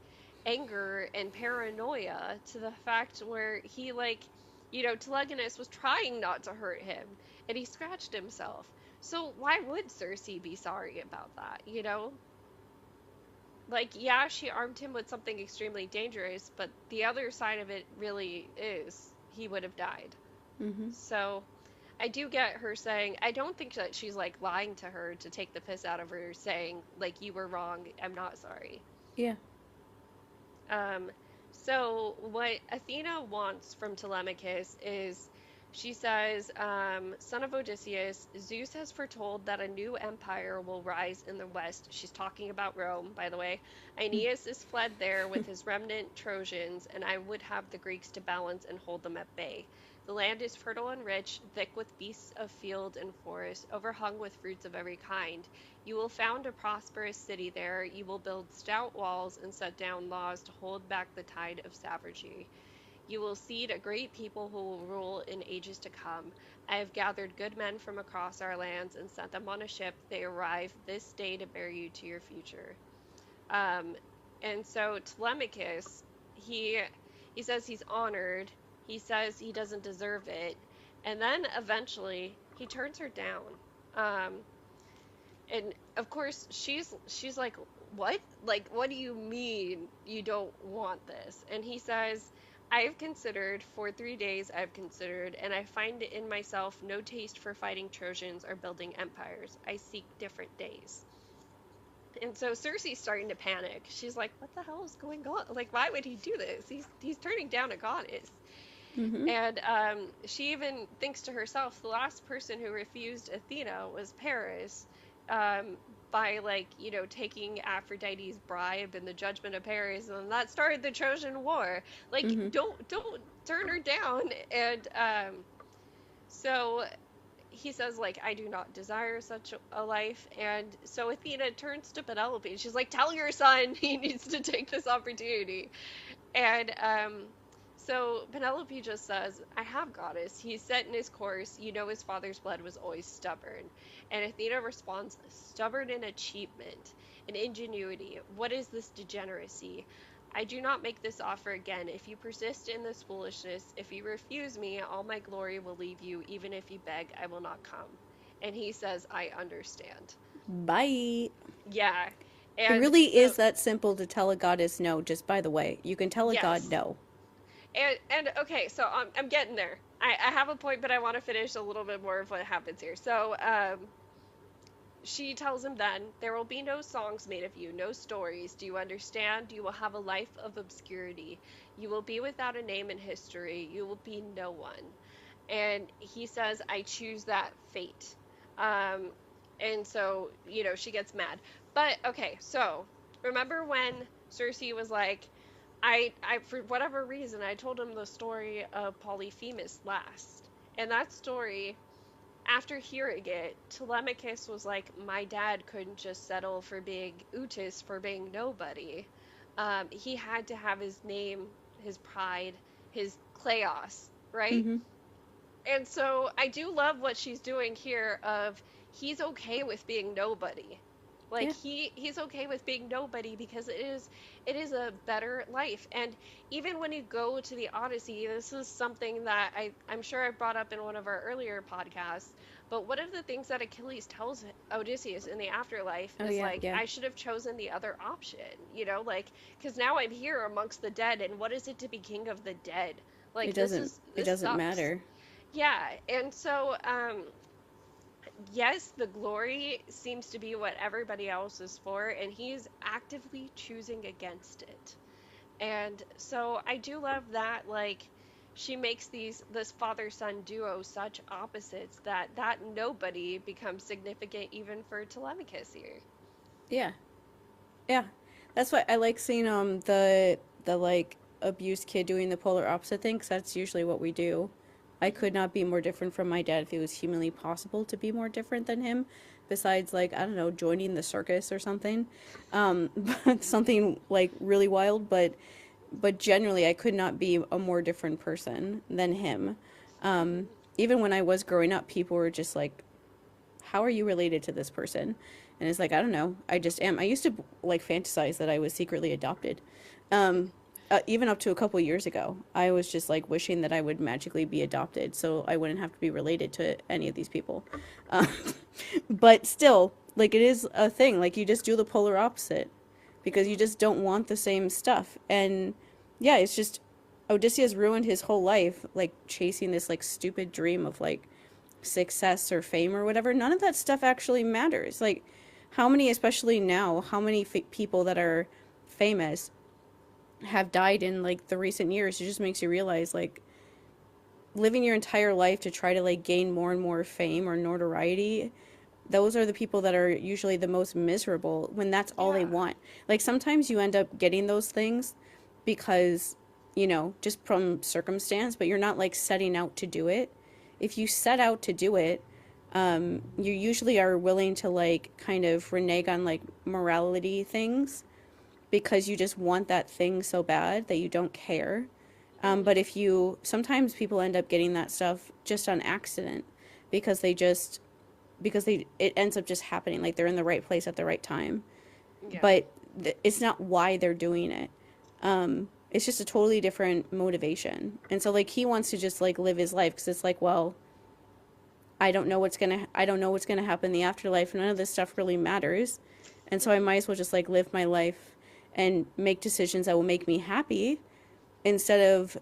anger and paranoia to the fact where he like Telegonus was trying not to hurt him and he scratched himself. So why would Circe be sorry about that, you know? Like, yeah, she armed him with something extremely dangerous, but the other side of it really is he would have died.
Mm-hmm.
So I do get her saying, I don't think that she's like lying to her to take the piss out of her, saying, like, you were wrong, I'm not sorry.
Yeah.
Um, so what Athena wants from Telemachus is she says, son of Odysseus, Zeus has foretold that a new empire will rise in the west. She's talking about Rome, by the way. Aeneas is fled there with his remnant Trojans, and I would have the Greeks to balance and hold them at bay. The land is fertile and rich, thick with beasts of field and forest, overhung with fruits of every kind. You will found a prosperous city there. You will build stout walls and set down laws to hold back the tide of savagery. You will seed a great people who will rule in ages to come. I have gathered good men from across our lands and sent them on a ship. They arrive this day to bear you to your future. Um, and so Telemachus, he says he's honored. He says he doesn't deserve it, and then eventually he turns her down. Um, and of course she's like, what? Like, what do you mean you don't want this? And he says, I've considered, for 3 days I've considered, and I find in myself no taste for fighting Trojans or building empires. I seek different days. And so Circe's starting to panic. She's like, what the hell is going on? Like, why would he do this? He's turning down a goddess.
Mm-hmm.
And she even thinks to herself, the last person who refused Athena was Paris, um, by like, taking Aphrodite's bribe in the Judgment of Paris, and that started the Trojan War. Like,
Mm-hmm.
don't turn her down. And so he says, like, I do not desire such a life. And so Athena turns to Penelope and she's like, tell your son he needs to take this opportunity. And so Penelope just says, I have, goddess. He's set in his course. You know his father's blood was always stubborn. And Athena responds, stubborn in achievement and ingenuity. What is this degeneracy? I do not make this offer again. If you persist in this foolishness, if you refuse me, all my glory will leave you. Even if you beg, I will not come. And he says, I understand.
Bye.
Yeah.
It
And
really
so,
is that simple to tell a goddess no, just by the way. You can tell a god
yes.
no.
And okay, so I'm getting there. I have a point, but I want to finish a little bit more of what happens here. So she tells him then, there will be no songs made of you, no stories. Do you understand? You will have a life of obscurity. You will be without a name in history. You will be no one. And he says, I choose that fate. Um, and so, she gets mad. But okay, so remember when Circe was like, I for whatever reason I told him the story of Polyphemus last. And that story, after hearing it, Telemachus was like, my dad couldn't just settle for being Utis, for being nobody. He had to have his name, his pride, his kleos, right?
Mm-hmm.
And so I do love what she's doing here of he's okay with being nobody. Like
Yeah.
he's okay with being nobody because it is a better life. And even when you go to the Odyssey, this is something that I'm sure I brought up in one of our earlier podcasts, but one of the things that Achilles tells Odysseus in the afterlife
Oh
is
yeah,
like,
yeah.
I should have chosen the other option, like, because now I'm here amongst the dead, and what is it to be king of the dead?
It
Like, this
doesn't
is
it
this
doesn't
sucks.
matter.
Yeah, and so yes, the glory seems to be what everybody else is for, and he's actively choosing against it. And so I do love that, like, she makes this father-son duo such opposites that nobody becomes significant even for Telemachus here.
Yeah. Yeah. That's why I like seeing the like abused kid doing the polar opposite thing, 'cause that's usually what we do. I could
Hmm.
not be more different from my dad if it was humanly possible to be more different than him, besides like I don't know, joining the circus or something. Something like really wild, but generally I could not be a more different person than him.
Hmm.
Even when I was growing up, people were just like, how are you related to this person? And it's like, I don't know. I just am. I used to like fantasize that I was secretly adopted. Even up to a couple years ago, I was just like wishing that I would magically be adopted so I wouldn't have to be related to any of these people. Um, but still, like it is a thing. Like you just do the polar opposite because you
Hmm.
just don't want the same stuff. And yeah, it's just Odysseus ruined his whole life like chasing this like stupid dream of like success or fame or whatever. None of that stuff actually matters. Like how many, especially now, how many people that are famous have died in like the recent years? It just makes you realize like living your entire life to try to like gain more and more fame or notoriety, those are the people that are usually the most miserable when that's all they
Yeah.
want. Like sometimes you end up getting those things because, just from circumstance, but you're not like setting out to do it. If you set out to do it, you usually are willing to like kind of renege on like morality things because you just want that thing so bad that you don't care. But
Hmm.
if you, sometimes people end up getting that stuff just on accident because it ends up just happening. Like they're in the right place at the right time.
Yeah.
But it's not why they're doing it. It's just a totally different motivation. And so like he wants to just like live his life because it's like, well, I don't know what's gonna happen in the afterlife. None of this stuff really matters, and so I
Hmm.
might as well just like live my life and make decisions that will make me happy instead of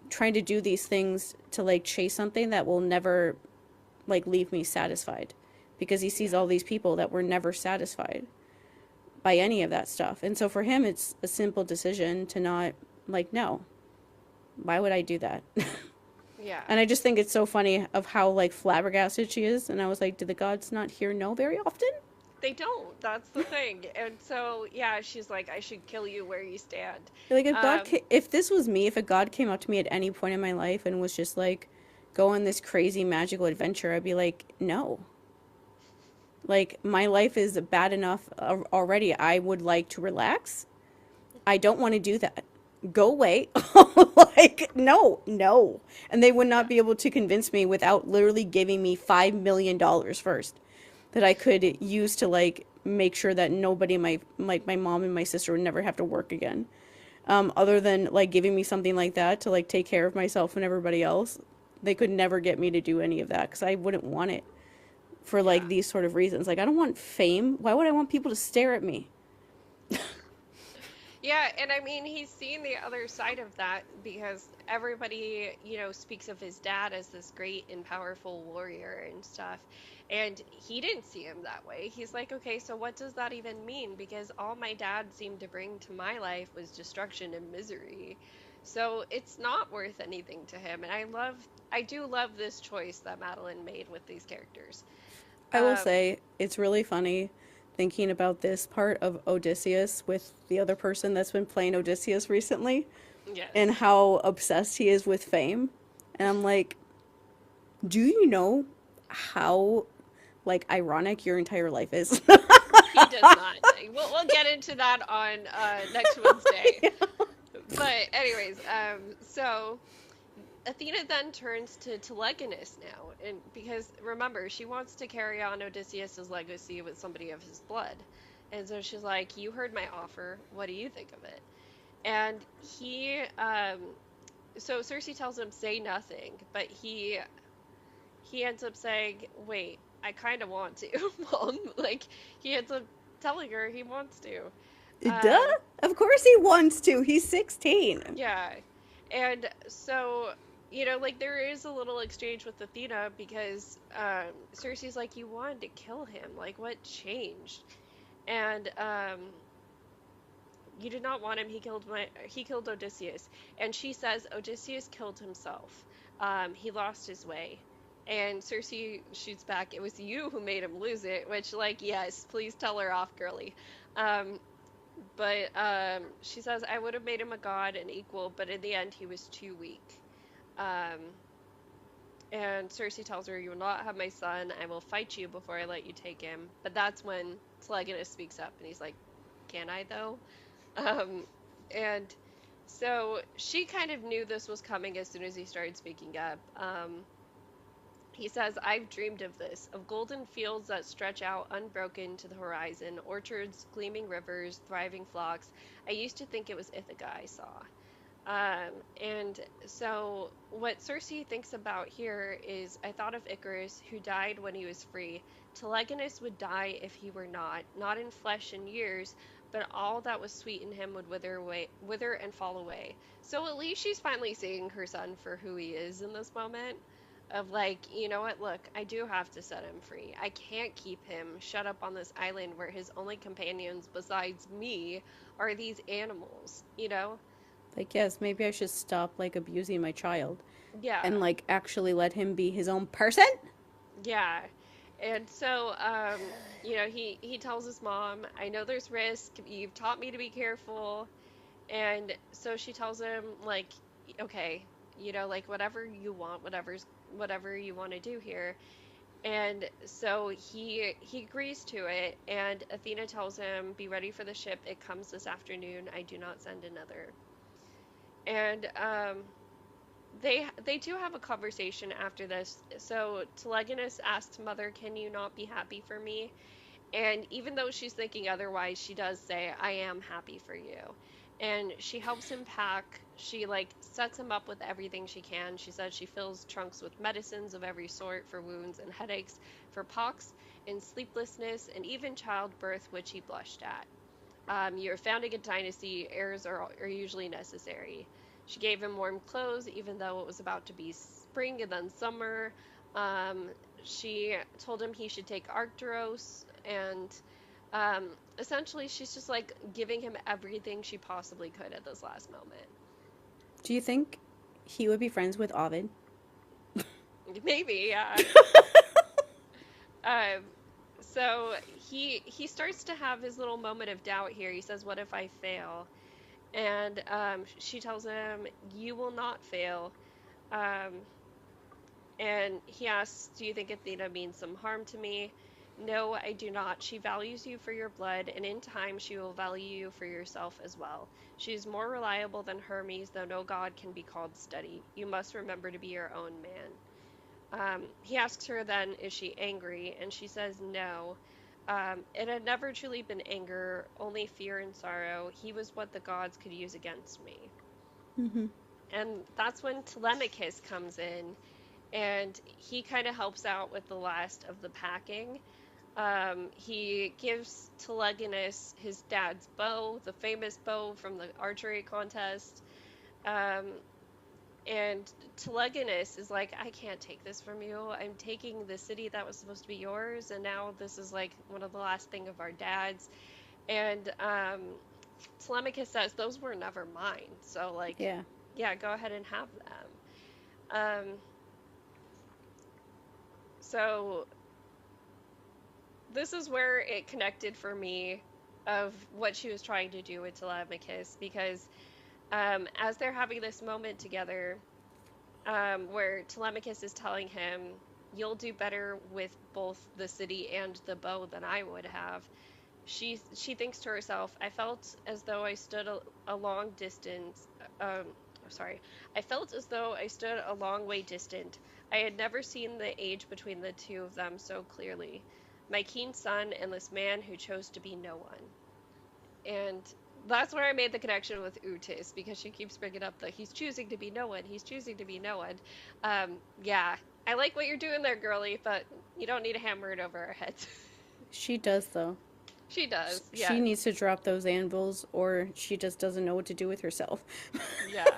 trying to do these things to like chase something that will never like leave me satisfied because he sees
Yeah.
all these people that were never satisfied by any of that stuff. And so for him it's a simple decision to not like no. Why would I do that?
Yeah.
And I just think it's so funny of how like flabbergasted she is. And I was like, do the gods not hear no very often?
They don't. That's the thing. And so, yeah, she's like, I should kill you where you stand.
Like
Um,
if this was me, if a god came up to me at any point in my life and was just like, go on this crazy magical adventure, I'd be like, no. Like, my life is bad enough already. I would like to relax. I don't want to do that. Go away. Like, no, no. And they would
Yeah.
not be able to convince me without literally giving me $5 million first that I could use to like make sure that nobody, my like my mom and my sister would never have to work again. Other than like giving me something like that to like take care of myself and everybody else, they could never get me to do any of that because I wouldn't want it for like
Yeah.
these sort of reasons. Like, I don't want fame. Why would I want people to stare at me?
Yeah, and I mean, he's seen the other side of that because everybody, speaks of his dad as this great and powerful warrior and stuff. And he didn't see him that way. He's like, okay, so what does that even mean? Because all my dad seemed to bring to my life was destruction and misery. So it's not worth anything to him. And I do love this choice that Madeline made with these characters.
I will
Um,
say it's really funny thinking about this part of Odysseus with the other person that's been playing Odysseus recently and
yes.
how obsessed he is with fame. And I'm like, do you know how like ironic your entire life is?
He does not. We'll get into that on next Wednesday. But anyways, so Athena then turns to Telegonus now, and because remember, she wants to carry on Odysseus's legacy with somebody of his blood. And so she's like, "You heard my offer. What do you think of it?" And so Circe tells him, "Say nothing," but he ends up saying, "Wait, I kind of want to, Mom." Like he ends up telling her he wants to.
Duh.
Um,
Of course he wants to. He's 16.
Yeah. And so, like there is a little exchange with Athena because Cersei's like, you wanted to kill him. Like, what changed? And you did not want him. He killed Odysseus. And she says Odysseus killed himself. He lost his way. And Cersei shoots back, it was you who made him lose it, which, like, yes, please tell her off, girly. Um, but she says, I would have made him a god and equal, but in the end, he was too weak. Um, and Cersei tells her, you will not have my son. I will fight you before I let you take him. But that's when Telegonus speaks up, and he's like, can I, though? Um, and so she kind of knew this was coming as soon as he started speaking up. He says, I've dreamed of this, of golden fields that stretch out unbroken to the horizon, orchards, gleaming rivers, thriving flocks. I used to think it was Ithaca I saw. And so, what Cersei thinks about here is I thought of Icarus, who died when he was free. Telegonus would die if he were not in flesh and years, but all that was sweet in him would wither and fall away. So at least she's finally seeing her son for who he is in this moment. Of like, you know what, look, I do have to set him free. I can't keep him shut up on this island where his only companions besides me are these animals?
Like, yes, maybe I should stop like abusing my child and
Yeah,
like actually let him be his own person.
yeah. And so, he tells his mom, I know there's risk. You've taught me to be careful. And so she tells him, like, okay, like whatever you want, whatever you want to do here. And so he agrees to it, and Athena tells him, "Be ready for the ship. It comes this afternoon. I do not send another." And they do have a conversation after this. So Telegonus asks Mother, "Can you not be happy for me?" And even though she's thinking otherwise, she does say, I am happy for you. And she helps him pack. She like sets him up with everything she can. She says she fills trunks with medicines of every sort for wounds and headaches, for pox and sleeplessness, and even childbirth, which he blushed at. You're founding a dynasty, heirs are usually necessary. She gave him warm clothes, even though it was about to be spring and then summer. Um, she told him he should take Arcturus, and essentially, she's just like giving him everything she possibly could at this last moment.
Do you think he would be friends with Ovid?
Maybe, yeah. Um, so he starts to have his little moment of doubt here. He says, "What if I fail?" And she tells him, "You will not fail." Um, And he asks, "Do you think Athena means some harm to me?" "No, I do not. She values you for your blood, and in time she will value you for yourself as well. She is more reliable than Hermes, though no god can be called steady. You must remember to be your own man." He asks her then, is she angry? And she says no. It had never truly been anger, only fear and sorrow. He was what the gods could use against me.
Mm-hmm.
And that's when Telemachus comes in, and he kind of helps out with the last of the packing. He gives Telegonus his dad's bow, the famous bow from the archery contest. Um, And Telegonus is like, "I can't take this from you. I'm taking the city that was supposed to be yours, and now this is like one of the last thing of our dads." And Telemachus says, "Those were never mine. So like,
Yeah.
yeah, go ahead and have them." Um, so this is where it connected for me of what she was trying to do with Telemachus, because as they're having this moment together, where Telemachus is telling him, "You'll do better with both the city and the bow than I would have." She thinks to herself, "I felt as though I stood a long distance. Sorry, I felt as though I stood a long way distant. I had never seen the age between the two of them so clearly. My keen son and this man who chose to be no one." And that's where I made the connection with Utis, because she keeps bringing up that he's choosing to be no one, he's choosing to be no one. Yeah, I like what you're doing there, girly, but you don't need to hammer it over our heads.
She does, though.
She does,
She
yeah,
needs to drop those anvils, or she just doesn't know what to do with herself.
yeah.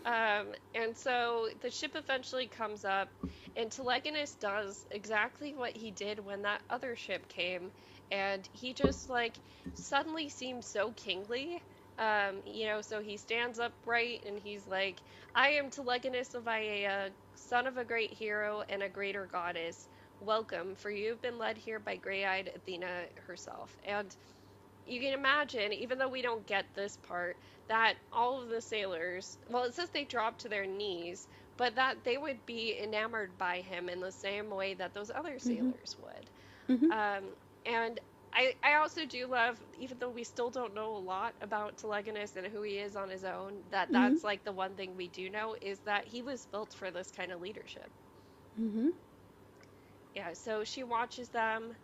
And so the ship eventually comes up, and Telegonus does exactly what he did when that other ship came, and he just like suddenly seems so kingly. So he stands upright and he's like, "I am Telegonus of Aiaia, son of a great hero and a greater goddess. Welcome, for you have been led here by gray-eyed Athena herself." And you can imagine, even though we don't get this part, that all of the sailors, well, it says they dropped to their knees, but that they would be enamored by him in the same way that those other
Mm-hmm.
sailors would.
Mm-hmm.
And I also do love, even though we still don't know a lot about Telegonus and who he is on his own, that
Mm-hmm.
that's like the one thing we do know is that he was built for this kind of leadership.
Mm-hmm.
Yeah, so she watches them,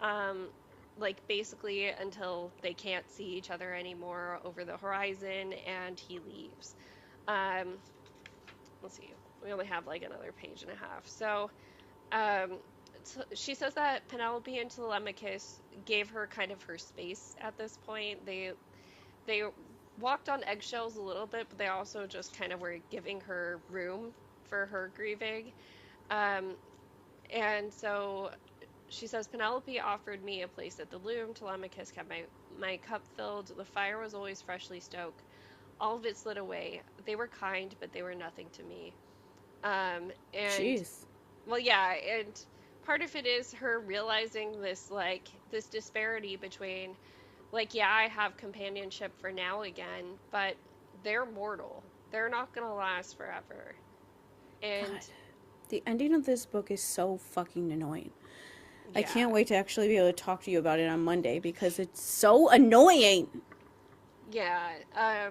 um, like basically until they can't see each other anymore over the horizon, and he leaves. Um, let's see, we only have like another page and a half. So, um, she says that Penelope and Telemachus gave her kind of her space at this point. They walked on eggshells a little bit, but they also just kind of were giving her room for her grieving. Um, and so she says, "Penelope offered me a place at the loom. Telemachus kept my cup filled. The fire was always freshly stoked. All of it slid away. They were kind, but they were nothing to me." And
Jeez.
well, yeah, and part of it is her realizing this disparity between, like, yeah, I have companionship for now again, but they're mortal. They're not gonna last forever. And
God. The ending of this book is so fucking annoying. I can't
yeah,
wait to actually be able to talk to you about it on Monday because it's so annoying.
yeah.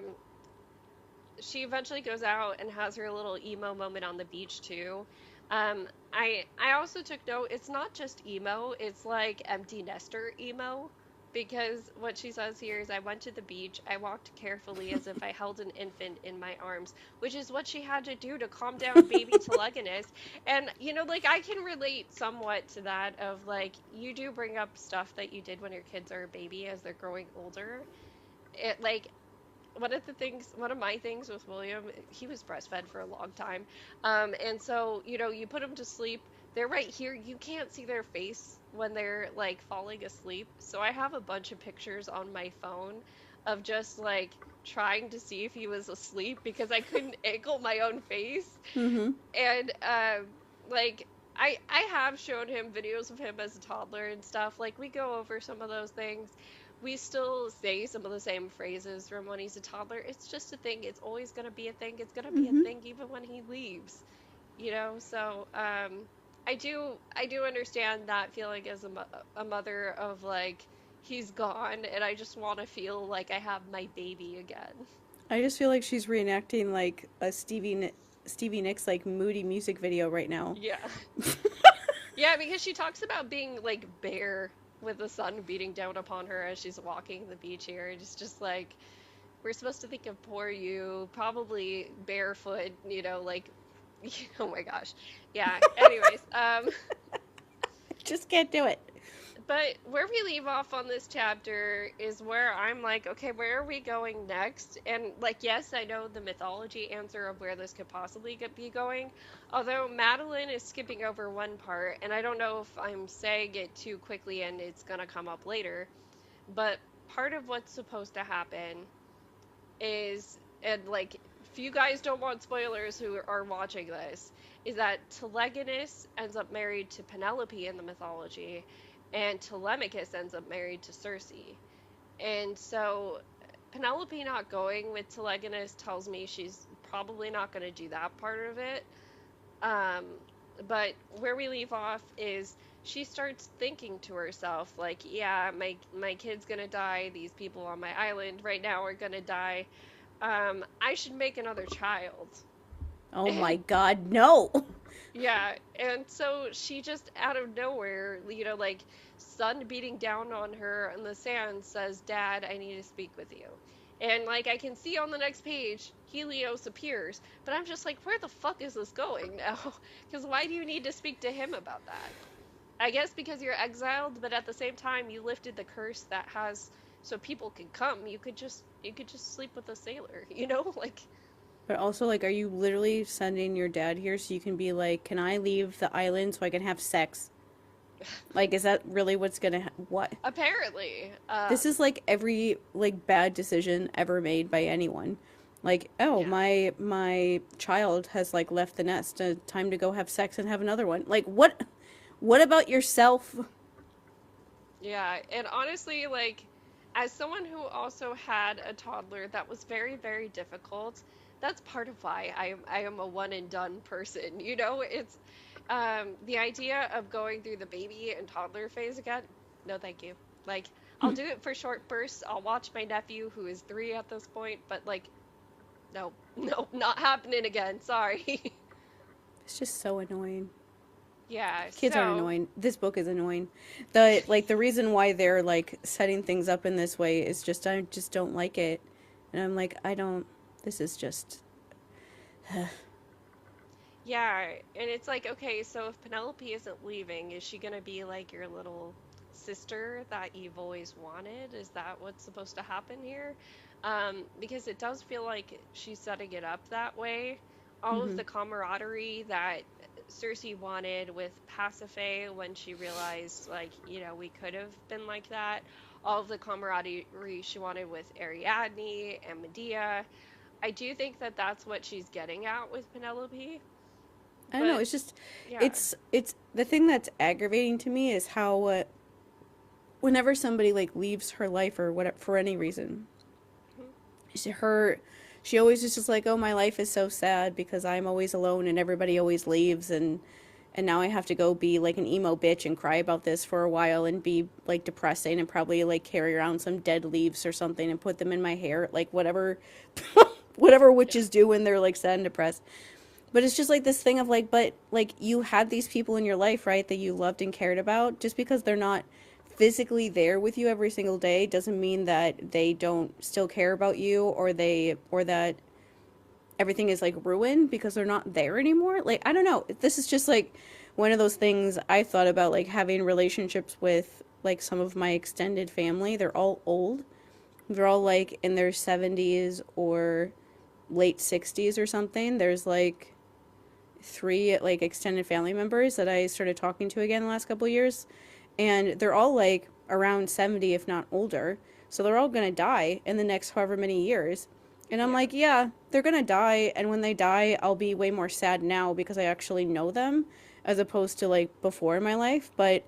She eventually goes out and has her little emo moment on the beach too. I also took note, it's not just emo, it's like empty nester emo, because what she says here is, "I went to the beach, I walked carefully as if I held an infant in my arms," which is what she had to do to calm down baby Telegonus. And like, I can relate somewhat to that, of like, you do bring up stuff that you did when your kids are a baby as they're growing older. It like, one of my things with William, he was breastfed for a long time. And so, you put him to sleep, they're right here. You can't see their face when they're like falling asleep. So I have a bunch of pictures on my phone of just like trying to see if he was asleep because I couldn't angle my own face.
Mm-hmm.
And like, I have shown him videos of him as a toddler and stuff. Like, we go over some of those things. We still say some of the same phrases from when he's a toddler. It's just a thing. It's always going to be a thing. It's going to be a
Mm-hmm.
thing even when he leaves. you know? So, I do understand that feeling as a mother of like he's gone and I just want to feel like I have my baby again.
I just feel like she's reenacting like a Stevie Nicks like moody music video right now.
Yeah. Yeah, because she talks about being like bare with the sun beating down upon her as she's walking the beach here. It's just like we're supposed to think of poor you, probably barefoot, like oh my gosh. Yeah. Anyways,
Just can't do it.
but where we leave off on this chapter is where I'm like, okay, where are we going next? And like, yes, I know the mythology answer of where this could possibly be going. Although Madeline is skipping over one part, and I don't know if I'm saying it too quickly and it's gonna come up later, but part of what's supposed to happen is, and like, if you guys don't want spoilers who are watching this, is that Telegonus ends up married to Penelope in the mythology, and Telemachus ends up married to Circe. And so Penelope not going with Telegonus tells me she's probably not going to do that part of it. Um, but where we leave off is she starts thinking to herself, like, yeah, my kid's gonna die. These people on my island right now are gonna die. I should make another child.
Oh my
And
god, no!
yeah, and so she just out of nowhere, like sun beating down on her in the sand says, "Dad, I need to speak with you." And like I can see on the next page, Helios appears, but I'm just like, where the fuck is this going now? Because why do you need to speak to him about that? I guess because you're exiled, but at the same time, you lifted the curse that has so people can come. You could just sleep with a sailor, like
But also, like, are you literally sending your dad here so you can be like, can I leave the island so I can have sex? Like, is that really what's gonna what?
apparently.
This is like every like bad decision ever made by anyone. Like, oh,
Yeah.
my child has like left the nest. Time to go have sex and have another one. Like, what? What about yourself?
Yeah, and honestly, like, as someone who also had a toddler that was very, very difficult, that's part of why I am a one and done person. It's the idea of going through the baby and toddler phase again. No, thank you. Like, I'll do it for short bursts. I'll watch my nephew who is 3 at this point, but like, no, no, not happening again. Sorry.
It's just so annoying.
Yeah,
Kids are
so
annoying. This book is annoying. The reason why they're like setting things up in this way is just I just don't like it. And I'm like, I don't this is just
yeah, and it's like, okay, so if Penelope isn't leaving, is she gonna be like your little sister that you've always wanted? Is that what's supposed to happen here? Because it does feel like she's setting it up that way. All of
mhm.
the camaraderie that Circe wanted with Pasiphae when she realized, like, we could have been like that. All of the camaraderie she wanted with Ariadne and Medea. I do think that that's what she's getting at with Penelope.
I don't know,
But
it's just
yeah.
it's the thing that's aggravating to me is how whenever somebody like leaves her life or whatever for any reason,
Mhm.
she, her she always is just like, oh, my life is so sad because I'm always alone and everybody always leaves, and now I have to go be like an emo bitch and cry about this for a while and be like depressing and probably like carry around some dead leaves or something and put them in my hair, like whatever whatever
Yeah.
witches do when they're like sad and depressed. But it's just like this thing of like, but like you had these people in your life, right, that you loved and cared about. Just because they're not physically there with you every single day doesn't mean that they don't still care about you, or that everything is like ruined because they're not there anymore. Like, I don't know. This is just like one of those things I thought about, like having relationships with like some of my extended family. They're all old. They're all like in their 70s or late 60s or something. There's like 3 like extended family members that I started talking to again the last couple of years, and they're all like around 70 if not older. So they're all going to die in the next however many years. And I'm
Yeah.
like, yeah, they're going to die, and when they die, I'll be way more sad now because I actually know them as opposed to like before in my life, but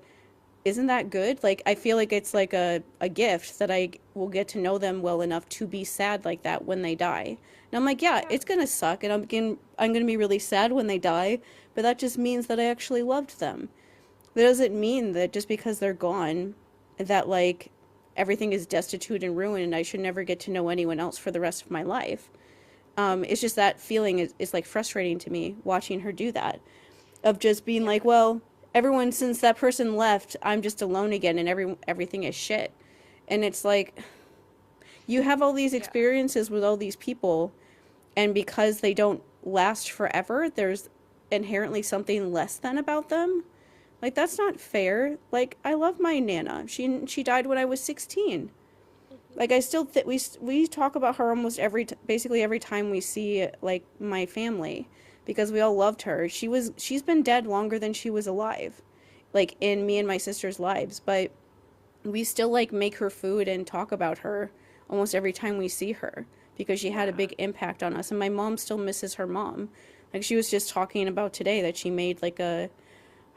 isn't that good? Like, I feel like it's like a gift that I will get to know them well enough to be sad like that when they die. And I'm like, yeah,
Yeah.
it's gonna suck, and I'm gonna be really sad when they die, but that just means that I actually loved them. That doesn't mean that just because they're gone, that like everything is destitute and ruined, and I should never get to know anyone else for the rest of my life. It's just that feeling is like frustrating to me watching her do that, of just being
Yeah.
like, well, everyone since that person left, I'm just alone again, and everything is shit. And it's like you have all these
Yeah.
experiences with all these people, and because they don't last forever, there's inherently something less than about them. Like that's not fair. Like I love my nana. She died when I was 16.
Hmm.
Like I still we talk about her almost basically every time we see like my family, because we all loved her. She's been dead longer than she was alive, like in me and my sister's lives, but we still like make her food and talk about her almost every time we see her, because she had a
Yeah.
big impact on us, and my mom still misses her mom. Like she was just talking about today that she made like a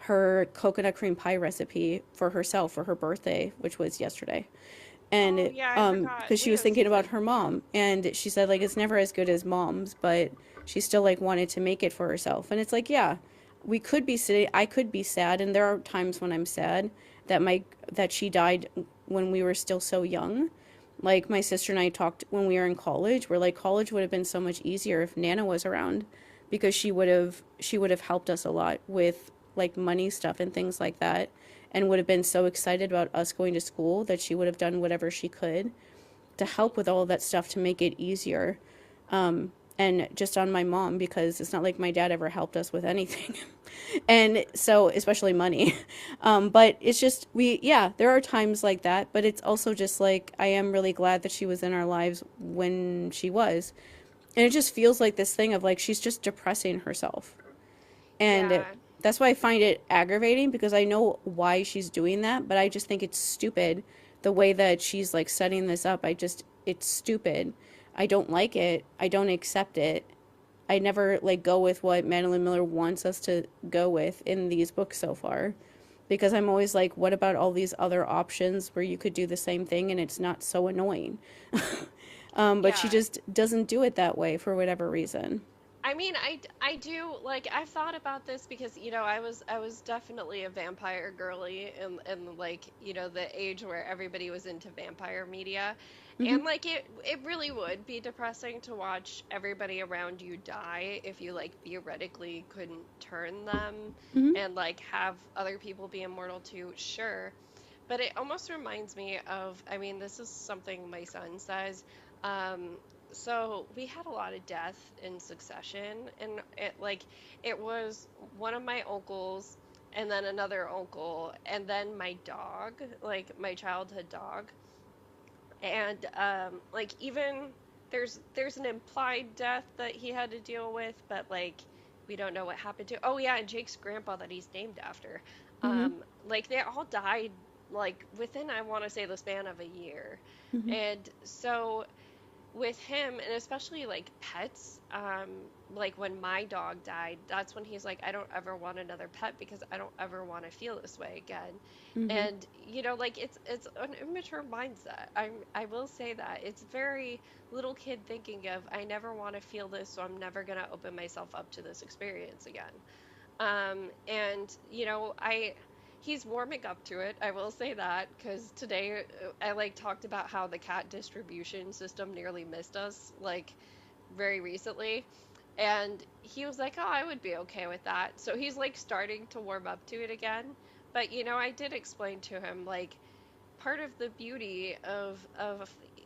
her coconut cream pie recipe for herself for her birthday, which was yesterday.
Oh,
And
yeah, I forgot.
because she was
Leo
thinking about
season.
her
Yeah.
mom, and she said like it's never as good as mom's, but she still like wanted to make it for herself. And it's like, yeah, we could be sitting, I could be sad, and there are times when I'm sad that my that she died when we were still so young. Like my sister and I talked when we were in college, where like college would have been so much easier if Nana was around, because she would have helped us a lot with like money stuff and things like that, and would have been so excited about us going to school that she would have done whatever she could to help with all of that stuff to make it easier. And just on my mom, because it's not like my dad ever helped us with anything. And so, especially money. But it's just, yeah, there are times like that, but it's also just like, I am really glad that she was in our lives when she was. And it just feels like this thing of like, she's just depressing herself. And
Yeah.
that's why I find it aggravating, because I know why she's doing that, but I just think it's stupid the way that she's like setting this up. It's stupid. I don't like it. I don't accept it. I never like go with what Madeline Miller wants us to go with in these books so far, because I'm always like, what about all these other options where you could do the same thing and it's not so annoying? But she
Yeah.
just doesn't do it that way for whatever reason.
I mean, I do like I've thought about this because I was definitely a vampire girly in like the age where everybody was into vampire media,
Hmm.
and like it really would be depressing to watch everybody around you die if you like theoretically couldn't turn them
Hmm.
and like have other people be immortal too. Sure, but it almost reminds me of, I mean, this is something my son says. Um, so we had a lot of death in succession, and it was one of my uncles, and then another uncle, and then my dog, like my childhood dog. And like even there's an implied death that he had to deal with, but like we don't know what happened to. Oh yeah, and Jake's grandpa that he's named after.
Hmm.
Like they all died like within, I want to say, the span of a year.
Hmm.
And so with him, and especially like pets, like when my dog died, that's when he's like, I don't ever want another pet because I don't ever want to feel this way again.
Hmm.
And like it's an immature mindset. I will say that it's very little kid thinking of, I never want to feel this, so I'm never gonna open myself up to this experience again. And I he's warming up to it. I will say that because today I like talked about how the cat distribution system nearly missed us like very recently. And he was like, "Oh, I would be okay with that." So he's like starting to warm up to it again. But I did explain to him like part of the beauty of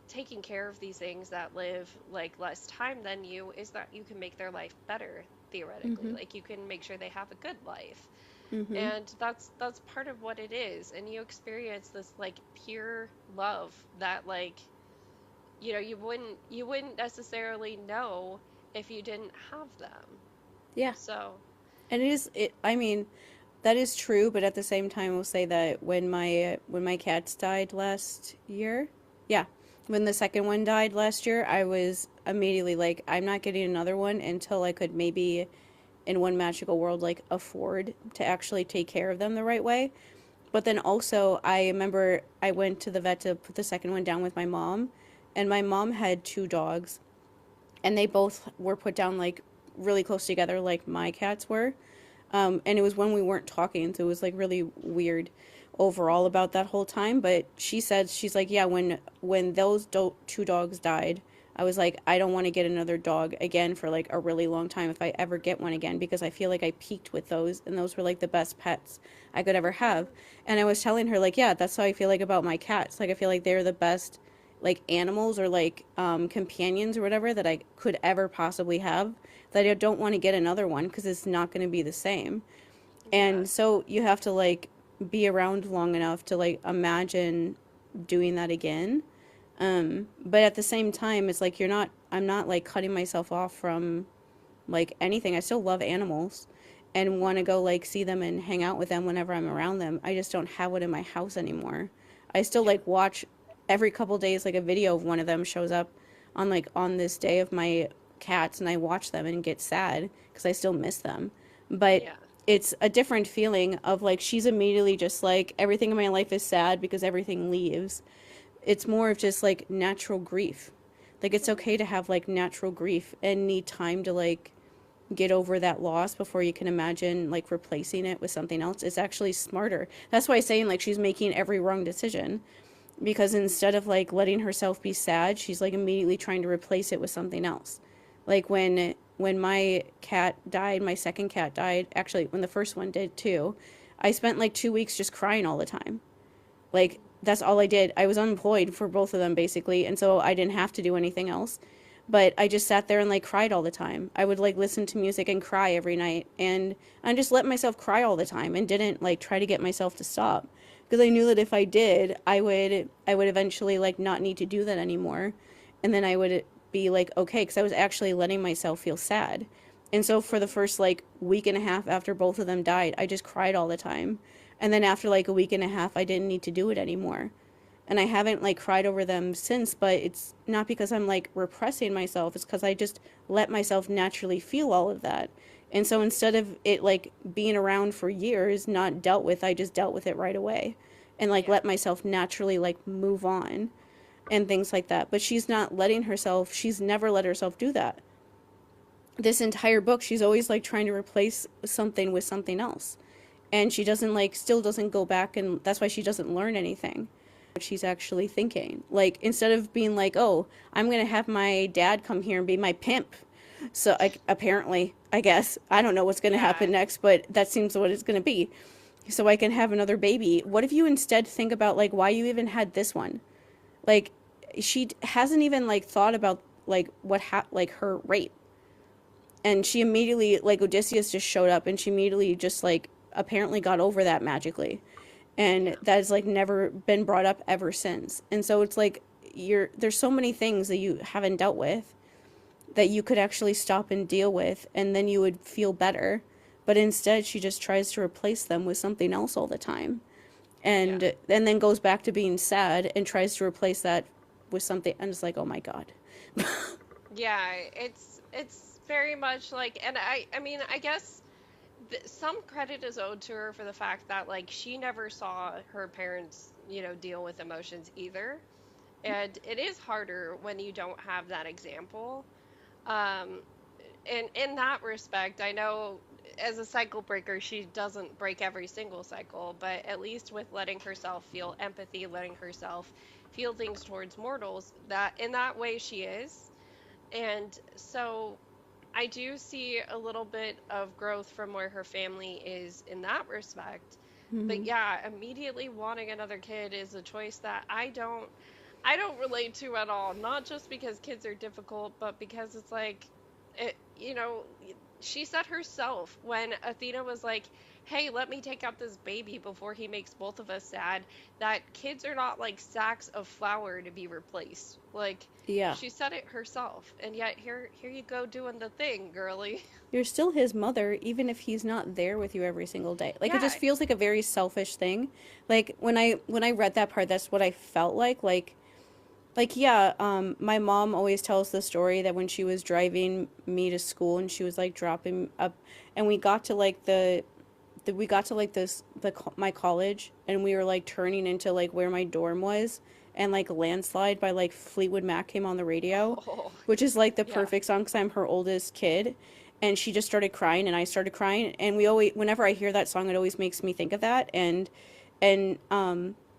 taking care of these things that live like less time than you is that you can make their life better theoretically.
Hmm.
Like you can make sure they have a good life.
Hmm.
And that's part of what it is. And you experience this like pure love that like you wouldn't necessarily know if you didn't have them.
Yeah.
So,
And I mean, that is true, but at the same time, we'll say that when my cats died last year, yeah, when the second one died last year, I was immediately like, I'm not getting another one until I could maybe, in one magical world, like afford to actually take care of them the right way. But then also, I remember I went to the vet to put the second one down with my mom, and my mom had two dogs, and they both were put down like really close together, like my cats were. And it was when we weren't talking, so it was like really weird overall about that whole time. But she said, she's like, yeah, when those two dogs died, I was like, I don't want to get another dog again for like a really long time if I ever get one again, because I feel like I peaked with those, and those were like the best pets I could ever have. And I was telling her like, yeah, that's how I feel like about my cats. Like I feel like they're the best like animals or like companions or whatever that I could ever possibly have, that I don't want to get another one because it's not going to be the same.
Yeah.
And so you have to like be around long enough to like imagine doing that again. But at the same time, it's like I'm not like cutting myself off from like anything. I still love animals and want to go like see them and hang out with them whenever I'm around them. I just don't have it in my house anymore. I still
Yeah.
like watch every couple days like a video of one of them shows up on like on this day of my cats, and I watch them and get sad because I still miss them. But
Yeah.
it's a different feeling of like she's immediately just like everything in my life is sad because everything leaves. It's more of just like natural grief. Like it's
Mhm.
okay to have like natural grief and need time to like get over that loss before you can imagine like replacing it with something else. It's actually smarter. That's why I'm saying like she's making every wrong decision, because instead of like letting herself be sad, she's like immediately trying to replace it with something else. Like when my cat died, my second cat died, actually when the first one did too, I spent like 2 weeks just crying all the time. Like that's all I did. I was unemployed for both of them basically, and so I didn't have to do anything else. But I just sat there and like cried all the time. I would like listen to music and cry every night, and I just let myself cry all the time and didn't like try to get myself to stop, because I knew that if I did, I would eventually like not need to do that anymore, and then I would be like okay, because I was actually letting myself feel sad. And so for the first like week and a half after both of them died, I just cried all the time. And then after like a week and a half, I didn't need to do it anymore. And I haven't like cried over them since, but it's not because I'm like repressing myself. It's because I just let myself naturally feel all of that. And so instead of it like being around for years, not dealt with, I just dealt with it right away and like
Yeah.
let myself naturally like move on and things like that. But she's not letting herself, she's never let herself do that. This entire book, she's always like trying to replace something with something else. And she doesn't like, still doesn't go back, and that's why she doesn't learn anything. She's actually thinking. Like, instead of being like, oh, I'm going to have my dad come here and be my pimp. So, like, apparently, I guess, I don't know what's going to
Yeah.
happen next, but that seems what it's going to be. So I can have another baby. What if you instead think about, like, why you even had this one? Like, she hasn't even, like, thought about, like, like, her rape. And she immediately, like, Odysseus just showed up, and she immediately just, like, apparently got over that magically, and
Yeah.
that has like never been brought up ever since. And so it's like there's so many things that you haven't dealt with that you could actually stop and deal with, and then you would feel better. But instead she just tries to replace them with something else all the time,
Yeah.
and then goes back to being sad and tries to replace that with something, and it's like, oh my god.
Yeah. It's very much like, and I mean, I guess some credit is owed to her for the fact that like she never saw her parents, deal with emotions either. And it is harder when you don't have that example. Um, and in that respect, I know as a cycle breaker, she doesn't break every single cycle, but at least with letting herself feel empathy, letting herself feel things towards mortals, that in that way she is. And so I do see a little bit of growth from where her family is in that respect. But
Mm-hmm.
yeah, immediately wanting another kid is a choice that I don't relate to at all. Not just because kids are difficult, but because it's like she said herself when Athena was like, "Hey, let me take out this baby before he makes both of us sad," that kids are not like sacks of flour to be replaced. Like
Yeah,
she said it herself, and yet here you go doing the thing, girly.
you're still his mother even if he's not there with you every single day. Like it just
Yeah.
feels like a very selfish thing. Like when I read that part, that's what I felt like yeah, my mom always tells the story that when she was driving me to school and she was like dropping up, and we got to like we got to like my college, and we were like turning into like where my dorm was, and like Landslide by like Fleetwood Mac came on the radio,
Oh,
which is like the
yeah.
perfect song because I'm her oldest kid. And she just started crying and I started crying, and we always, whenever I hear that song, it always makes me think of that. And and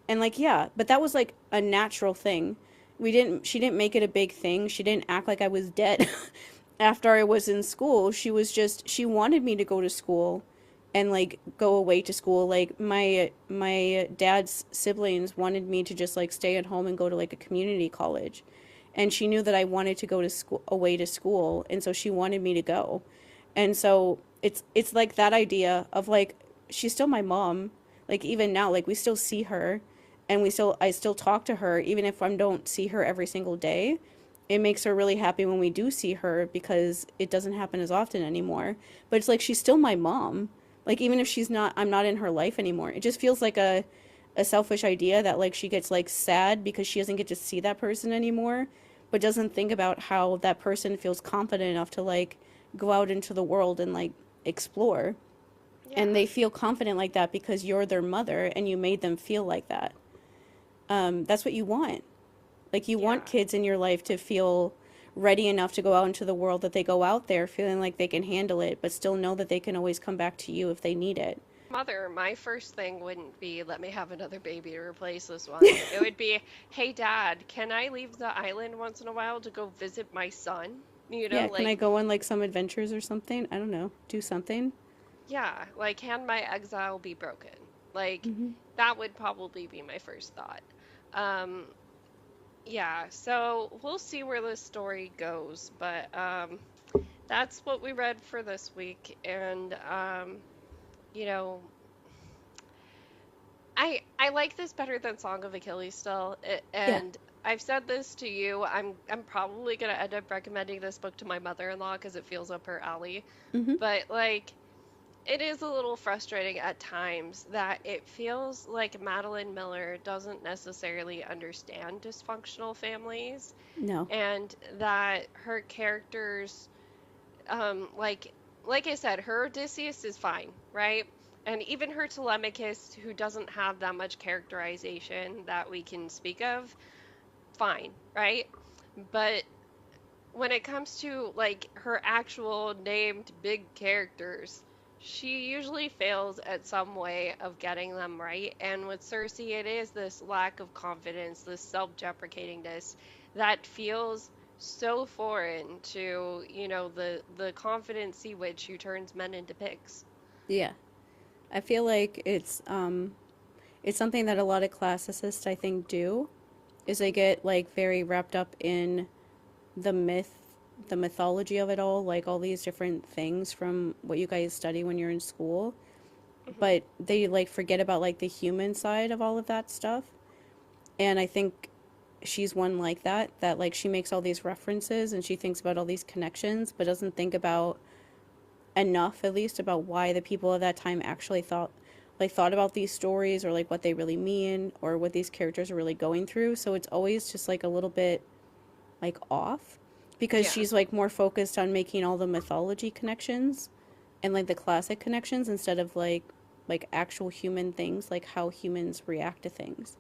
like, yeah, but that was like a natural thing. We didn't She didn't make it a big thing. She didn't act like I was dead after I was in school. She wanted me to go to school and like go away to school. Like my dad's siblings wanted me to just like stay at home and go to like a community college. And she knew that I wanted to go to school, away to school, and so she wanted me to go. And so it's like that idea of like, she's still my mom. Like even now, like we still see her, and I still talk to her even if I don't see her every single day. It makes her really happy when we do see her because it doesn't happen as often anymore. But it's like she's still my mom. Like even if I'm not in her life anymore. It just feels like a selfish idea that like she gets like sad because she doesn't get to see that person anymore, but doesn't think about how that person feels confident enough to like go out into the world and like explore. And
Yeah.
they feel confident like that because you're their mother and you made them feel like that. That's what you want. Like you want
Yeah.
kids in your life to feel ready enough to go out into the world, that they go out there feeling like they can handle it, but still know that they can always come back to you if they need it.
Mother, my first thing wouldn't be let me have another baby to replace this one. It would be, hey dad, can I leave the island once in a while to go visit my son? You know,
Yeah, can I
like,
go on like some adventures or something? I don't know. Do something.
yeah, like, can my exile be broken? Like,
Hmm.
that would probably be my first thought. Um, yeah, so we'll see where this story goes, but that's what we read for this week. And you know, I like this better than Song of Achilles still.
Yeah.
And I've said this to you. I'm probably gonna end up recommending this book to my mother-in-law because it feels up her alley.
Hmm.
But like, it is a little frustrating at times that it feels like Madeline Miller doesn't necessarily understand dysfunctional families,
No.
and that her characters, like I said, her Odysseus is fine, right? And even her Telemachus, who doesn't have that much characterization that we can speak of, fine, right? But when it comes to like her actual named big characters, she usually fails at some way of getting them right. And with Circe, it is this lack of confidence, this self-deprecatingness that feels so foreign to, the confidency witch who turns men into pigs.
Yeah. I feel like it's something that a lot of classicists I think do, is they get like very wrapped up in the the mythology of it all, like all these different things from what you guys study when you're in school,
Hmm.
but they like forget about like the human side of all of that stuff. And I think she's one like that like she makes all these references and she thinks about all these connections, but doesn't think about enough, at least, about why the people of that time actually thought about these stories, or like what they really mean, or what these characters are really going through. So it's always just like a little bit like off, because
Yeah.
she's like more focused on making all the mythology connections and like the classic connections, instead of like actual human things, like how humans react to things.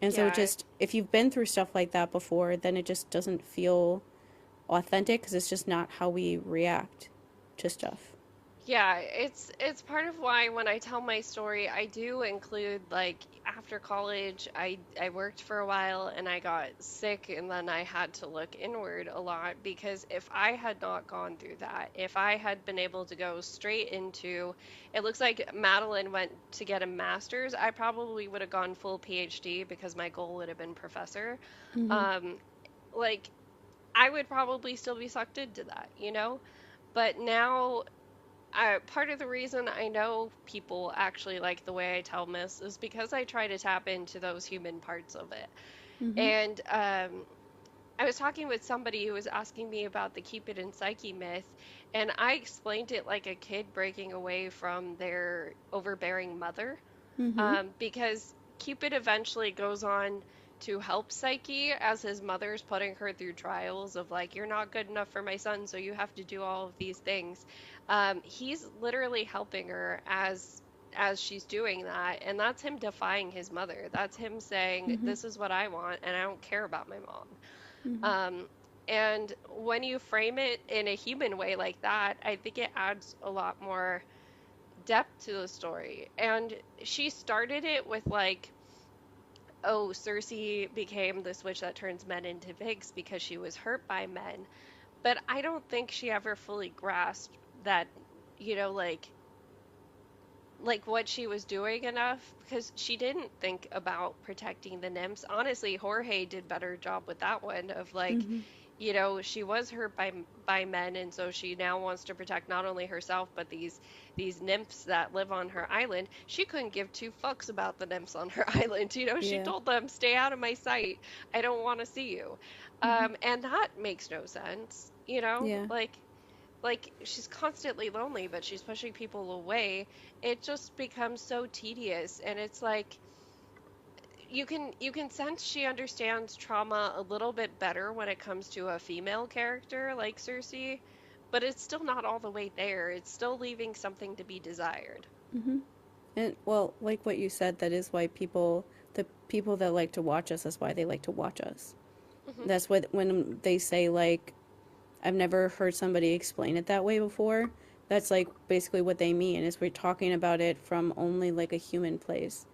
And so it
Yeah.
just, if you've been through stuff like that before, then it just doesn't feel authentic, because it's just not how we react to stuff.
Yeah, it's part of why when I tell my story, I do include like after college, I worked for a while and I got sick and then I had to look inward a lot because if I had not gone through that, if I had been able to go straight into, it looks like Madeline went to get a master's, I probably would have gone full PhD because my goal would have been professor.
Mm-hmm.
Um, like I would probably still be sucked into that, But now part of the reason I know people actually like the way I tell myths is because I try to tap into those human parts of it.
Mm-hmm.
And I was talking with somebody who was asking me about the Cupid and Psyche myth, and I explained it like a kid breaking away from their overbearing mother,
Mm-hmm.
because Cupid eventually goes on to help Psyche as his mother's putting her through trials of like, you're not good enough for my son, so you have to do all of these things. He's literally helping her as as she's doing that, and that's him defying his mother. That's him saying,
Mm-hmm.
"This is what I want, and I don't care about my mom."
Mm-hmm.
Um, and when you frame it in a human way like that, I think it adds a lot more depth to the story. And she started it with like, oh, Circe became this witch that turns men into pigs because she was hurt by men. But I don't think she ever fully grasped that, you know, like what she was doing enough, because she didn't think about protecting the nymphs. Honestly, Jorge did better job with that one of like,
Mm-hmm.
you know, she was hurt by men, and so she now wants to protect not only herself but these nymphs that live on her island. She couldn't give two fucks about the nymphs on her island. You know, she
Yeah.
told them, "Stay out of my sight. I don't want to see you."
Mm-hmm.
And that makes no sense, you know?
Yeah.
Like she's constantly lonely, but she's pushing people away. It just becomes so tedious, and it's like you can sense she understands trauma a little bit better when it comes to a female character like Cersei, but it's still not all the way there. It's still leaving something to be desired.
Mm-hmm. And well, like what you said, that is why the people that like to watch us, that's why they like to watch us.
Hmm.
That's what when they say like, I've never heard somebody explain it that way before. That's like basically what they mean is we're talking about it from only like a human place.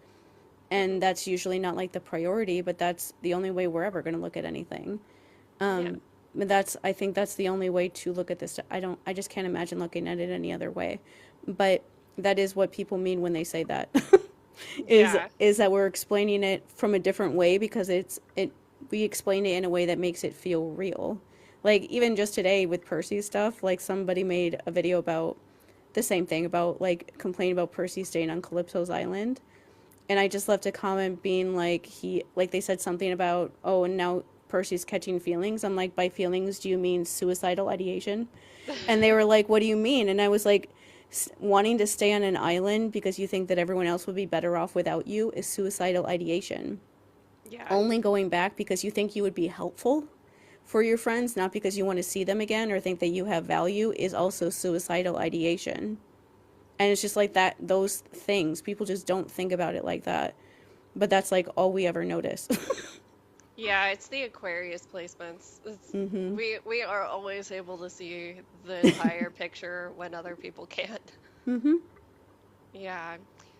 Hmm.
And that's usually not like the priority, but that's the only way we're ever going to look at anything.
Yeah.
But that's I think that's the only way to look at this. I just can't imagine looking at it any other way. But that is what people mean when they say that. is
Yeah.
is that we're explaining it from a different way because it we explain it in a way that makes it feel real. Like even just today with Percy's stuff, like somebody made a video about the same thing about like complaining about Percy staying on Calypso's island, and I just left a comment being like they said something about, oh, and now Percy's catching feelings. I'm like, by feelings do you mean suicidal ideation? And they were like, what do you mean? And I was like, wanting to stay on an island because you think that everyone else would be better off without you is suicidal ideation.
Yeah.
Only going back because you think you would be helpful for your friends, not because you want to see them again or think that you have value, is also suicidal ideation. And it's just like that, those things, people just don't think about it like that. But that's like all we ever notice.
Yeah, it's the Aquarius placements.
Mm-hmm.
We are always able to see the entire picture when other people can't.
Mm-hmm.
Yeah.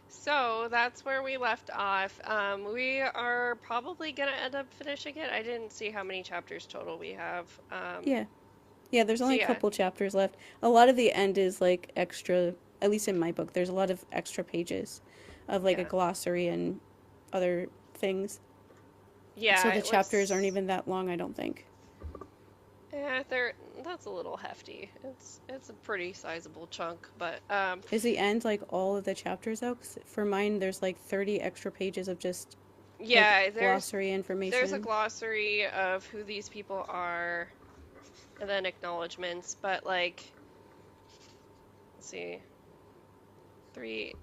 So that's where we left off. We are probably gonna end up finishing it. I didn't see how many chapters total we have.
Yeah. Yeah, there's
So
only a
yeah,
couple chapters left. A lot of the end is like extra, at least in my book, there's a lot of extra pages of like a
yeah,
glossary and other things. So
yeah.
the
It
chapters aren't
looks,
even that long, I don't think.
yeah, that's a little hefty. It's a pretty sizable chunk, but
Is the end like all of the chapters though? 'Cause for mine, there's like 30 extra pages of just like
yeah. There's
glossary
there's a
information.
glossary of who these people are, and then acknowledgments. But like, let's see, three.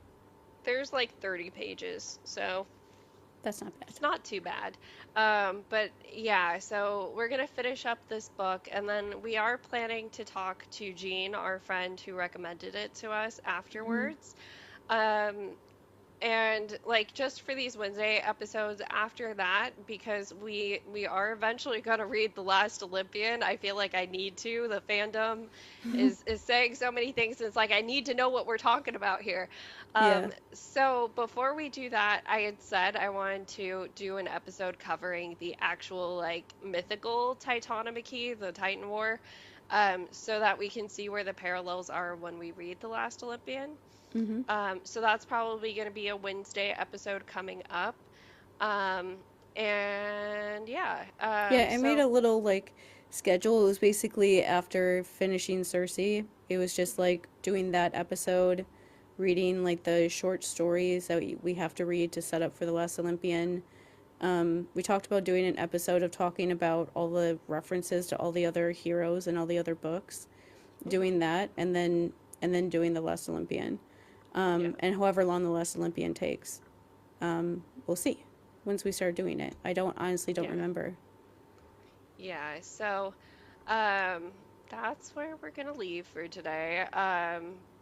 There's like 30 pages, so
That's not bad.
it's not too bad. But yeah, so we're gonna finish up this book, and then we are planning to talk to Jean, our friend who recommended it to us
Mm-hmm.
afterwards. Um, and like just for these Wednesday episodes after that, because we are eventually going to read The Last Olympian. I feel like I need to. The fandom is saying so many things, and it's like I need to know what we're talking about here.
Yeah.
So before we do that, I had said I wanted to do an episode covering the actual like mythical Titanomachy, the Titan War, so that we can see where the parallels are when we read The Last Olympian.
Mm-hmm.
So that's probably going to be a Wednesday episode coming up. Um, and yeah,
Yeah, I made
so
a little like schedule. It was basically after finishing Circe, it was just like doing that episode, reading like the short stories that we have to read to set up for the Last Olympian. We talked about doing an episode of talking about all the references to all the other heroes and all the other books,
mhm,
doing that, and then doing the Last Olympian.
yeah,
And however long the Last Olympian takes, we'll see once we start doing it. I don't honestly don't
yeah,
remember.
yeah. So um, that's where we're gonna leave for today.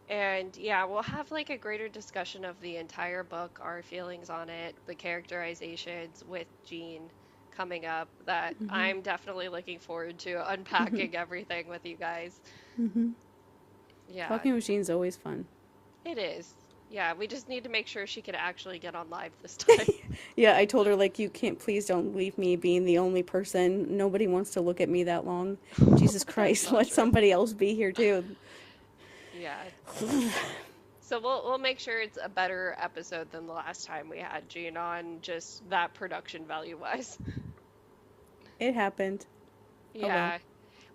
And yeah, we'll have like a greater discussion of the entire book, our feelings on it, the characterizations with Jean coming up that
Mm-hmm.
I'm definitely looking forward to
Mm-hmm.
unpacking everything with you guys.
Mm-hmm.
Yeah,
Talking machines always fun.
it is. Yeah, we just need to make sure she can actually get on live this time.
Yeah, I told her like you can't please don't leave me being the only person. Nobody wants to look at me that long. Jesus
That's
Christ,
not
let
true.
somebody else be here too.
Yeah. So we'll make sure it's a better episode than the last time we had Jean on, just that production value wise.
It happened. Oh well.
Yeah.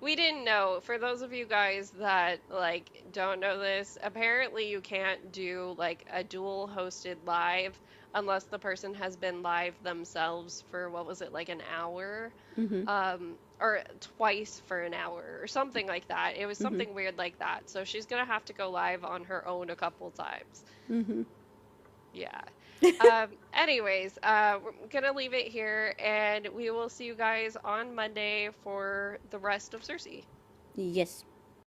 We didn't know. For those of you guys that like don't know this, apparently you can't do like a dual hosted live unless the person has been live themselves for what was it, like an hour?
Mhm.
Or twice for an hour or something like that. It was
Mhm.
something weird like that. So she's gonna have to go live on her own a couple times.
Mhm.
Yeah. Anyways, we're gonna leave it here and we will see you guys on Monday for the rest of Circe.
Yes.